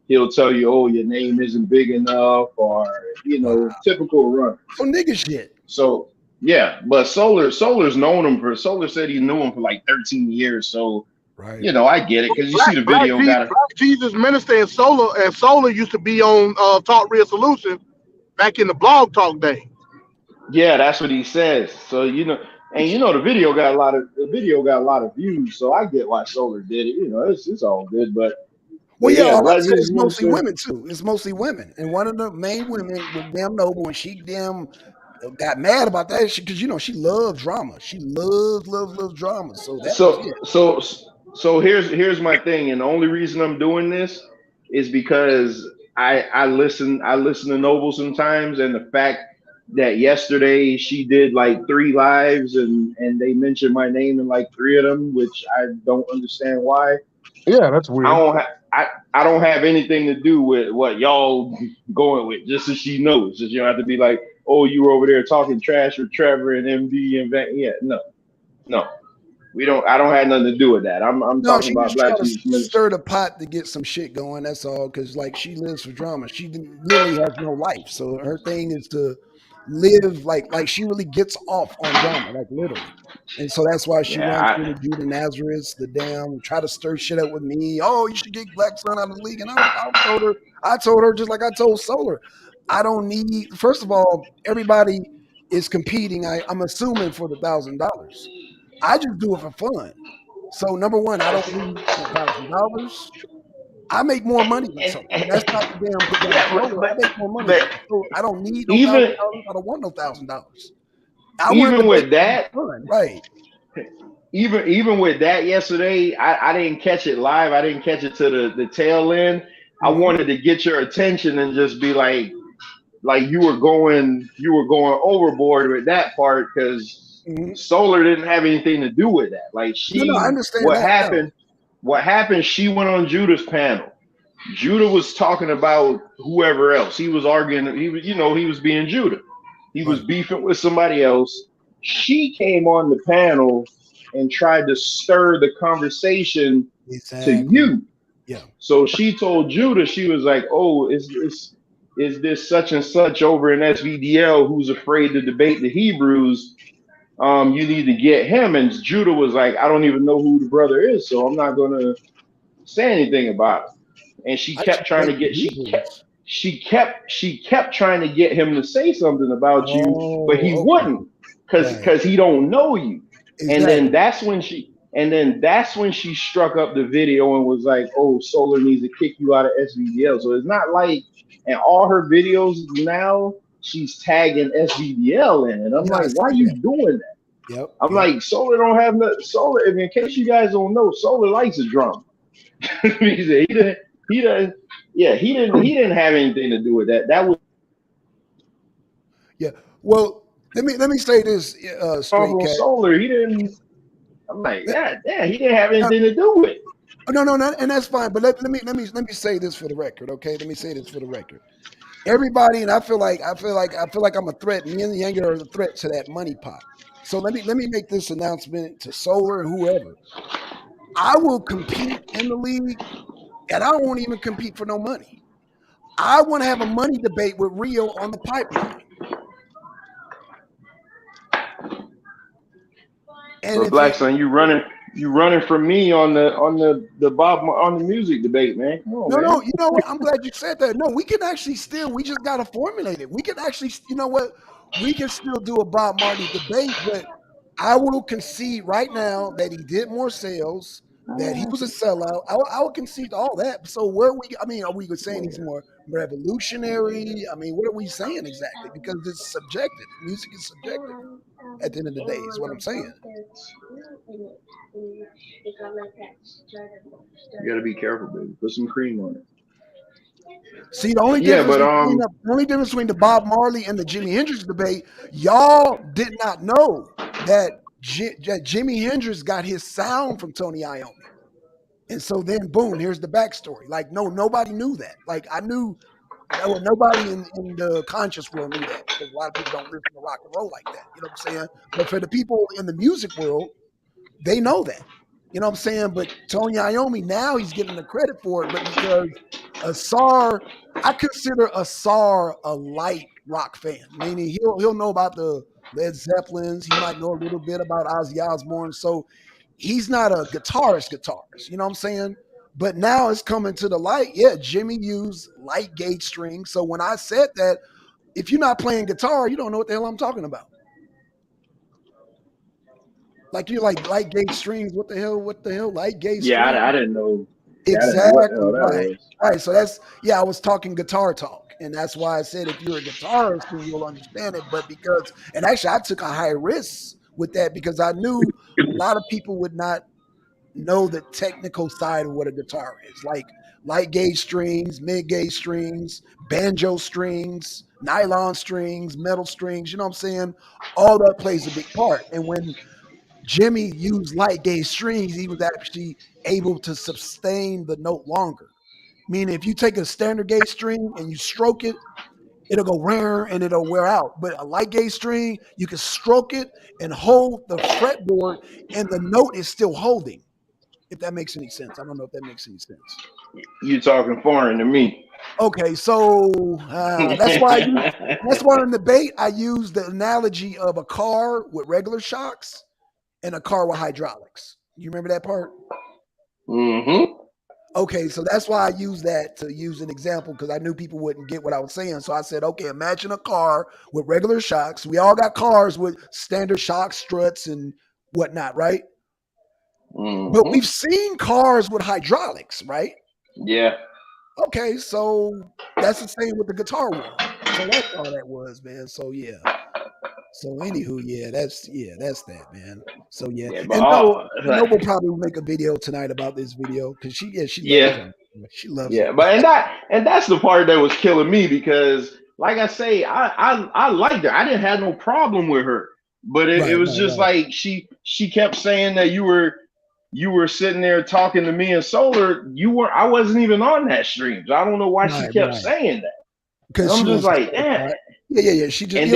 he'll tell you, oh, your name isn't big enough, or, you know, typical run. Some nigga shit. So, yeah, but Solar's known him Solar said he knew him for like 13 years. So, you know, I get it, because you see the video. Black Jesus Minister and Solar used to be on Talk Real Solution back in the blog talk day. Yeah, that's what he says. So, you know, and you know the video got a lot of views, so I get why Solar did it. You know, it's all good, but it's mostly women too. It's mostly women, and one of the main women was damn Noble, and she damn got mad about that because you know she loves drama. She loves drama. So here's my thing, and the only reason I'm doing this is because I listen to Noble sometimes, and the fact that yesterday she did like 3 lives and they mentioned my name in like 3 of them, which I don't understand why. Yeah, that's weird. I don't have anything to do with what y'all going with, just so she knows. Just you don't have to be like, oh, you were over there talking trash with Trevor and MD and Venkaat. Yeah, no. We don't. I don't have nothing to do with that. I'm talking about Black Jesus Minister. Stir the pot to get some shit going. That's all. Because like she lives for drama. She literally has no life. So her thing is to live like she really gets off on drama, like literally. And so that's why she runs Yeah, through the Judah Nazareth, the damn try to stir shit up with me. Oh, you should get Black Sun out of the league. And I told her just like I told Solar, I don't need. First of all, everybody is competing. I'm assuming for the $1,000. I just do it for fun. So number one, I don't need $1,000. I make more money than Solar. And that's not the damn put down yeah, Solar. I make more money but than her. So I don't need no even $1,000. I don't want no $1,000. I want to even debate with that, for fun, right? even with that yesterday, I didn't catch it live. I didn't catch it to the tail end. I Mm-hmm. wanted to get your attention and just be like you were going overboard with that part because Mm-hmm. Solar didn't have anything to do with that. Like No, I she, understand what that. happened? What happened? She went on Judah's panel. Judah was talking about whoever else. He was arguing. He was being Judah. He was Right. beefing with somebody else. She came on the panel and tried to stir the conversation to Exactly. you. Yeah. So she told Judah, she was like, "Oh, is this such and such over in SVDL who's afraid to debate the Hebrews? You need to get him." And Judah was like, "I don't even know who the brother is, so I'm not gonna say anything about it." And she I kept should trying to debate the get Hebrews. she kept trying to get him to say something about you, but he Oh, okay. wouldn't because Right. he don't know you. And then Exactly. that's when she struck up the video and was like, "Oh, Solar needs to kick you out of SVDL." So it's not like in all her videos now she's tagging SVDL in, and I'm Yeah, I like, "Why are see you that. doing that?" Yep. I'm Yep. like, "Solar don't have no Solar." In case you guys don't know, Solar likes a drum. He said he didn't. He doesn't. Yeah, he didn't. He didn't have anything to do with that. That was Yeah. Well, let me say this, off straight on cat. Solar. He didn't. I'm like, Let- yeah, he didn't have no, anything to do with it. no, and that's fine. But let me say this for the record, okay? Let me say this for the record. Everybody, and I feel like I'm a threat. Me and the Yanger are a threat to that money pot. So let me make this announcement to Solar and whoever. I will compete in the league, and I won't even compete for no money. I want to have a money debate with Rio on the pipeline. And But if Black it, Son, you running from me on the on the music debate, man. Come on, no, man. you know what? I'm glad you said that. No, we can actually still. We just got to formulate it. We can actually, you know what? We can still do a Bob Marley debate, but I will concede right now that he did more sales, that he was a sellout. I will concede all that. So where we? I mean, are we saying he's more revolutionary? I mean, what are we saying exactly? Because it's subjective. Music is subjective. At the end of the day, is what I'm saying. You gotta be careful, baby. Put some cream on it. See, the only Yeah, difference but between the Bob Marley and the Jimi Hendrix debate, y'all did not know that, that Jimi Hendrix got his sound from Tony Iommi. And so then, boom, here's the backstory. Like, no, nobody knew that. Like, I knew, well, nobody in the conscious world knew that because a lot of people don't listen to rock and roll like that. You know what I'm saying? But for the people in the music world, they know that. You know what I'm saying? But Tony Iommi, now he's getting the credit for it. But because Asar, I consider Asar a light rock fan, meaning he'll know about the Led Zeppelins. He might know a little bit about Ozzy Osbourne. So he's not a guitarist. You know what I'm saying? But now it's coming to the light. Yeah, Jimmy used light gauge strings. So when I said that, if you're not playing guitar, you don't know what the hell I'm talking about. Like you're like light gauge strings. What the hell? What the hell? Light gauge yeah, strings? I didn't know. Yeah, I didn't know what the Exactly hell that right. was. Right. So that's yeah. I was talking guitar talk, and that's why I said if you're a guitarist, then you'll understand it. But because and actually, I took a high risk with that because I knew a lot of people would not know the technical side of what a guitar is, like light gauge strings, mid gauge strings, banjo strings, nylon strings, metal strings. You know what I'm saying? All that plays a big part. And when Jimmy used light gauge strings, he was actually able to sustain the note longer. Meaning, if you take a standard gauge string and you stroke it, it'll go rare and it'll wear out. But a light gauge string, you can stroke it and hold the fretboard, and the note is still holding. If that makes any sense, I don't know if that makes any sense. You talking foreign to me. Okay, so that's why in the debate I use the analogy of a car with regular shocks and a car with hydraulics. You remember that part? Mm-hmm. Okay, so that's why I use that to use an example because I knew people wouldn't get what I was saying. So I said, okay, imagine a car with regular shocks. We all got cars with standard shock struts and whatnot, right? But we've seen cars with hydraulics, right? Yeah. Okay, so that's the same with the guitar world. So that's all that was, man. So yeah. So anywho, that's that, man. So yeah, Yeah, but and no, like, we'll probably make a video tonight about this video because she loves yeah, it. She loves yeah, it. but and that's the part that was killing me because, like I say, I liked her. I didn't have no problem with her, but it was just like she kept saying that you were sitting there talking to me and Solar. I wasn't even on that stream, so I don't know why she kept saying that. Because I'm just like, damn. Yeah. She just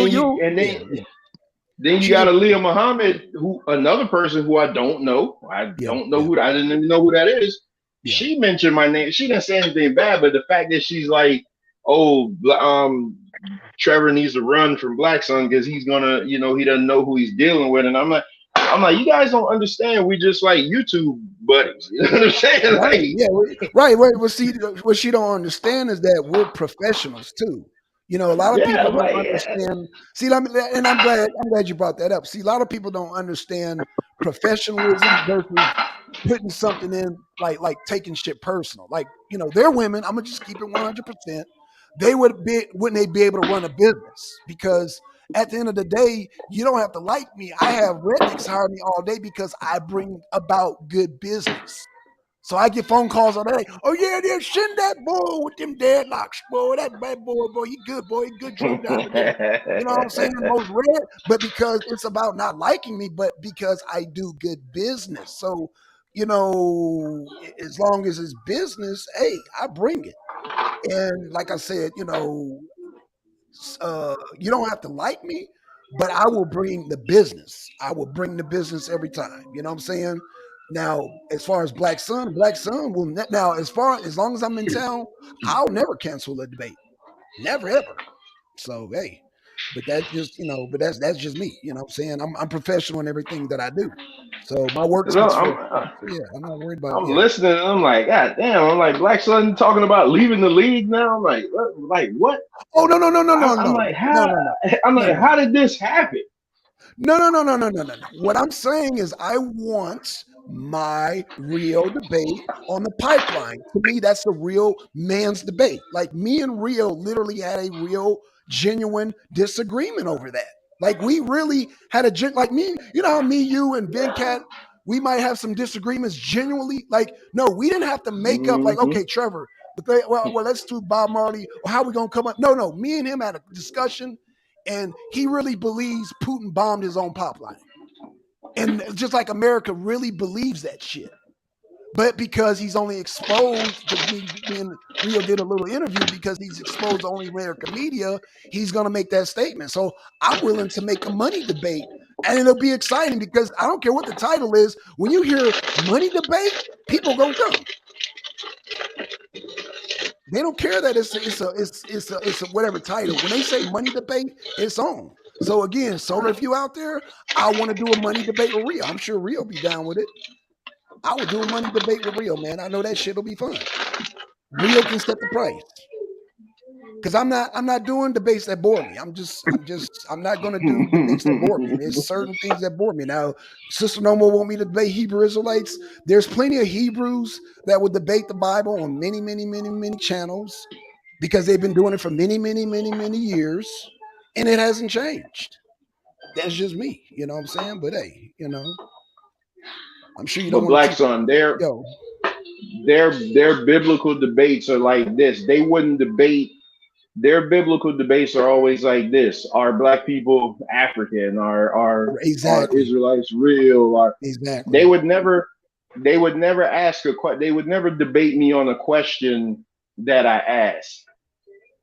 Then you got Aaliyah Muhammad, who another person who I don't know. I don't know who I didn't even know who that is. Yeah. She mentioned my name. She didn't say anything bad, but the fact that she's like, "Oh, Trevor needs to run from Black Sun because he's gonna, he doesn't know who he's dealing with," and I'm like, you guys don't understand. We just like YouTube buddies. You know what I'm saying? Right. Well, see, what she don't understand is that we're professionals too. A lot of people don't understand. See, and I'm glad you brought that up. See, a lot of people don't understand professionalism versus putting something in like taking shit personal. Like, they're women. I'm gonna just keep it 100%. Wouldn't they be able to run a business? Because at the end of the day, you don't have to like me. I have rednecks hire me all day because I bring about good business. So I get phone calls all day. Oh yeah, send that boy with them deadlocks, boy. That bad boy, he good, boy. He good drunk driver there. You know what I'm saying? Most red, but because it's about not liking me, but because I do good business. So, as long as it's business, hey, I bring it. And like I said, you don't have to like me, but I will bring the business. I will bring the business every time. You know what I'm saying? Now, as far as Black Sun will now as long as I'm in town, I'll never cancel a debate. Never ever. So hey, but that's just that's just me. You know what I'm saying? I'm professional in everything that I do. So my work speaks for itself. Yeah, I'm not worried about. I'm listening. And I'm like, God damn! I'm like, Black Sun talking about leaving the league now. I'm like, what? Oh no! I'm like, how? I'm like, how did this happen? No. What I'm saying is I want my real debate on the pipeline. To me, that's a real man's debate. Like me and Rio literally had a real, genuine disagreement over that. Like we really had like me, how me, you, and Venkaat, we might have some disagreements genuinely. Like, no, we didn't have to make up like, okay, Trevor, well, let's do Bob Marley. Or how we going to come up? No, me and him had a discussion. And he really believes Putin bombed his own pipeline. And just like America really believes that shit. But because he's only exposed, because me and Rio did a little interview, because he's exposed to only American media, he's going to make that statement. So I'm willing to make a money debate. And it'll be exciting because I don't care what the title is. When you hear money debate, people going to come. They don't care that it's a whatever title. When they say money debate, it's on. So again, Solar, if you out there, I want to do a money debate with Rio. I'm sure Rio be down with it. I would do a money debate with Rio, man. I know that shit will be fun. Rio can set the price. Because I'm not doing debates that bore me. I'm not gonna do debates that bore me. There's certain things that bore me. Now, Sister No More want me to debate Hebrew Israelites. There's plenty of Hebrews that would debate the Bible on many, many, many, many channels because they've been doing it for many, many, many, many years, and it hasn't changed. That's just me, you know what I'm saying? But hey, I'm sure you don't want Black Sun, their biblical debates are like this. They wouldn't debate. Their biblical debates are always like this: Are Black people African? Are Israelites real? Exactly. They would never ask a question. They would never debate me on a question that I asked.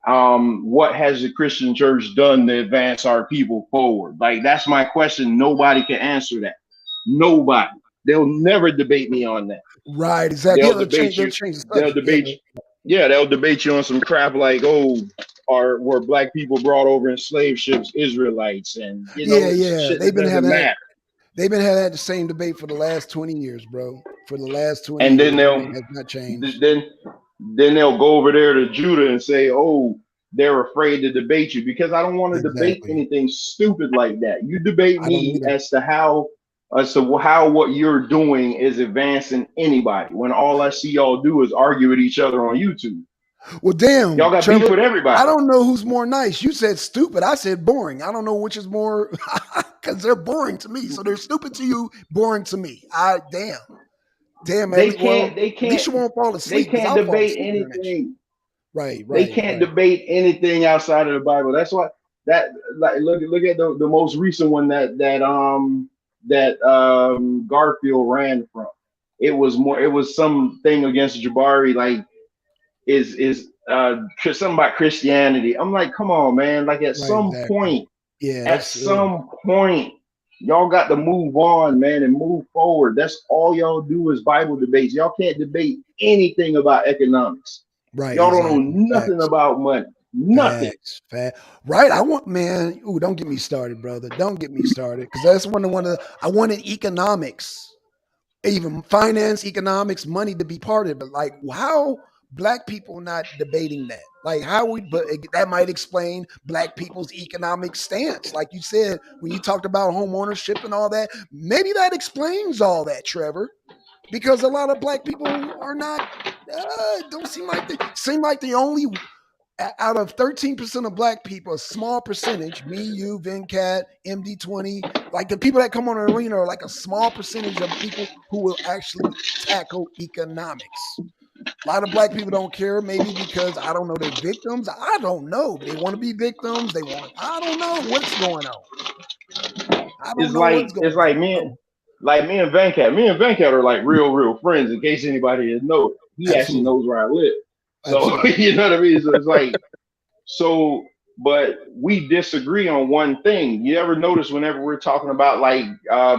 What has the Christian church done to advance our people forward? Like that's my question. Nobody can answer that. Nobody. They'll never debate me on that. Right. Exactly. They'll debate you. They'll debate you. Yeah, they'll debate you on some crap like, oh, were black people brought over in slave ships Israelites, and Yeah. shit that doesn't matter. They've been having the same debate for the last 20 years, bro. For the last 20 And then years, they'll it has not changed. then they'll go over there to Judah and say, oh, they're afraid to debate you because I don't want to debate Exactly. anything stupid like that. You debate I don't me either. as to how what you're doing is advancing anybody when all I see y'all do is argue with each other on YouTube. Well, damn, Y'all got Trevor, beef with everybody. I don't know who's more nice. You said stupid. I said boring. I don't know which is more because they're boring to me. So they're stupid to you, boring to me. Damn. They can't at least you won't fall asleep. they can't I'll fall debate asleep during that shit. anything. Right. They can't debate anything outside of the Bible. That's why look at the most recent one that Garfield ran from. It was something against Jabari, like is something about Christianity. I'm like, come on, man. Like at some point, y'all got to move on, man, and move forward. That's all y'all do is Bible debates. Y'all can't debate anything about economics. Right. Y'all don't know nothing about money. Nothing. Right. Ooh, don't get me started, brother. Don't get me started. Because that's I wanted economics, even finance, economics, money to be part of it. But like, how black people not debating that? Like but that might explain black people's economic stance. Like you said, when you talked about home ownership and all that, maybe that explains all that, Trevor. Because a lot of black people are not, don't seem like the only, out of 13% of black people, a small percentage, me, you, Venkaat, MD20, like the people that come on the arena are like a small percentage of people who will actually tackle economics. A lot of black people don't care, maybe because, I don't know, they're victims. I don't know. They want to be victims. I don't know what's going on. It's like me and Venkaat. Me and Venkaat are like real friends. In case anybody didn't know, he actually knows where I live. So you know what I mean. So it's like but we disagree on one thing. You ever notice whenever we're talking about like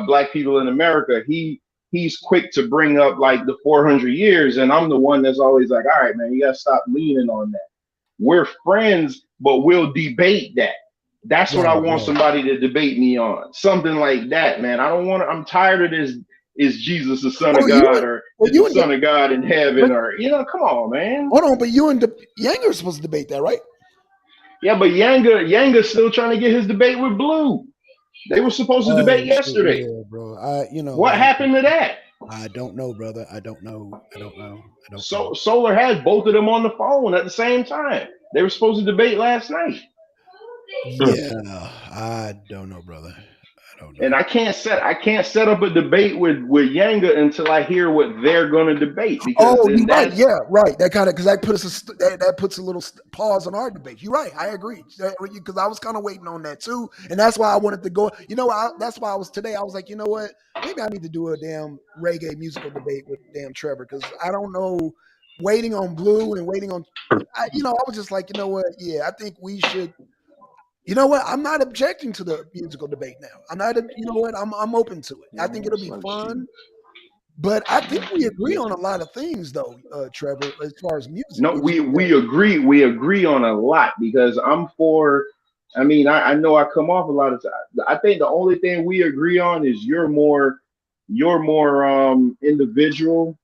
black people in America, he's quick to bring up like the 400 years, and I'm the one that's always like, all right, man, you gotta stop leaning on that. We're friends, but we'll debate that. That's what I want somebody to debate me on. Something like that, man. I'm tired of this. Is Jesus the Son of God, or is the Son of God in heaven, or come on, man. Hold on, but you and Yanga are supposed to debate that, right? Yeah, but Yanga's still trying to get his debate with Blue. They were supposed to debate yesterday. Yeah, bro. What happened to that? I don't know, brother. I don't know. Solar had both of them on the phone at the same time. They were supposed to debate last night. Yeah, I don't know, brother. I don't know. And I can't set up a debate with Yanga until I hear what they're going to debate. Because you're right. Yeah, right. That kind of, because that puts a little pause on our debate. You're right. I agree. Because I was kind of waiting on that too, and that's why I wanted to go. That's why I was today. I was like, you know what? Maybe I need to do a damn reggae musical debate with damn Trevor, because I don't know. Waiting on Blue and waiting on, I was just like, you know what? Yeah, I think we should. You know what? I'm not objecting to the musical debate now. I'm not. You know what? I'm open to it. I think it'll be fun. But I think we agree on a lot of things, though, Trevor, as far as music. No, we agree. We agree on a lot, because I'm for. I mean, I know I come off a lot of times. I think the only thing we agree on is you're more individual,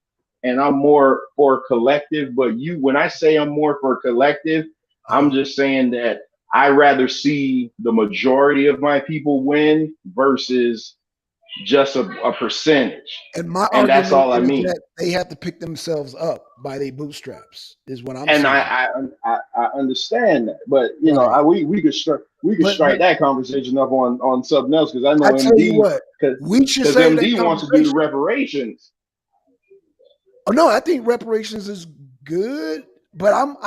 and I'm more for collective. But when I say I'm more for collective, I'm just saying that I rather see the majority of my people win versus just a percentage. And that's all I mean. That they have to pick themselves up by their bootstraps is what I'm saying. And I understand that, but we could strike that conversation up on something else, because I know MD, because MD wants to do the reparations. Oh no, I think reparations is good. But I'm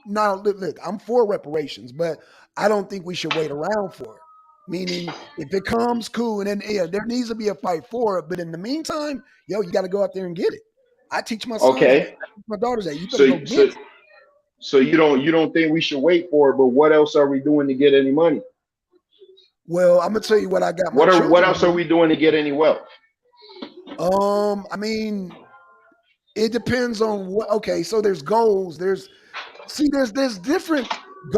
now look, I'm for reparations, but I don't think we should wait around for it. Meaning, if it comes, cool, and then there needs to be a fight for it. But in the meantime, you got to go out there and get it. I teach my sons, my daughters that you better go get it. So you don't think we should wait for it? But what else are we doing to get any money? Well, I'm gonna tell you what I got. What else are we doing to get any wealth? I mean, It depends on what. Okay, so there's goals. There's different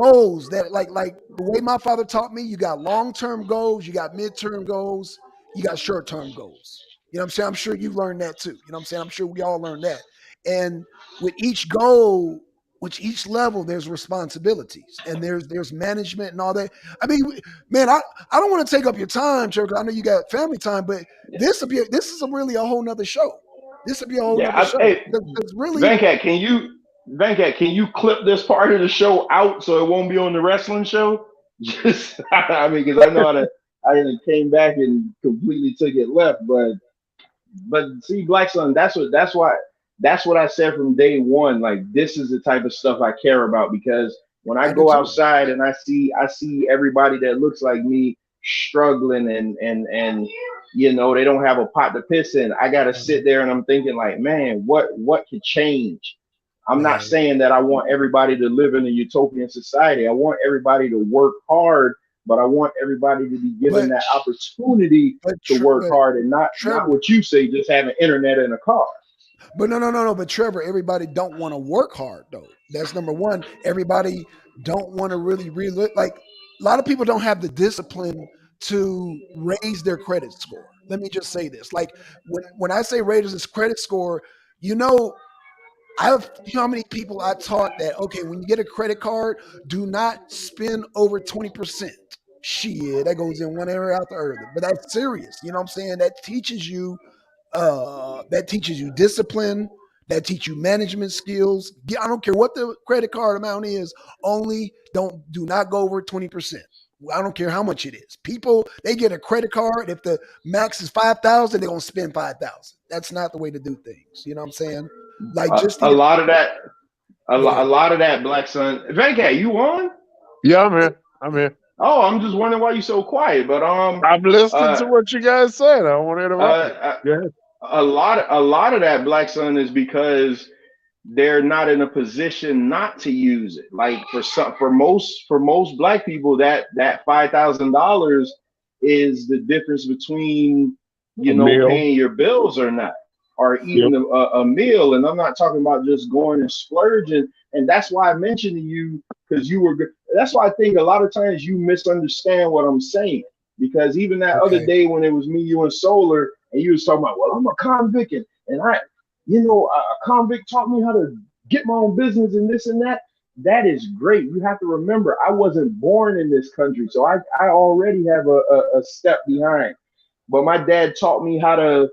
goals that like the way my father taught me. You got long term goals, you got mid term goals, you got short term goals. You know what I'm saying? I'm sure you learned that too. You know what I'm saying? I'm sure we all learned that. And with each goal, with each level, there's responsibilities and there's management and all that. I mean, man, I don't want to take up your time, Trevor, 'cause I know you got family time, but this is really a whole nother show. This would be a whole Yeah, nother show. hey, It's really Venkat, can you clip this part of the show out so it won't be on the wrestling show? Just, I mean, because I know I done came back and completely took it left, but see, Black Sun, that's what I said from day one. Like, this is the type of stuff I care about, because when I I do go too. outside and I see everybody that looks like me struggling and they don't have a pot to piss in. I gotta sit there and I'm thinking like, man, what could change? I'm not Man. saying that I want everybody to live in a utopian society. I want everybody to work hard, but I want everybody to be given But that opportunity to work hard, and not Trevor, what you say, just having internet in a car. but no. But Trevor, everybody don't want to work hard though. That's number one. Everybody don't want to really like. A lot of people don't have the discipline to raise their credit score. Let me just say this: like when I say raise this credit score, you know, you know how many people I taught that, okay, when you get a credit card, do not spend over 20%. Shit, that goes in one area out the other. But that's serious. You know what I'm saying? That teaches you discipline, that teach you management skills. I don't care what the credit card amount is, only do not go over 20%. I don't care how much it is. People, they get a credit card. If the max is 5,000, they're gonna spend 5,000. That's not the way to do things. You know what I'm saying? Like just to A get, lot of that, go ahead. a lot of that, Black Sun. Venkat, you on? Yeah, I'm here. I'm here. Oh, I'm just wondering why you're so quiet. But I'm listening to what you guys said. I don't want to interrupt you. Go ahead. a lot of that, Black Sun, is because they're not in a position not to use it. Like for most black people, that $5,000 is the difference between A meal. paying your bills or not, or Yep. eating a meal. And I'm not talking about just going and splurging. And that's why I mentioned to you, because that's why I think a lot of times you misunderstand what I'm saying. Because even that other Okay. day when it was me, you, and Solar, and you was talking about, well, I'm a convict, and a convict taught me how to get my own business and this and that. That is great. You have to remember, I wasn't born in this country, so I already have a step behind. But my dad taught me how to,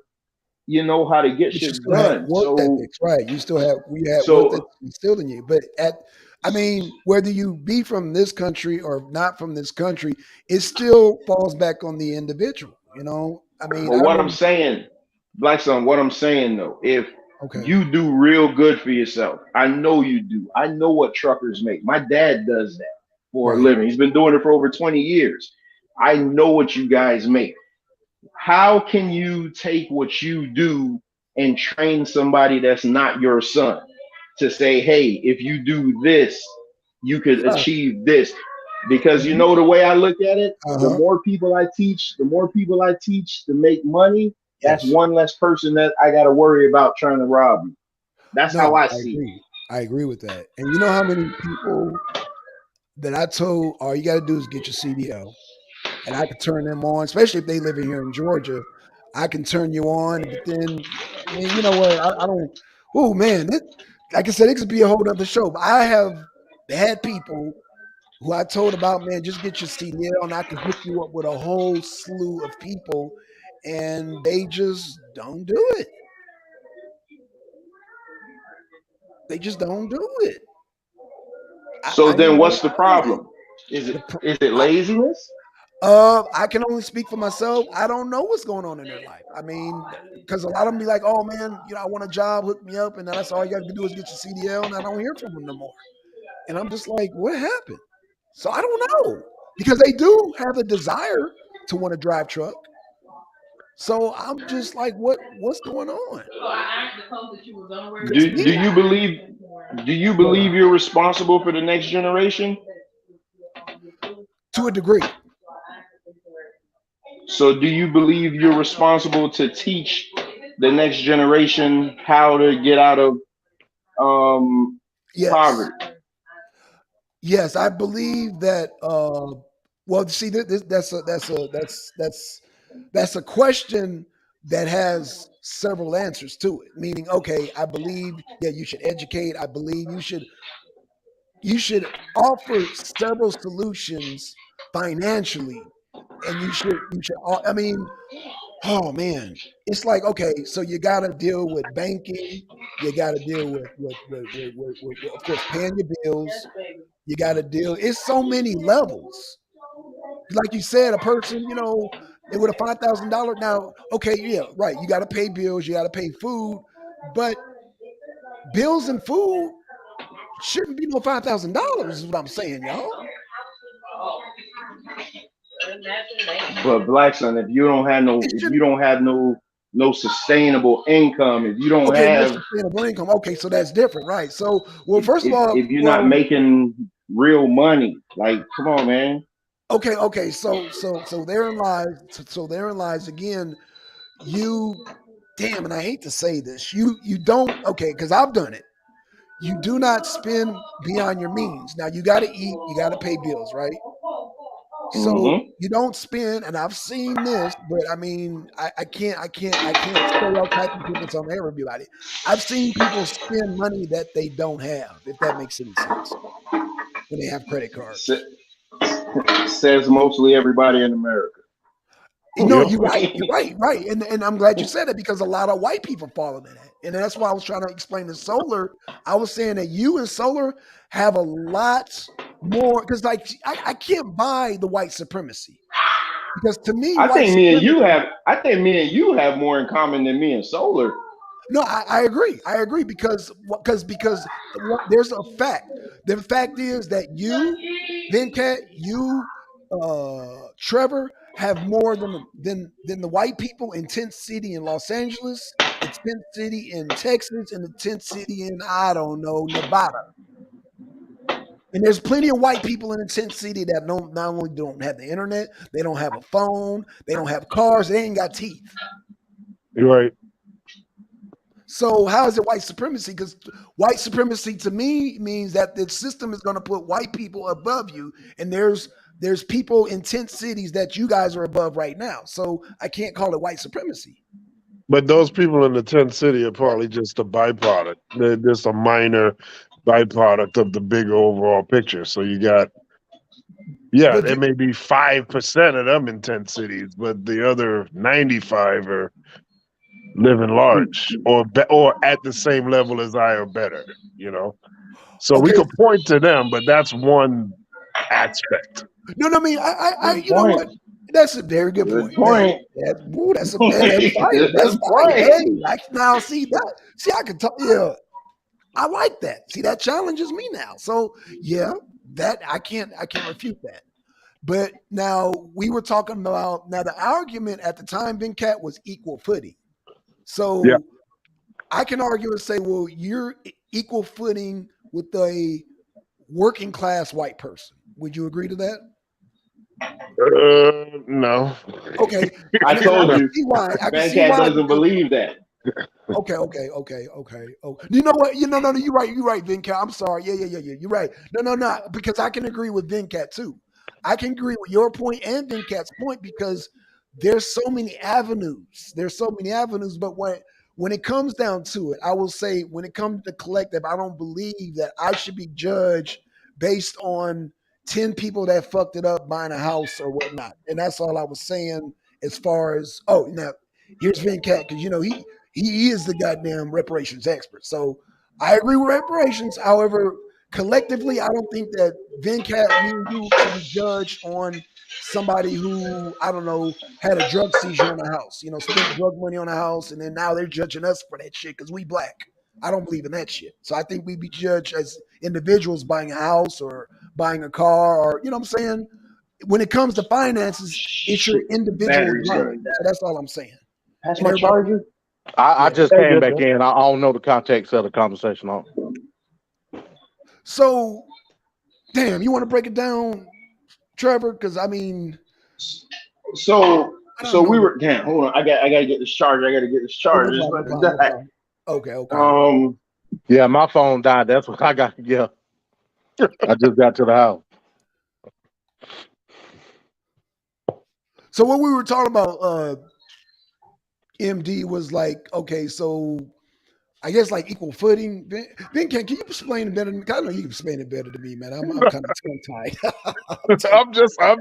how to get But you shit still have done. work So, ethics, right? We had work ethics so instilled in you. But I mean, whether you be from this country or not from this country, it still falls back on the individual. You know, I mean, but I what I'm remember. saying, Black Son, what I'm saying though, if Okay. you do real good for yourself, I know you do. I know what truckers make. My dad does that for a Right. living. He's been doing it for over 20 years. I know what you guys make. How can you take what you do and train somebody that's not your son to say, hey, if you do this, you could Huh. achieve this? Because You, the way I look at it, the uh-huh. more people I teach, to make money, that's Yes. one less person that I got to worry about trying to rob you. That's how No, I I see it. agree. I agree with that. And you know how many people that I told all you got to do is get your CDL, and I could turn them on, especially if they live in here in Georgia. I can turn you on, but then, I mean, you know what? I don't. Oh man, like I said, it could be a whole other show. But I have had people who I told about, man, just get your CDL, and I can hook you up with a whole slew of people, and they just don't do it. They just don't do it. So I ain't then gonna what's the lie, man. problem? Is The it pr- is it I, laziness? I can only speak for myself. I don't know what's going on in their life. I mean, because a lot of them be like, "Oh man, I want a job, hook me up," and then that's all you got to do is get your CDL, and I don't hear from them no more. And I'm just like, "What happened?" So I don't know because they do have a desire to want to drive truck. So I'm just like, what's going on? Because Do me, you believe go ahead. you're responsible for the next generation? To a degree, So do you believe you're responsible to teach the next generation how to get out of Yes. poverty. Yes, I believe that. Well, see, that's a question that has several answers to it. Meaning, okay, I believe you should educate. I believe you should offer several solutions financially, and you should. I mean, oh man, it's like, okay, so you got to deal with banking. You got to deal with, of course, paying your bills. You got to deal. It's so many levels. Like you said, a person, with a $5,000 now. Okay, yeah, right. You got to pay bills. You got to pay food, but bills and food shouldn't be no $5,000. Is what I'm saying, y'all. But black son, if you don't have It shouldn't. no sustainable income, if you don't Okay, no have sustainable income. Okay, so that's different, right? So, well, first of all, if you're not making real money, like come on, man. okay. So therein lies. So therein lies again. You, damn, and I hate to say this. You don't. Okay, because I've done it. You do not spend beyond your means. Now you got to eat. You got to pay bills, right? So Mm-hmm. you don't spend, and I've seen this, but I mean, I can't stereotype people, so I'm everybody. I've seen people spend money that they don't have, if that makes any sense, when they have credit cards. Says mostly everybody in America. No, Yep. you're right. You're right, right. And I'm glad you said it because a lot of white people fall into that. And that's why I was trying to explain the solar. I was saying that you and solar have a lot more because, like, I can't buy the white supremacy because to me, I white think me and you supremacy. have more in common than me and Solar. No, I agree. I agree because there's a fact. The fact is that you, Venkat, you, Trevor, have more than the white people in tent city in Los Angeles, the tent city in Texas, and the tent city in, I don't know, Nevada. And there's plenty of white people in the tent city that not only don't have the internet, they don't have a phone, they don't have cars, they ain't got teeth. You're right. So how is it white supremacy? Because white supremacy to me means that the system is going to put white people above you, and there's people in tent cities that you guys are above right now. So I can't call it white supremacy. But those people in the tent city are probably just a byproduct. They're just a minor byproduct of the bigger overall picture. So you got, But there may be 5% of them in tent cities, but the other 95 are living large or at the same level as I or better. So we okay, could point to them, but that's one aspect. no, I mean, I Good you know point. what? That's a very good Good point. point. That's fire. That's Good fire. point. Hey, I can now see that. See, I can talk. Yeah, I like that. See, that challenges me now. So yeah, that I can't refute that. But now we were talking about now the argument at the time, Venkat, was equal footing. Yeah. So I can argue and say, well, you're equal footing with a working class white person. Would you agree to that? No. Okay, I and I told can you, see why. I can see Venkat why doesn't because believe that. okay. Oh, you know what? No. You're right, Venkat. I'm sorry. Yeah. You're right. No. Because I can agree with Venkat too. I can agree with your point and Venkat's point because there's so many avenues. There's so many avenues. But when it comes down to it, I will say when it comes to collective, I don't believe that I should be judged based on 10 people that fucked it up buying a house or whatnot. And that's all I was saying as far as now here's Venkat because he is the goddamn reparations expert. So I agree with reparations. However, collectively, I don't think that Venkat, me and you should be judged on somebody who, I don't know, had a drug seizure on a house, spent drug money on a house, and then now they're judging us for that shit because we black. I don't believe in that shit. So I think we be judged as individuals buying a house or buying a car or, you know what I'm saying? When it comes to finances, it's your Shit, individual battery's right. going down. So that's all I'm saying. Pass And my everybody, charger. I yeah. just Hey, came good, back man. in. I don't know the context of the conversation. So, damn, you want to break it down, Trevor? Because I mean, So So we were. Damn, hold on. I gotta get this charger. I gotta get this Oh, charger. no It's problem, about no to problem, no die. problem. Okay. Yeah, my phone died. That's what I got. Yeah, I just got to the house. So what we were talking about, MD, was like, okay, so I guess like equal footing. Venkaat, can you explain it better? I know you can explain it better than me, man. I'm kind of tongue tied. I'm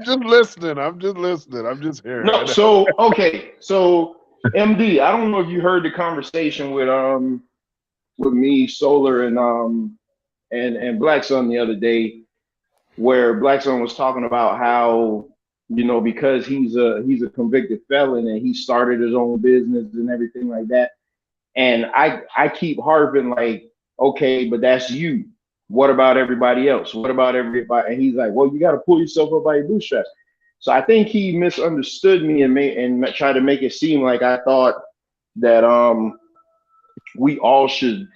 just listening. I'm just listening. I'm just hearing. No. So okay. So MD, I don't know if you heard the conversation with me, Solar, and Black Sun the other day, where Black Sun was talking about how, because he's a convicted felon and he started his own business and everything like that. And I keep harping like, okay, but that's you. What about everybody else? What about everybody? And he's like, well, you got to pull yourself up by your bootstraps. So I think he misunderstood me and tried to make it seem like I thought that we all should.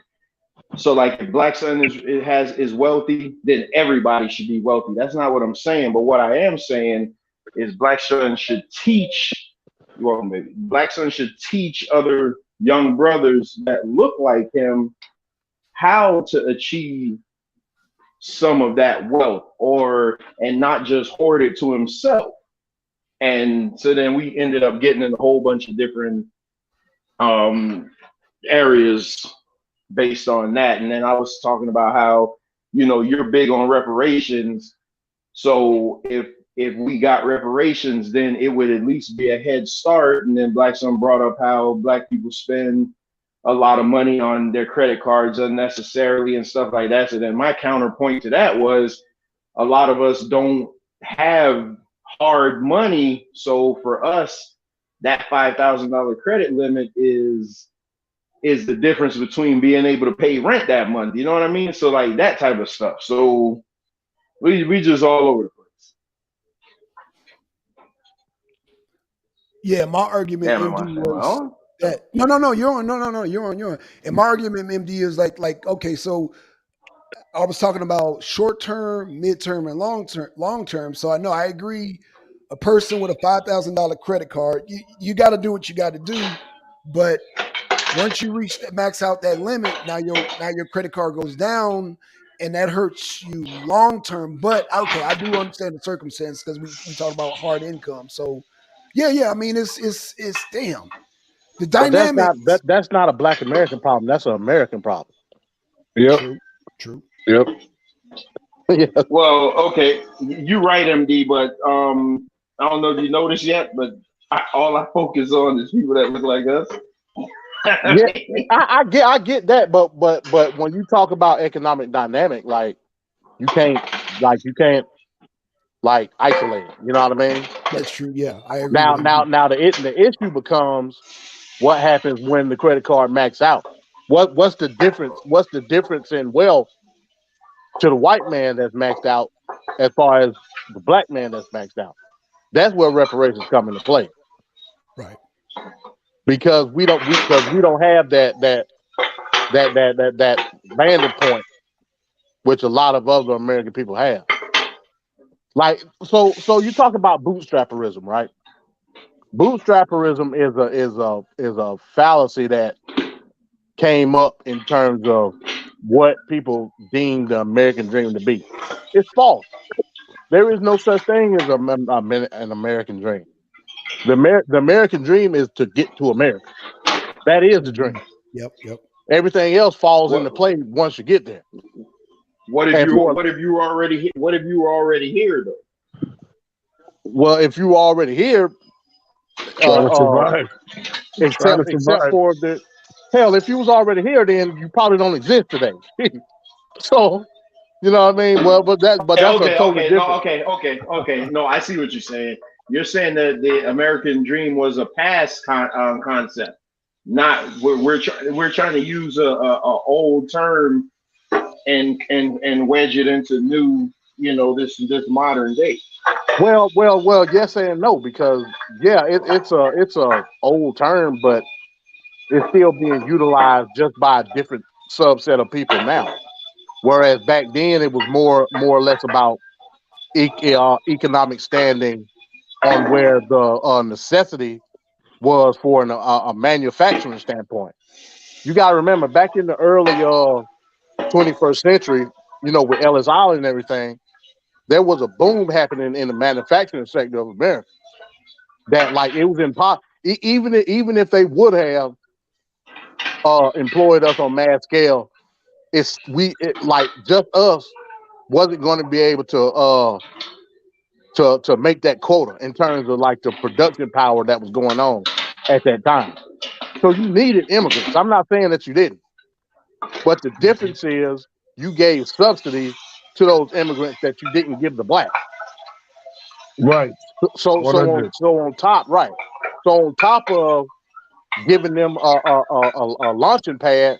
So like if Black Sun is wealthy, then everybody should be wealthy. That's not what I'm saying. But what I am saying is Black Sun should teach. You're welcome, baby. Black Sun should teach other young brothers that look like him how to achieve some of that wealth, and not just hoard it to himself. And so then we ended up getting in a whole bunch of different areas based on that. And then I was talking about how, you're big on reparations. So if we got reparations, then it would at least be a head start. And then Black Sun brought up how Black people spend a lot of money on their credit cards unnecessarily and stuff like that. So then my counterpoint to that was a lot of us don't have hard money. So for us, that $5,000 credit limit is the difference between being able to pay rent that month. You know what I mean? So like that type of stuff. So we just all over the place. Yeah, my argument, Damn, MD, am I was on? that no, you're on. No, you're on. And my argument, MD, is like, okay, so I was talking about short term, mid term, and long term. So I agree. A person with a $5,000 credit card, you got to do what you got to do, but once you reach that, max out that limit, now your credit card goes down, and that hurts you long term. But okay, I do understand the circumstance because we talk about hard income. So yeah. I mean, it's damn the But dynamics. that's not a Black American problem. That's an American problem. Yep. True. Yep. Yeah. Well, okay, you're right, MD, but I don't know if you noticed yet, but all I focus on is people that look like us. Yeah, I get that, but when you talk about economic dynamic, like you can't isolate it. You know what I mean? That's true. Yeah, I agree. Now the issue becomes what happens when the credit card max out. What's the difference? What's the difference in wealth to the white man that's maxed out as far as the Black man that's maxed out? That's where reparations come into play. Right. Because we don't have that vantage point, which a lot of other American people have. Like so you talk about bootstrapperism, right? Bootstrapperism is a fallacy that came up in terms of what people deem the American dream to be. It's false. There is no such thing as an American dream. The American dream is to get to America. That is the dream. Yep. Everything else falls into play once you get there. What if you were already here though? Well, if you were already here, Trying to survive. except for the hell, if you was already here, then you probably don't exist today. So, you know what I mean? Well, but that's a totally different. Okay. No, I see what you're saying. You're saying that the American dream was a past concept. Not we're trying to use a old term and wedge it into new, this modern day. Well, yes and no, because it's a old term, but it's still being utilized just by a different subset of people now. Whereas back then it was more or less about economic standing on where the necessity was for a manufacturing standpoint. You got to remember, back in the early 21st century, with Ellis Island and everything, there was a boom happening in the manufacturing sector of America. That like it was impossible. Even if they would have employed us on mass scale, like just us wasn't going to be able to make that quota in terms of like the production power that was going on at that time. So you needed immigrants. I'm not saying that you didn't, but the difference is you gave subsidy to those immigrants that you didn't give the black. Right. So 100. on top, right? So on top of giving them a launching pad,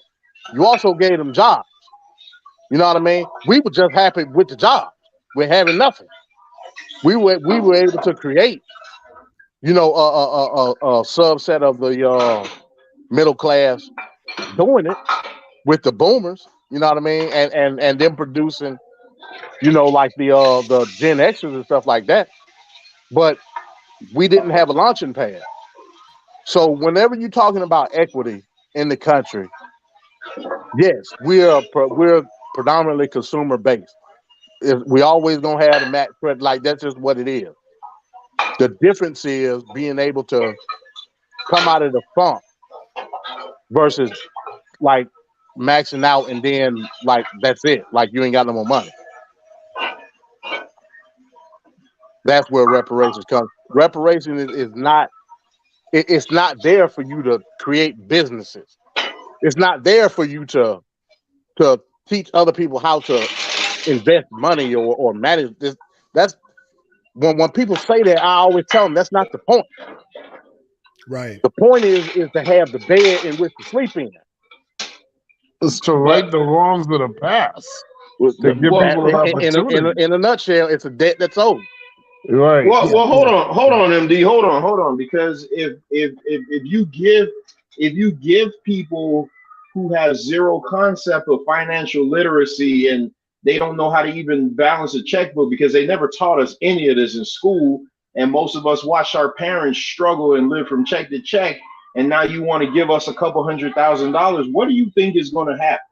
you also gave them jobs. You know what I mean? We were just happy with the jobs. We're having nothing. We were able to create, a subset of the middle class doing it with the boomers. You know what I mean? And them producing, like the Gen Xers and stuff like that. But we didn't have a launching pad. So whenever you're talking about equity in the country, yes, we're predominantly consumer based. We always gonna have the max credit, like that's just what it is. The difference is being able to come out of the funk versus like maxing out and then like that's it, like you ain't got no more money. That's where reparations come. Reparation is not. It's not there for you to create businesses. It's not there for you to teach other people how to invest money or manage this. That's when people say that, I always tell them that's not the point. Right. The point is to have the bed in which to sleep in. It's to right the wrongs of the past. To give people an opportunity. In a nutshell, it's a debt that's owed. Right. Well, hold on, MD, hold on, because if you give people who have zero concept of financial literacy and they don't know how to even balance a checkbook because they never taught us any of this in school, and most of us watched our parents struggle and live from check to check, and now you want to give us a couple $100,000, what do you think is going to happen?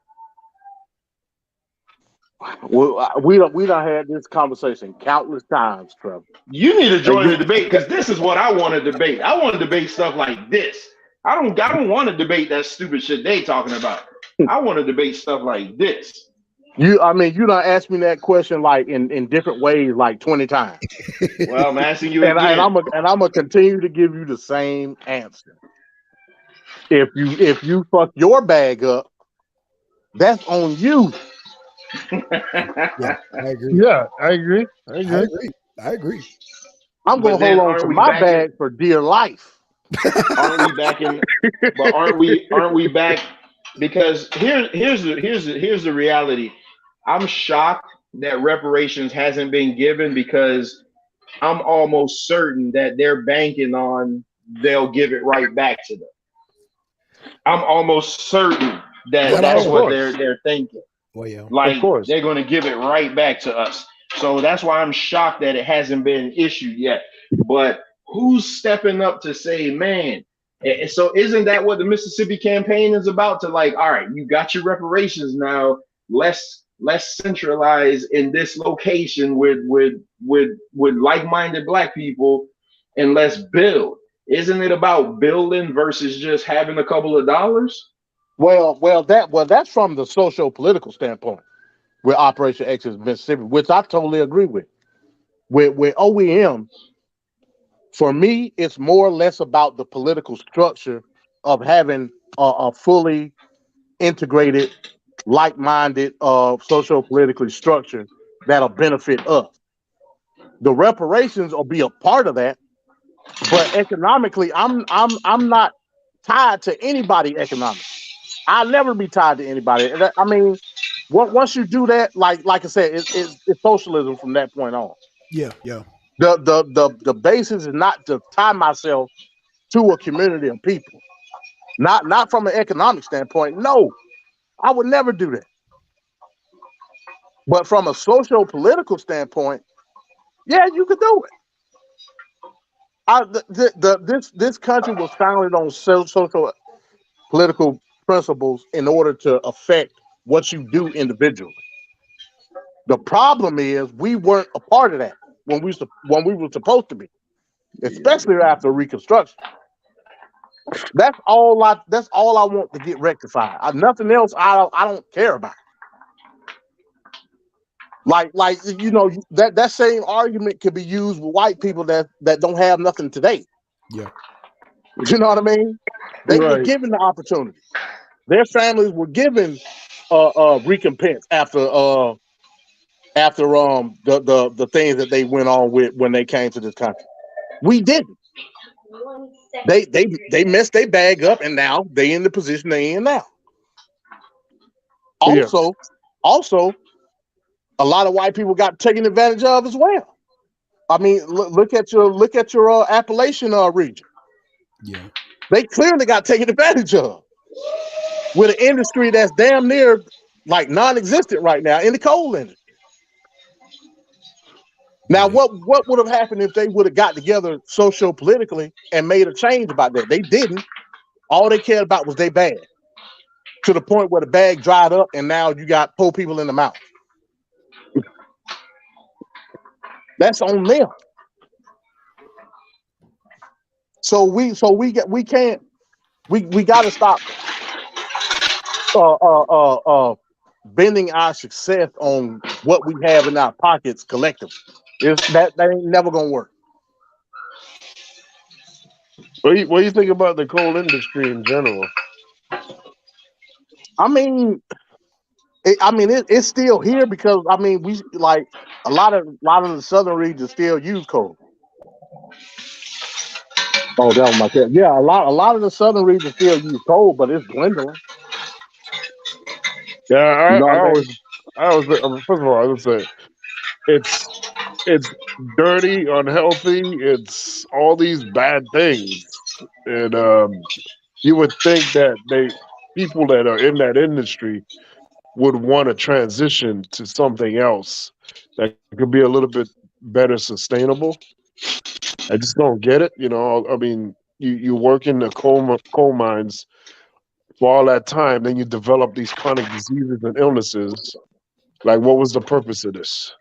Well, we done had this conversation countless times, Trevor. You need to join the debate because this is what I want to debate. I want to debate stuff like this. I don't want to debate that stupid shit they talking about. I want to debate stuff like this. You done asked me that question like in different ways like 20 times. Well, I'm asking you again. And I'm gonna continue to give you the same answer. If you fuck your bag up, that's on you. Yeah, I agree. Yeah, I agree. I agree. I'm gonna hold on to my bag for dear life. Aren't we back in? But aren't we back? Because here's the reality. I'm shocked that reparations hasn't been given because I'm almost certain that they're banking on they'll give it right back to them. I'm almost certain that that's what they're thinking. Well, yeah. Like they're going to give it right back to us. So that's why I'm shocked that it hasn't been issued yet. But who's stepping up to say, man? So isn't that what the Mississippi campaign is about? To like, all right, you got your reparations now. Let's centralize in this location with like-minded Black people, and let's build. Isn't it about building versus just having a couple of dollars? Well, that's from the socio-political standpoint with Operation Exodus Mississippi, which I totally agree with. With OEM, for me, it's more or less about the political structure of having a fully integrated, like-minded, socio-politically structure that'll benefit us. The reparations will be a part of that, but economically, I'm not tied to anybody economically. I'll never be tied to anybody. I mean, once you do that, like I said, it's socialism from that point on. Yeah. The basis is not to tie myself to a community of people. Not from an economic standpoint. No, I would never do that. But from a socio-political standpoint, yeah, you could do it. This country was founded on social political principles in order to affect what you do individually. The problem is we weren't a part of that when we were supposed to be, especially after Reconstruction. That's all I want to get rectified. Nothing else I don't care about. Like that same argument could be used with white people that don't have nothing today. Yeah. You know what I mean? They were Right. given the opportunity. Their families were given recompense after the things that they went on with when they came to this country. We didn't. They messed their bag up, and now they in the position they in now. Yeah. Also, a lot of white people got taken advantage of as well. I mean, look at your Appalachian region. Yeah. They clearly got taken advantage of with an industry that's damn near like non-existent right now in the coal industry. Now, Yeah. what would have happened if they would have got together socio-politically and made a change about that? They didn't. All they cared about was their bag, to the point where the bag dried up, and now you got poor people in the mouth. That's on them. So we got to stop bending our success on what we have in our pockets collectively. That ain't never gonna work. What do you think about the coal industry in general? I mean, it's still here because we like a lot of the southern regions still use coal. Oh, that was my cat. Yeah, a lot of the southern regions still use coal, but it's dwindling. Yeah, You know what I mean? I always, first of all, I would say it's dirty, unhealthy. It's all these bad things, and you would think that people that are in that industry would want to transition to something else that could be a little bit better sustainable. I just don't get it. I mean, you work in the coal mines for all that time, then you develop these chronic diseases and illnesses. Like, what was the purpose of this?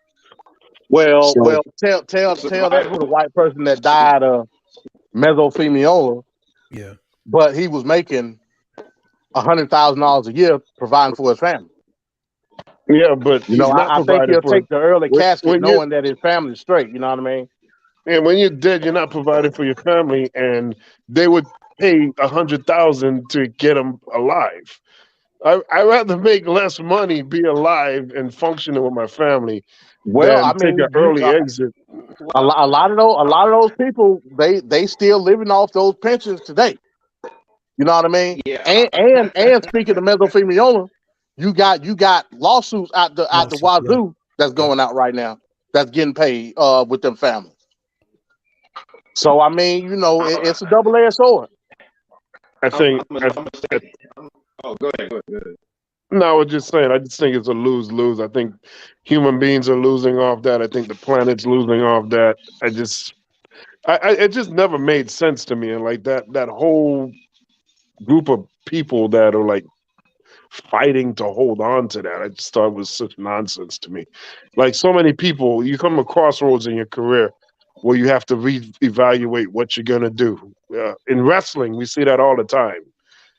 Well, So, tell that to the white person that died of mesothelioma, Yeah. but he was making $100,000 a year providing for his family. yeah, but You know, he's not I think provided he'll for. take the early casket When you knowing that his family's straight. You know what I mean? and when you're dead, you're not provided for your family, and they would pay $100,000 to get them alive. I rather make less money, be alive, and functioning with my family Well, than take an early exit. a lot of those people they still living off those pensions today. You know what I mean? Yeah. And speaking of mesothelioma, you got lawsuits out the Lawsuits, yeah. wazoo that's going out right now that's getting paid with them families. So I mean, it's a double-edged sword. I think. Oh, go ahead. No, I was just saying. I just think it's a lose-lose. I think human beings are losing off that. I think the planet's losing off that. It just never made sense to me. And like that whole group of people that are like fighting to hold on to that, I just thought it was such nonsense to me. Like, so many people, you come to crossroads in your career where you have to reevaluate what you're gonna do. In wrestling, we see that all the time.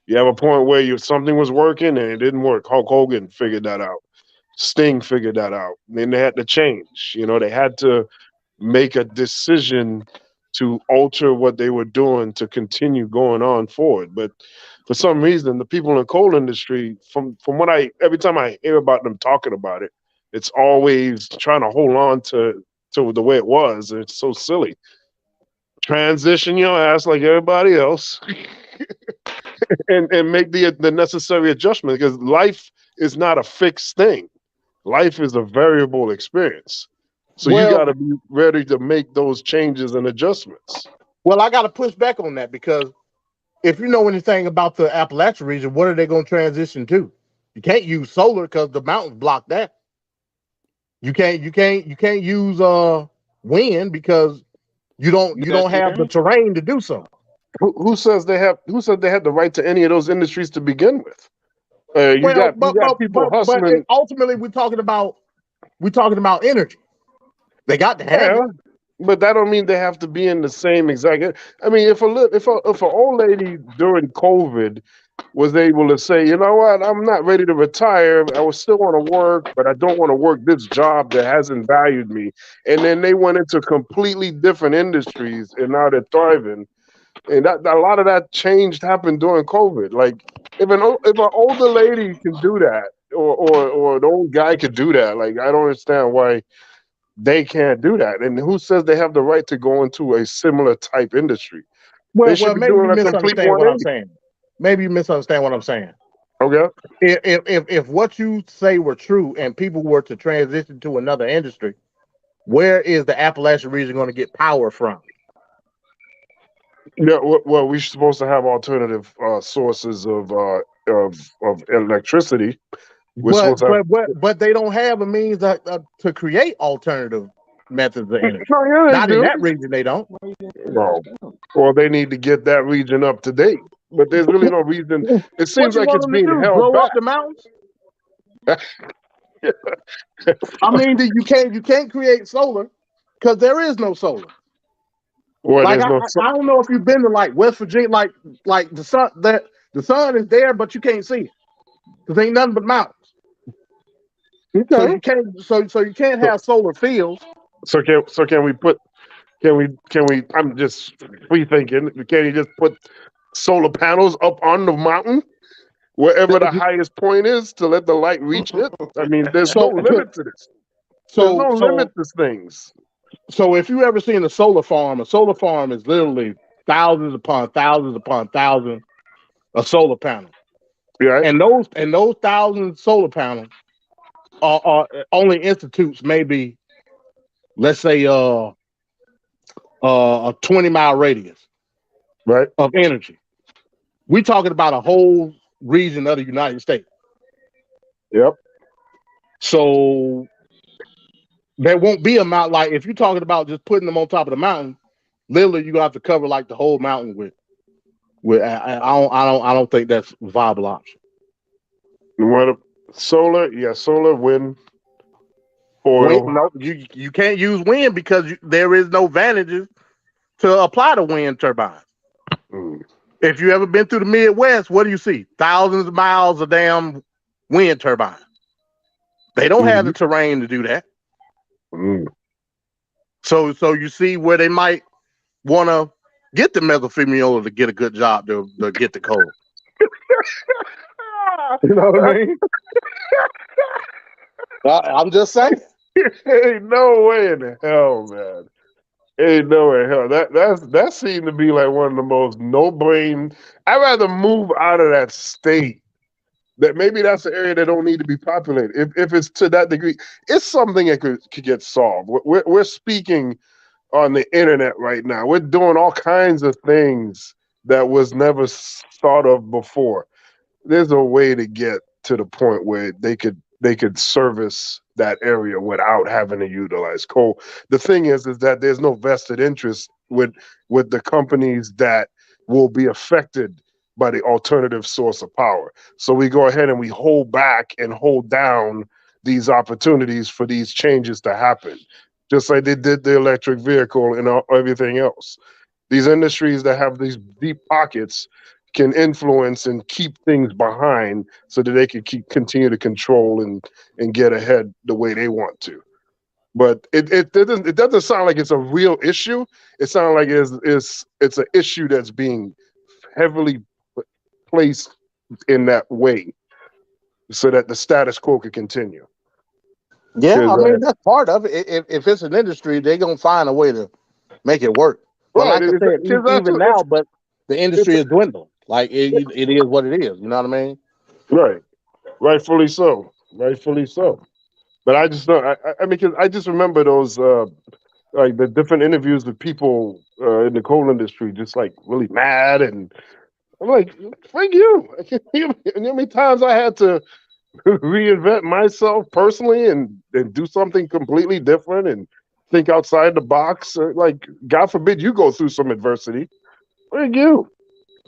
You have a point where something was working and it didn't work. Hulk Hogan figured that out. Sting figured that out. Then they had to change. They had to make a decision to alter what they were doing to continue going on forward. But for some reason, the people in the coal industry, from what every time I hear about them talking about it, it's always trying to hold on to the way it was. It's so silly. Transition your ass like everybody else. and make the necessary adjustment, because life is not a fixed thing. Life is a variable experience. So you got to be ready to make those changes and adjustments. Well, I got to push back on that, because if you know anything about the Appalachian region, what are they going to transition to? You can't use solar because the mountains block that. You can't use wind because You don't have the terrain to do so. Who says they have? Who said they had the right to any of those industries to begin with? You got people hustling. Ultimately, we're talking about energy. They got to have it. But that don't mean they have to be in the same exact. I mean, if an old lady during COVID was able to say, you know what, I'm not ready to retire. I will still want to work, but I don't want to work this job that hasn't valued me. And then they went into completely different industries, and now they're thriving. And that a lot of that change happened during COVID. Like if an older lady can do that, or an old guy could do that, like I don't understand why they can't do that. And who says they have the right to go into a similar type industry? Well, be maybe doing you a complete misunderstand what I'm 180. saying. Maybe you misunderstand what I'm saying. Okay. If what you say were true and people were to transition to another industry, where is the Appalachian region going to get power from? Yeah. Well, we're supposed to have alternative sources of electricity. We're supposed to have. But they don't have a means to create alternative methods of energy. No, yeah, they Not do. in that region, they don't. No. Well, they need to get that region up to date. But there's really no reason. It seems like it's being held blow back. up the mountains? I mean, you can't create solar because there is no solar. Well, Like there's no. I don't know if you've been to like West Virginia, like the sun is there, but you can't see it because ain't nothing but mountains. Okay. So you can't have solar fields. So can we put? Can we? I'm just free thinking. Can you just put solar panels up on the mountain, wherever the highest point is, to let the light reach it? I mean, there's no limit to this. There's no limit to things. So if you ever seen a solar farm is literally thousands upon thousands upon thousands of solar panels. Yeah. And those thousands of solar panels are only institutes maybe, let's say a 20-mile radius, right, of energy. We're talking about a whole region of the United States. Yep. So there won't be a mountain. Like if you're talking about just putting them on top of the mountain, literally you're gonna have to cover like the whole mountain with. I don't think that's a viable option. What solar? Yeah, solar, wind, oil. No, you can't use wind because there is no advantages to apply to wind turbines. If you ever been through the Midwest, what do you see? Thousands of miles of damn wind turbines. They don't have the terrain to do that. So you see where they might want to get the mesothelioma to get a good job to get the cold. You know what I mean? I'm just saying. Ain't no way in the hell, man. Ain't no way in hell. That seemed to be like one of the most no-brain. I'd rather move out of that state. That maybe that's an area that don't need to be populated. If it's to that degree, it's something that could get solved. We're speaking on the internet right now. We're doing all kinds of things that was never thought of before. There's a way to get to the point where they could service that area without having to utilize coal. The thing is that there's no vested interest with the companies that will be affected by the alternative source of power. So we go ahead and we hold back and hold down these opportunities for these changes to happen, just like they did the electric vehicle and everything else. These industries that have these deep pockets can influence and keep things behind so that they can continue to control and get ahead the way they want to. But it doesn't sound like it's a real issue. It sounds like it's an issue that's being heavily placed in that way so that the status quo could continue. Yeah, I mean that's part of it. If it's an industry, they're gonna find a way to make it work. But right, like I said, even now, but the industry is dwindling. Like it is what it is. You know what I mean? Right, rightfully so. Rightfully so. But I just don't. I mean, cause I just remember those like the different interviews with people in the coal industry, just like really mad, and I'm like, "Thank you." You know how many times I had to reinvent myself personally and do something completely different and think outside the box. Like, God forbid you go through some adversity. Thank you.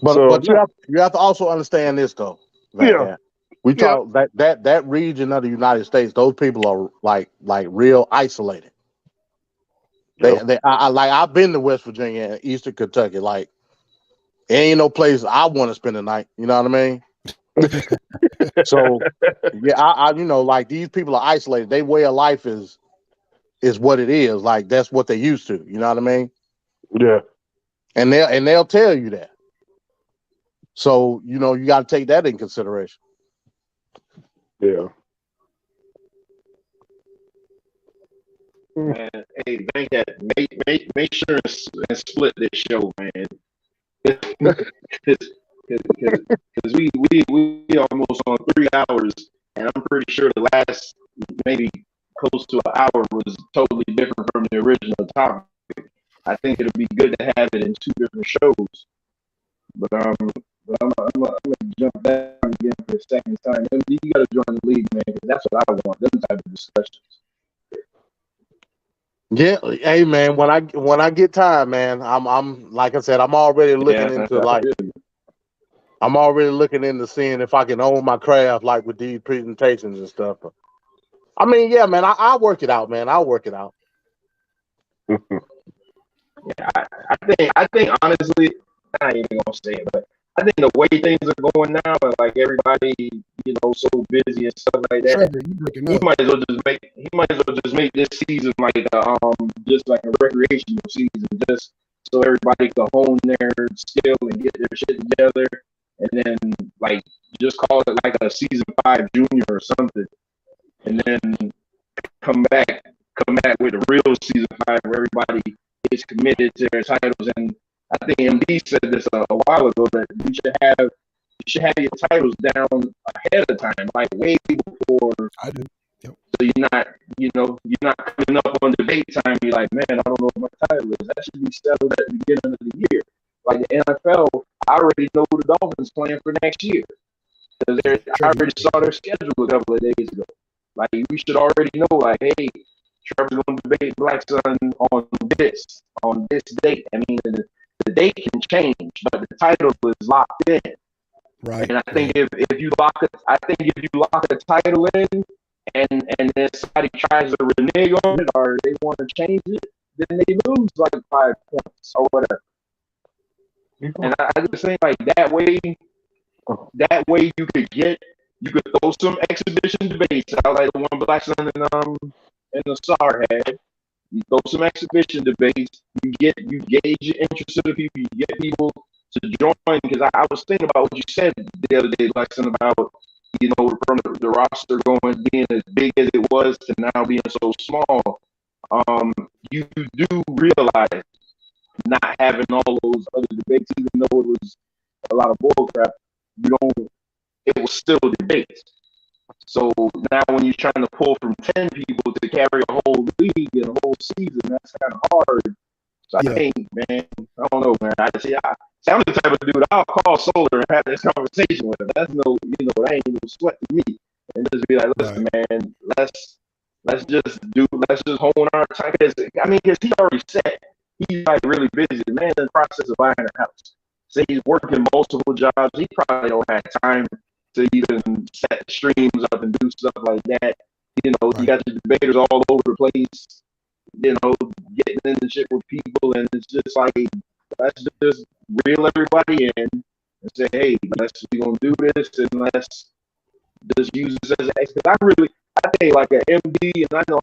But So, you have to also understand this though, Venkaat. yeah, We yeah, talk that region of the United States. Those people are like real isolated. yeah. I've been to West Virginia and Eastern Kentucky. Like, ain't no place I want to spend the night. You know what I mean? So yeah, I like these people are isolated. Their way of life is what it is. Like that's what they used to. You know what I mean? Yeah. And they'll tell you that. So you got to take that in consideration. Yeah. Man, hey, make sure and split this show, man. Because we almost on 3 hours, and I'm pretty sure the last maybe close to an hour was totally different from the original topic. I think it'll be good to have it in 2 different shows. But I'm gonna jump back again for a second time. MD, you gotta join the league, man, because that's what I want. Them type of discussions. Yeah, hey man, when I get time, man, I'm like I said, I'm already looking into I'm already looking into seeing if I can own my craft like with these presentations and stuff. I mean, yeah, man, I'll work it out, man. I'll work it out. Yeah, I think honestly, I ain't even gonna say it, but I think the way things are going now, and like everybody, so busy and stuff like that, Trevor, you breaking up. he might as well just make this season like just like a recreational season, just so everybody can hone their skill and get their shit together, and then like just call it like a season 5 junior or something, and then come back with a real season 5 where everybody is committed to their titles. And I think MD said this a while ago that you should have your titles down ahead of time, like way before. I do. Yep. So you're not coming up on debate time. You're like, man, I don't know what my title is. That should be settled at the beginning of the year. Like the NFL, I already know who the Dolphins playing for next year because I already saw their schedule a couple of days ago. Like we should already know, like, hey, Trevor's going to debate Black Sun on this date. I mean, the date can change, but the title is locked in. Right. And I think if you lock a title in, and then somebody tries to renege on it or they want to change it, then they lose like 5 points or whatever. And I just think like that way you could throw some exhibition debates out like the one Black Sun and the SAR had. You throw some exhibition debates. You gauge the interest of the people. You get people to join because I was thinking about what you said the other day, Black Sun, about from the roster being as big as it was to now being so small. You do realize not having all those other debates, even though it was a lot of bullcrap, it was still debates. So now when you're trying to pull from 10 people to carry a whole league and a whole season, that's kind of hard. So I think, man, I don't know, man. I'm the type of dude, I'll call Solar and have this conversation with him. That's that ain't no sweat to me. And just be like, listen, man, let's just hone our time. Because he already said he's like really busy. The man in the process of buying a house. So he's working multiple jobs. He probably don't have time to even set streams up and do stuff like that. You got the debaters all over the place, getting into shit with people, and it's just like, let's just reel everybody in and say, hey, we gonna do this, and let's just use this as an X. Because I think like an MD, and I know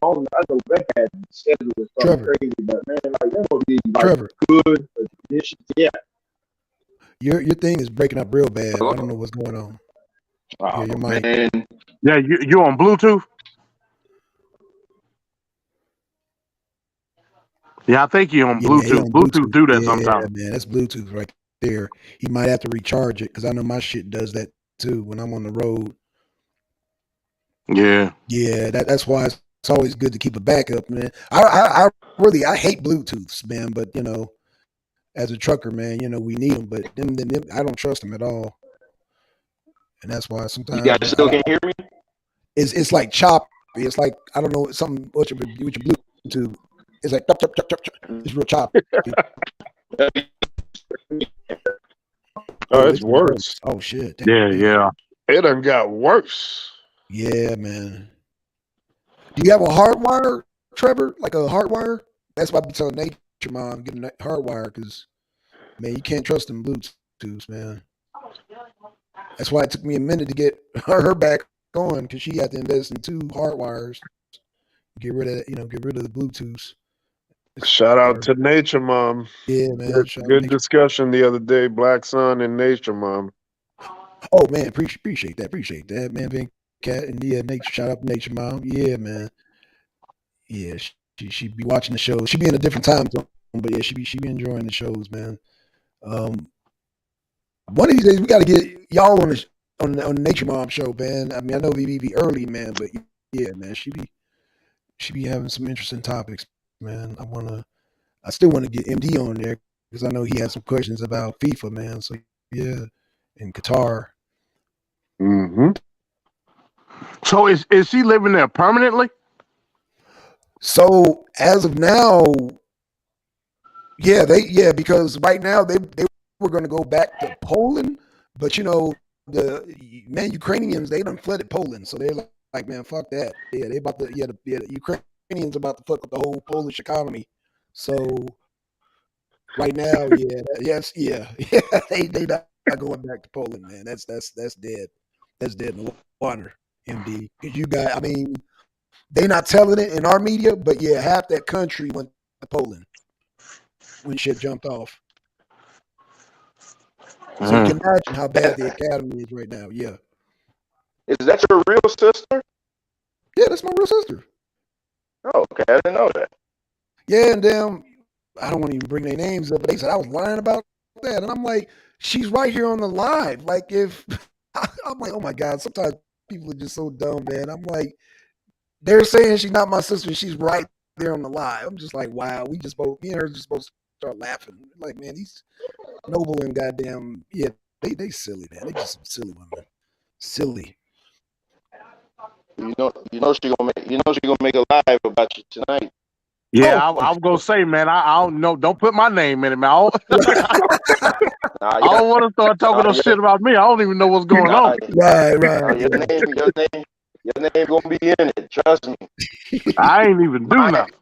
Venkaat schedule is crazy, but man, like that would be like Trevor, good addition. Yeah. Your thing is breaking up real bad. I don't know what's going on. Oh, your mic. Man. Yeah, you on Bluetooth? Yeah, I think you're on Bluetooth. Bluetooth do that sometimes. Yeah, man, that's Bluetooth right there. He might have to recharge it because I know my shit does that too when I'm on the road. Yeah. Yeah, that's why it's always good to keep a backup, man. I really hate Bluetooths, man, but as a trucker, man, we need them, but them I don't trust them at all. And that's why sometimes you guys still can't hear me. It's like choppy. It's like I don't know something with your Bluetooth. It's like chop, chop, chop, chop, chop. It's real choppy. Oh, it's worse. Oh shit. Yeah. It done got worse. Yeah, man. Do you have a hard wire, Trevor? Like a hard wire? That's why I be telling Nature Mom getting a hard wire because, man, you can't trust them Bluetooths, man. That's why it took me a minute to get her back on because she had to invest in 2 hard wires. Get rid of the Bluetooths. Shout out to Nature Mom. Yeah, man. Good discussion the other day, Black Sun and Nature Mom. Oh man, appreciate that, man. Venkaat and Nature. Shout out to Nature Mom. Yeah, man. Yeah, she be watching the shows. She be in a different time zone, but yeah, she be enjoying the shows, man. One of these days we got to get y'all on the Nature Mom show, man. I mean, I know we be early, man, but yeah, man, she be having some interesting topics, man. I still want to get MD on there because I know he has some questions about FIFA, man. So yeah, in Qatar. Mm-hmm. So is she living there permanently? So as of now, because right now they were going to go back to Poland, but the Ukrainians, they done flooded Poland, so they're like, man, fuck that. Yeah, they about to the Ukrainians about to fuck with the whole Polish economy. So right now, they not going back to Poland, man. That's dead. That's dead in the water, MD. Because they not telling it in our media, but yeah, half that country went to Poland when shit jumped off. So you can imagine how bad the academy is right now. Yeah. Is that your real sister? Yeah, that's my real sister. Oh, okay. I didn't know that. Yeah, and I don't want to even bring their names up, but they said I was lying about that. And I'm like, she's right here on the live. Like, if I'm like, oh my God, sometimes people are just so dumb, man. I'm like, they're saying she's not my sister, and she's right there on the live. I'm just like, wow, me and her just supposed to start laughing. Like, man, these Noble and goddamn, yeah, they silly, man. They just some silly women. Silly. You know she gonna make a live about you tonight. Yeah, I was gonna say, man, I don't know. Don't put my name in it, man. I don't want to start talking no shit about me. I don't even know what's going on. Right. Your name gonna be in it. Trust me. I ain't even do nothing.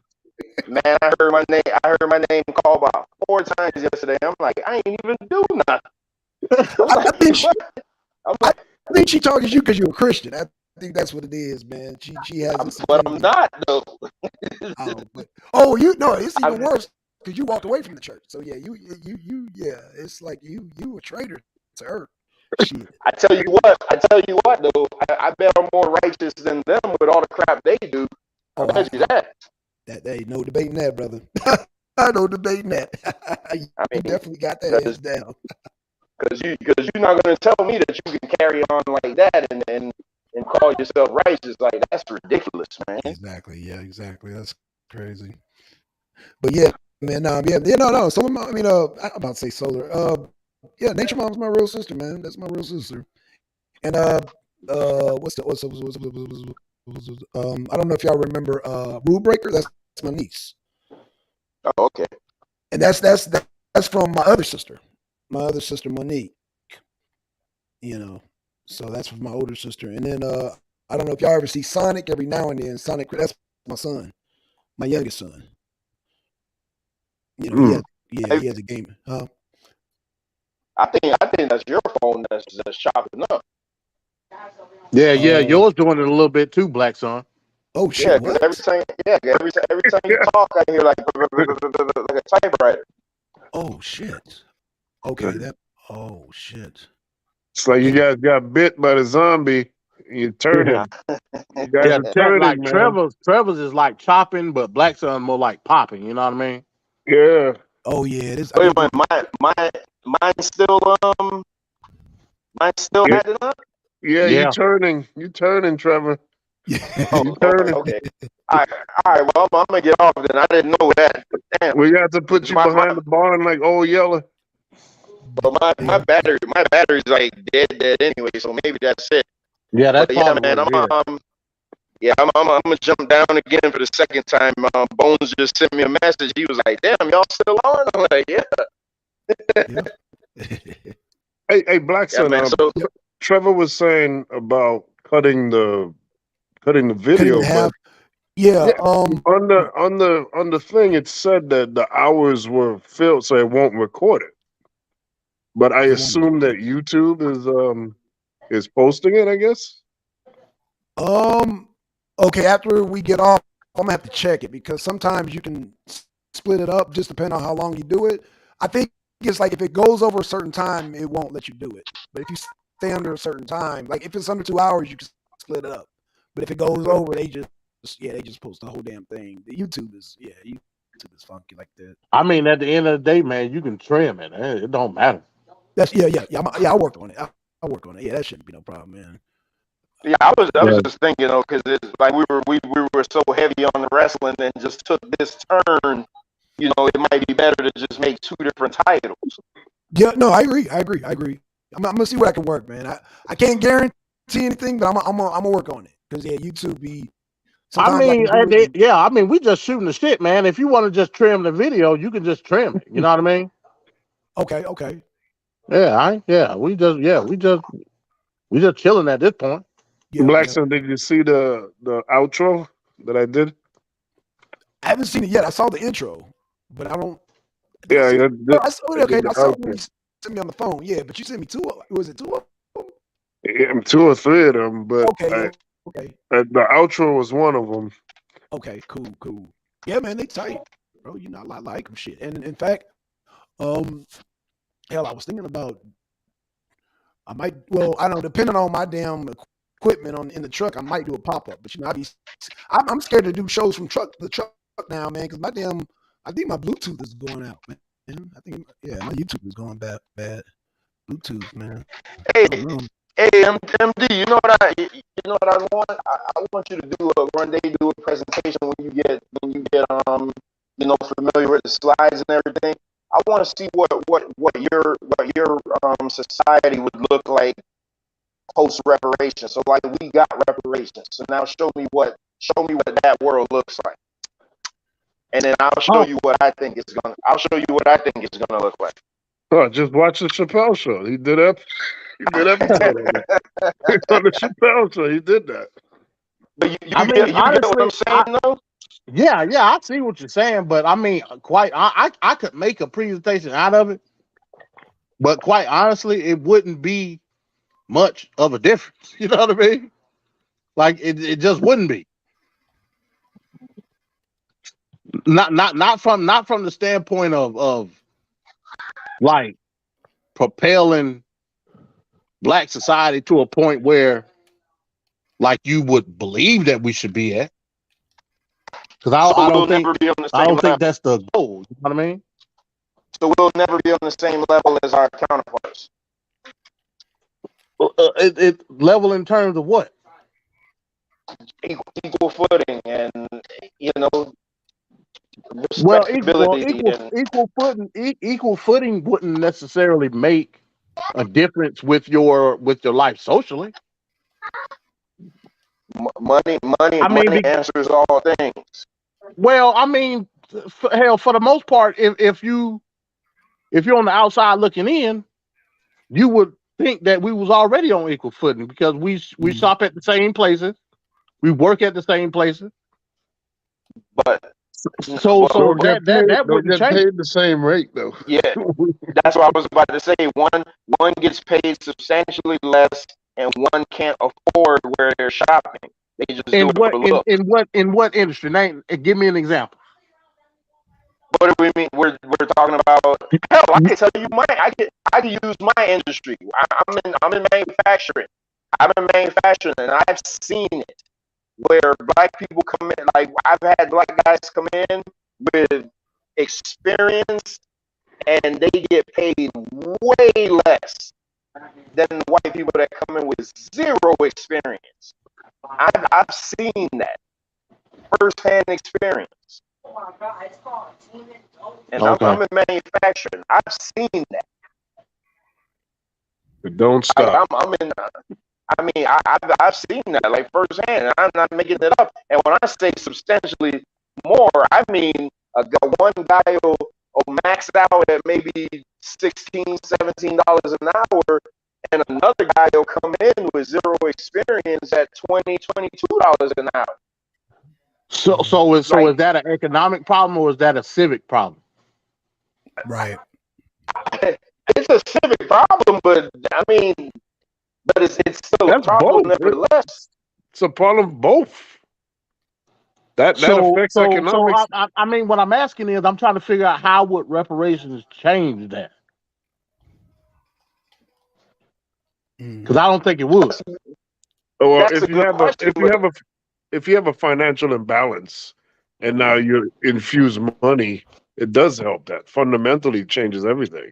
Man, I heard my name called about 4 times yesterday. I'm like, I ain't even do nothing. I think she talking to you because you're a Christian. I think that's what it is, man. She has. But I'm not though. It's even worse because you walked away from the church. So yeah, you it's like you a traitor to her. Shit. I tell you what though, I bet I'm more righteous than them with all the crap they do. I bet you that. That ain't no debating that, brother. I no debating that. You definitely got that hands down. Because you're not gonna tell me that you can carry on like that and call yourself righteous. Like, that's ridiculous, man. Exactly. Yeah, exactly. That's crazy. But yeah, man. No. So I'm about to say solar. Yeah, Nature Mom's my real sister, man. That's my real sister. And what's I don't know if y'all remember Rule Breaker. That's my niece. Oh, okay. And that's from my other sister. My other sister Monique. So that's from my older sister. And then I don't know if y'all ever see Sonic every now and then. Sonic, that's my son, my youngest son. He has a game. Huh? I think that's your phone that's chopping up. Yeah, yours doing it a little bit too, Black Son. Oh shit! Yeah, every time you talk, I hear like a typewriter. Oh shit! Okay, oh shit! It's like you guys got bit by the zombie. You're turning. You guys are turning, like man. Trevor's is like chopping, but Black Son more like popping. You know what I mean? Yeah. Oh yeah, it is. Wait a minute, mine's still acting up. Yeah, you're turning. You're turning, Trevor. Yeah. Turning. Okay. All right. Well, I'm gonna get off then. I didn't know that. Damn. We got to put you behind the barn like old Yeller. But my battery's like dead anyway. So maybe that's it. Yeah, that's man. Yeah, I'm gonna jump down again for the second time. Bones just sent me a message. He was like, "Damn, y'all still on?" I'm like, "Yeah, Yeah. Hey, Black yeah, Son. man." So Trevor was saying about cutting the Cutting video, in but half. Yeah. yeah, on the thing it said that the hours were filled, so it won't record it. But I It won't assume that YouTube is posting it. I guess. Okay, after we get off, I'm gonna have to check it because sometimes you can split it up just depending on how long you do it. I think it's like if it goes over a certain time, it won't let you do it. But if you stay under a certain time, like if it's under 2 hours, you can split it up. But if it goes over, they just post the whole damn thing. The YouTube is funky like that. I mean, at the end of the day, man, you can trim it. It don't matter. That's yeah. I'll work on it. I'll work on it. Yeah, that shouldn't be no problem, man. yeah, I was Right. just thinking, because it's like we were so heavy on the wrestling and just took this turn. It might be better to just make two different titles. Yeah, no, I agree. I'm gonna see what I can work, man. I can't guarantee anything, but I'm gonna work on it because yeah, YouTube be I sometimes I mean, can do it. yeah, I mean, we just shooting the shit, man. If you want to just trim the video, you can just trim it. You know what I mean? Okay. Yeah, we just chilling at this point. Yep. Black Son, did you see the outro that I did? I haven't seen it yet. I saw the intro, but I don't. Did I Yeah, see I it? did, I saw it. I Okay, did the I saw it when outro. you sent me on the phone. Yeah, but you sent me two. Was it two of them? Yeah, two or three of them, but Okay. Okay. the outro was one of them. Okay. Cool. Yeah, man, they tight, bro. I like them shit. And in fact, um, hell, I was thinking about I might. Well, I don't know. Depending on my damn equipment in the truck, I might do a pop up. But I'm scared to do shows from the truck now, man, because I think my Bluetooth is going out, man. I think my YouTube is going bad. Bluetooth, man. Hey, I don't know. MD, you know what I want? I want you to do a presentation when you get familiar with the slides and everything. I want to see what your society would look like post reparations. So like we got reparations. So now show me what that world looks like. And then I'll show you what I think it's gonna look like. Oh, just watch the Chappelle show. He did episode on it. On the Chappelle show, he did that. But you honestly, get what I'm saying, though? Yeah, I see what you're saying, but I mean, I could make a presentation out of it, but quite honestly, it wouldn't be much of a difference. You know what I mean? Like it just wouldn't be. Not from the standpoint of like propelling Black society to a point where like you would believe that we should be at. Because I don't think that's the goal. You know what I mean? So we'll never be on the same level as our counterparts. It level in terms of what? Equal footing and Well, respectability and equal footing wouldn't necessarily make a difference with your life socially. money answers all things. Well, I mean, hell, for the most part, if you're on the outside looking in, you would think that we was already on equal footing because we shop at the same places, we work at the same places. But so that wouldn't change. Paid the same rate though. Yeah, that's what I was about to say. One gets paid substantially less, and one can't afford where they're shopping. They just do it for look. In what industry? Give me an example. What do we mean? We're talking about. Hell, I can tell you I can use my industry. I'm in manufacturing. I'm in manufacturing, and I've seen it where Black people come in. Like I've had Black guys come in with experience, and they get paid way less than the white people that come in with zero experience. I've seen that firsthand experience. And Okay. I'm in manufacturing. I've seen that. But don't stop. I mean, I've seen that like firsthand. I'm not making it up. And when I say substantially more, I mean one guy will max out at maybe $16, $17 an hour, and another guy will come in with zero experience at $20, $22 an hour. So is that an economic problem or is that a civic problem? Right. It's a civic problem, but I mean, but it's still That's a problem both. nevertheless. It's a problem of both. That affects economics. So I mean, what I'm asking is, I'm trying to figure out how would reparations change that? Because I don't think it would. Well, That's if a you good have question, if you have a financial imbalance and now you infuse money, it does help. That fundamentally changes everything.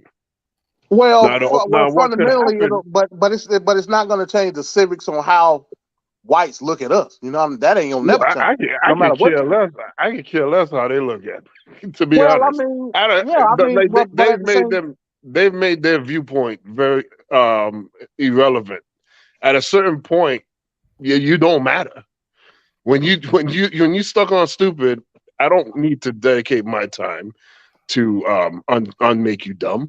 Well, Now what could fundamentally, happen? but it's not going to change the civics on how whites look at us. You know, I mean, that ain't gonna never change. I No matter could what. care less. I could care less how they look at me, to be Well, I honest. mean, I don't, yeah, I but, mean, like, but at the same, they've made their viewpoint very irrelevant. At a certain point, you don't matter. When you stuck on stupid, I don't need to dedicate my time to unmake you dumb.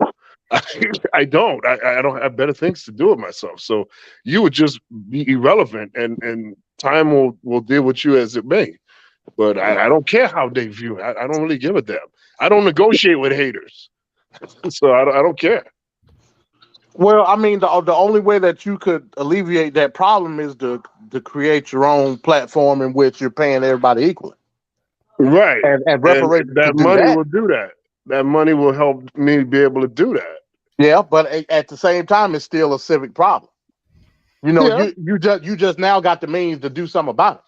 I don't. I don't have better things to do with myself. So you would just be irrelevant, and time will deal with you as it may. But I don't care how they view it. I don't really give a damn. I don't negotiate with haters, so I don't care. well, I mean, the only way that you could alleviate that problem is to create your own platform in which you're paying everybody equally. Right. And And reparations to that do money that. will do that. That money will help me be able to do that. Yeah, but at the same time, it's still a civic problem. You know, Yeah. you just now got the means to do something about it.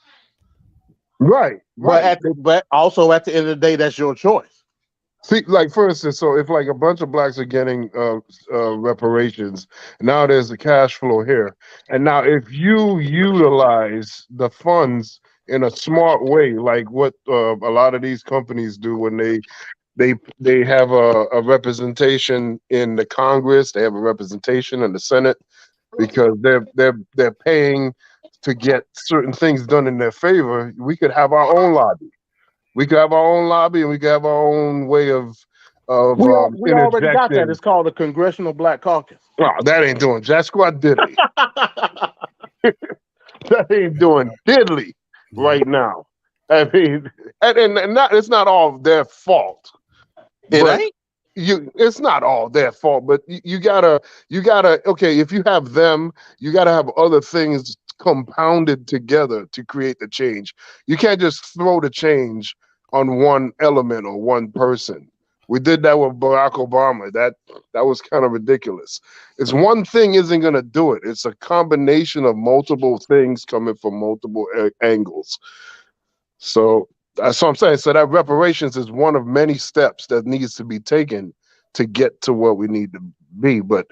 Right. Right. But also at the end of the day, that's your choice. See, like for instance, so if like a bunch of blacks are getting reparations, now there's a cash flow here, and now if you utilize the funds in a smart way, like what a lot of these companies do when they have a representation in the Congress, they have a representation in the Senate, because they're paying to get certain things done in their favor. We could have our own lobby. We could have our own lobby, and we could have our own way of We already got that. interjecting. It's called the Congressional Black Caucus. Oh, that ain't doing jack squat diddly. That ain't doing diddly right now. I mean, and not, it's not all their fault. It But ain't. it's not all their fault, but you gotta okay, if you have them, you gotta have other things compounded together to create the change. You can't just throw the change on one element or one person. We did that with Barack Obama. That was kind of ridiculous. It's one thing isn't gonna do it. It's a combination of multiple things coming from multiple angles. So that's what I'm saying. So that reparations is one of many steps that needs to be taken to get to where we need to be. But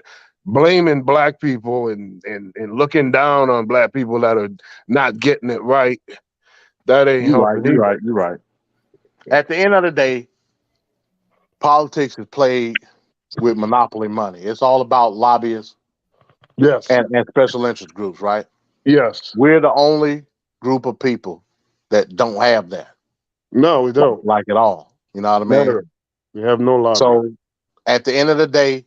blaming black people and looking down on black people that are not getting it right, that ain't helping either. You're right. At the end of the day, politics is played with monopoly money. It's all about lobbyists Yes. and special interest groups, right? Yes. We're the only group of people that don't have that. No, we don't. Like at all. You know what I mean? Never. We have no lobby. So at the end of the day,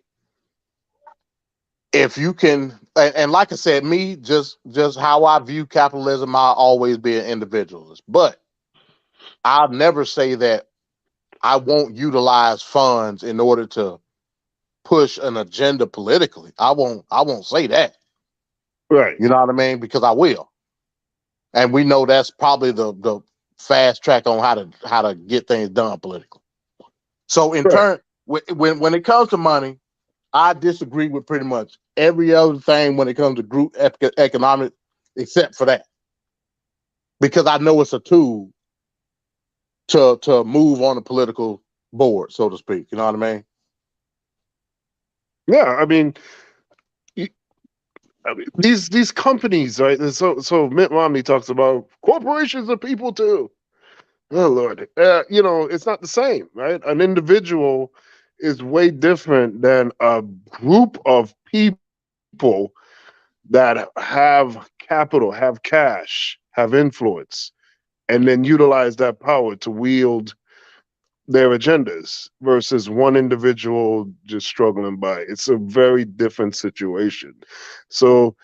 if you can, and like I said, me, just how I view capitalism, I'll always be an individualist. But I'll never say that I won't utilize funds in order to push an agenda politically. I won't say that. Right. You know what I mean? Because I will. And we know that's probably the fast track on how to get things done politically. So in turn, when it comes to money, I disagree with pretty much every other thing when it comes to group economic, except for that, because I know it's a tool to move on the political board, so to speak. You know what I mean? Yeah, I mean, these companies, right? And so Mitt Romney talks about corporations are people too. Oh Lord, it's not the same, right? An individual is way different than a group of people that have capital, have cash, have influence, and then utilize that power to wield their agendas versus one individual just struggling by. It's a very different situation. So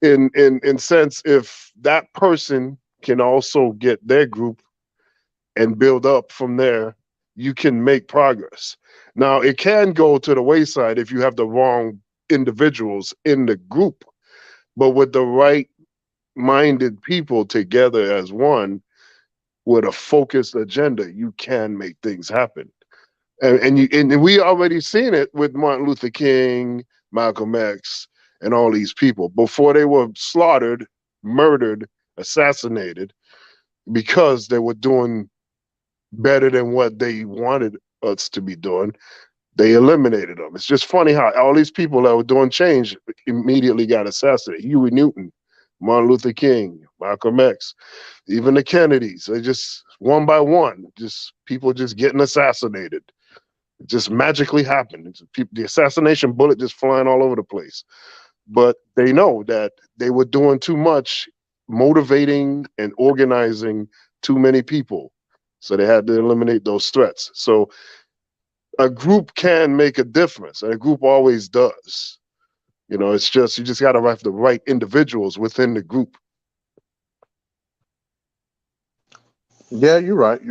in sense, if that person can also get their group and build up from there, you can make progress. Now, it can go to the wayside if you have the wrong individuals in the group, but with the right minded people together as one with a focused agenda, you can make things happen. And we already seen it with Martin Luther King, Malcolm X, and all these people before they were slaughtered, murdered, assassinated because they were doing better than what they wanted us to be doing. They eliminated them. It's just funny how all these people that were doing change immediately got assassinated. Huey Newton, Martin Luther King, Malcolm X, even the Kennedys. They just one by one, just people just getting assassinated. It just magically happened. It's the assassination bullet just flying all over the place. But they know that they were doing too much, motivating and organizing too many people. So they had to eliminate those threats. So a group can make a difference, and a group always does. You know, it's just, you just got to have the right individuals within the group. Yeah, you're right.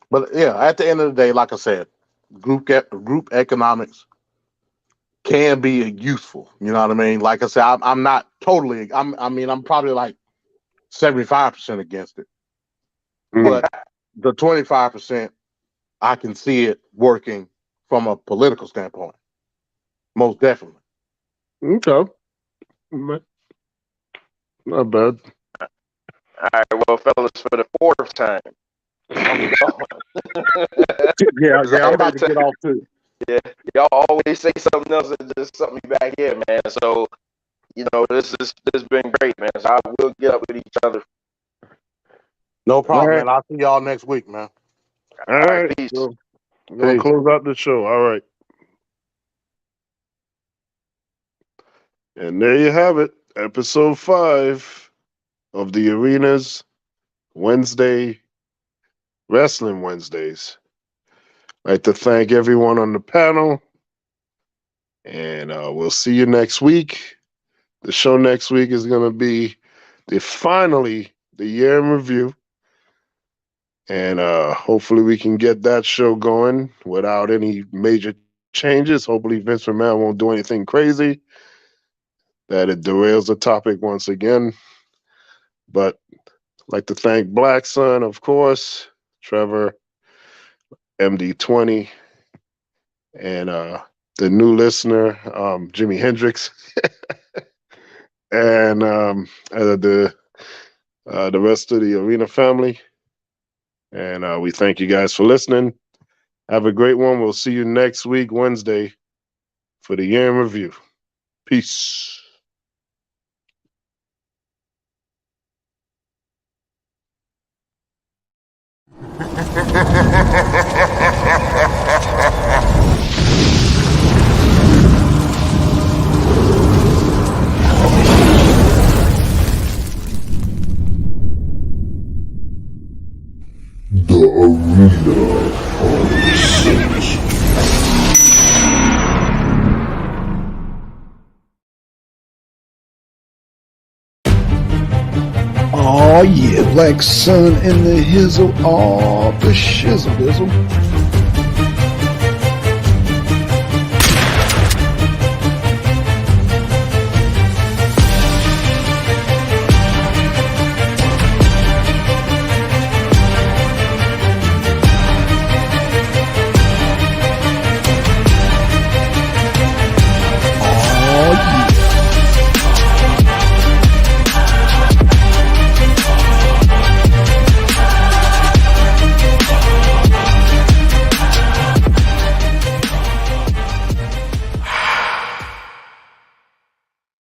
But yeah, at the end of the day, like I said, group economics can be useful. You know what I mean? Like I said, I'm not totally. I'm probably like 75% against it, but the 25%, I can see it working from a political standpoint. Most definitely. Okay. Not bad. All right, well, fellas, for the fourth time, I'm yeah, I'm about to get off too. Yeah, y'all always say something else and just something back here, man. So, you know, this has been great, man. So I will get up with each other. No problem, All right. man. I'll see y'all next week, man. All right. Peace. So, we're going to close out the show. All right. And there you have it. Episode 5 of the Arena's Wednesday Wrestling Wednesdays. I'd like to thank everyone on the panel. And we'll see you next week. The show next week is going to be finally the year in review. And hopefully we can get that show going without any major changes. Hopefully Vince McMahon won't do anything crazy, that it derails the topic once again. But I'd like to thank Black Sun, of course, Trevor, MD20, and the new listener, Jimi Hendrix, and the rest of the Arena family. And we thank you guys for listening. Have a great one. We'll see you next week, Wednesday, for the year in review. Peace. The Arena of 6. Oh yeah, Black Sun in the hizzle, oh the shizzle bizzle.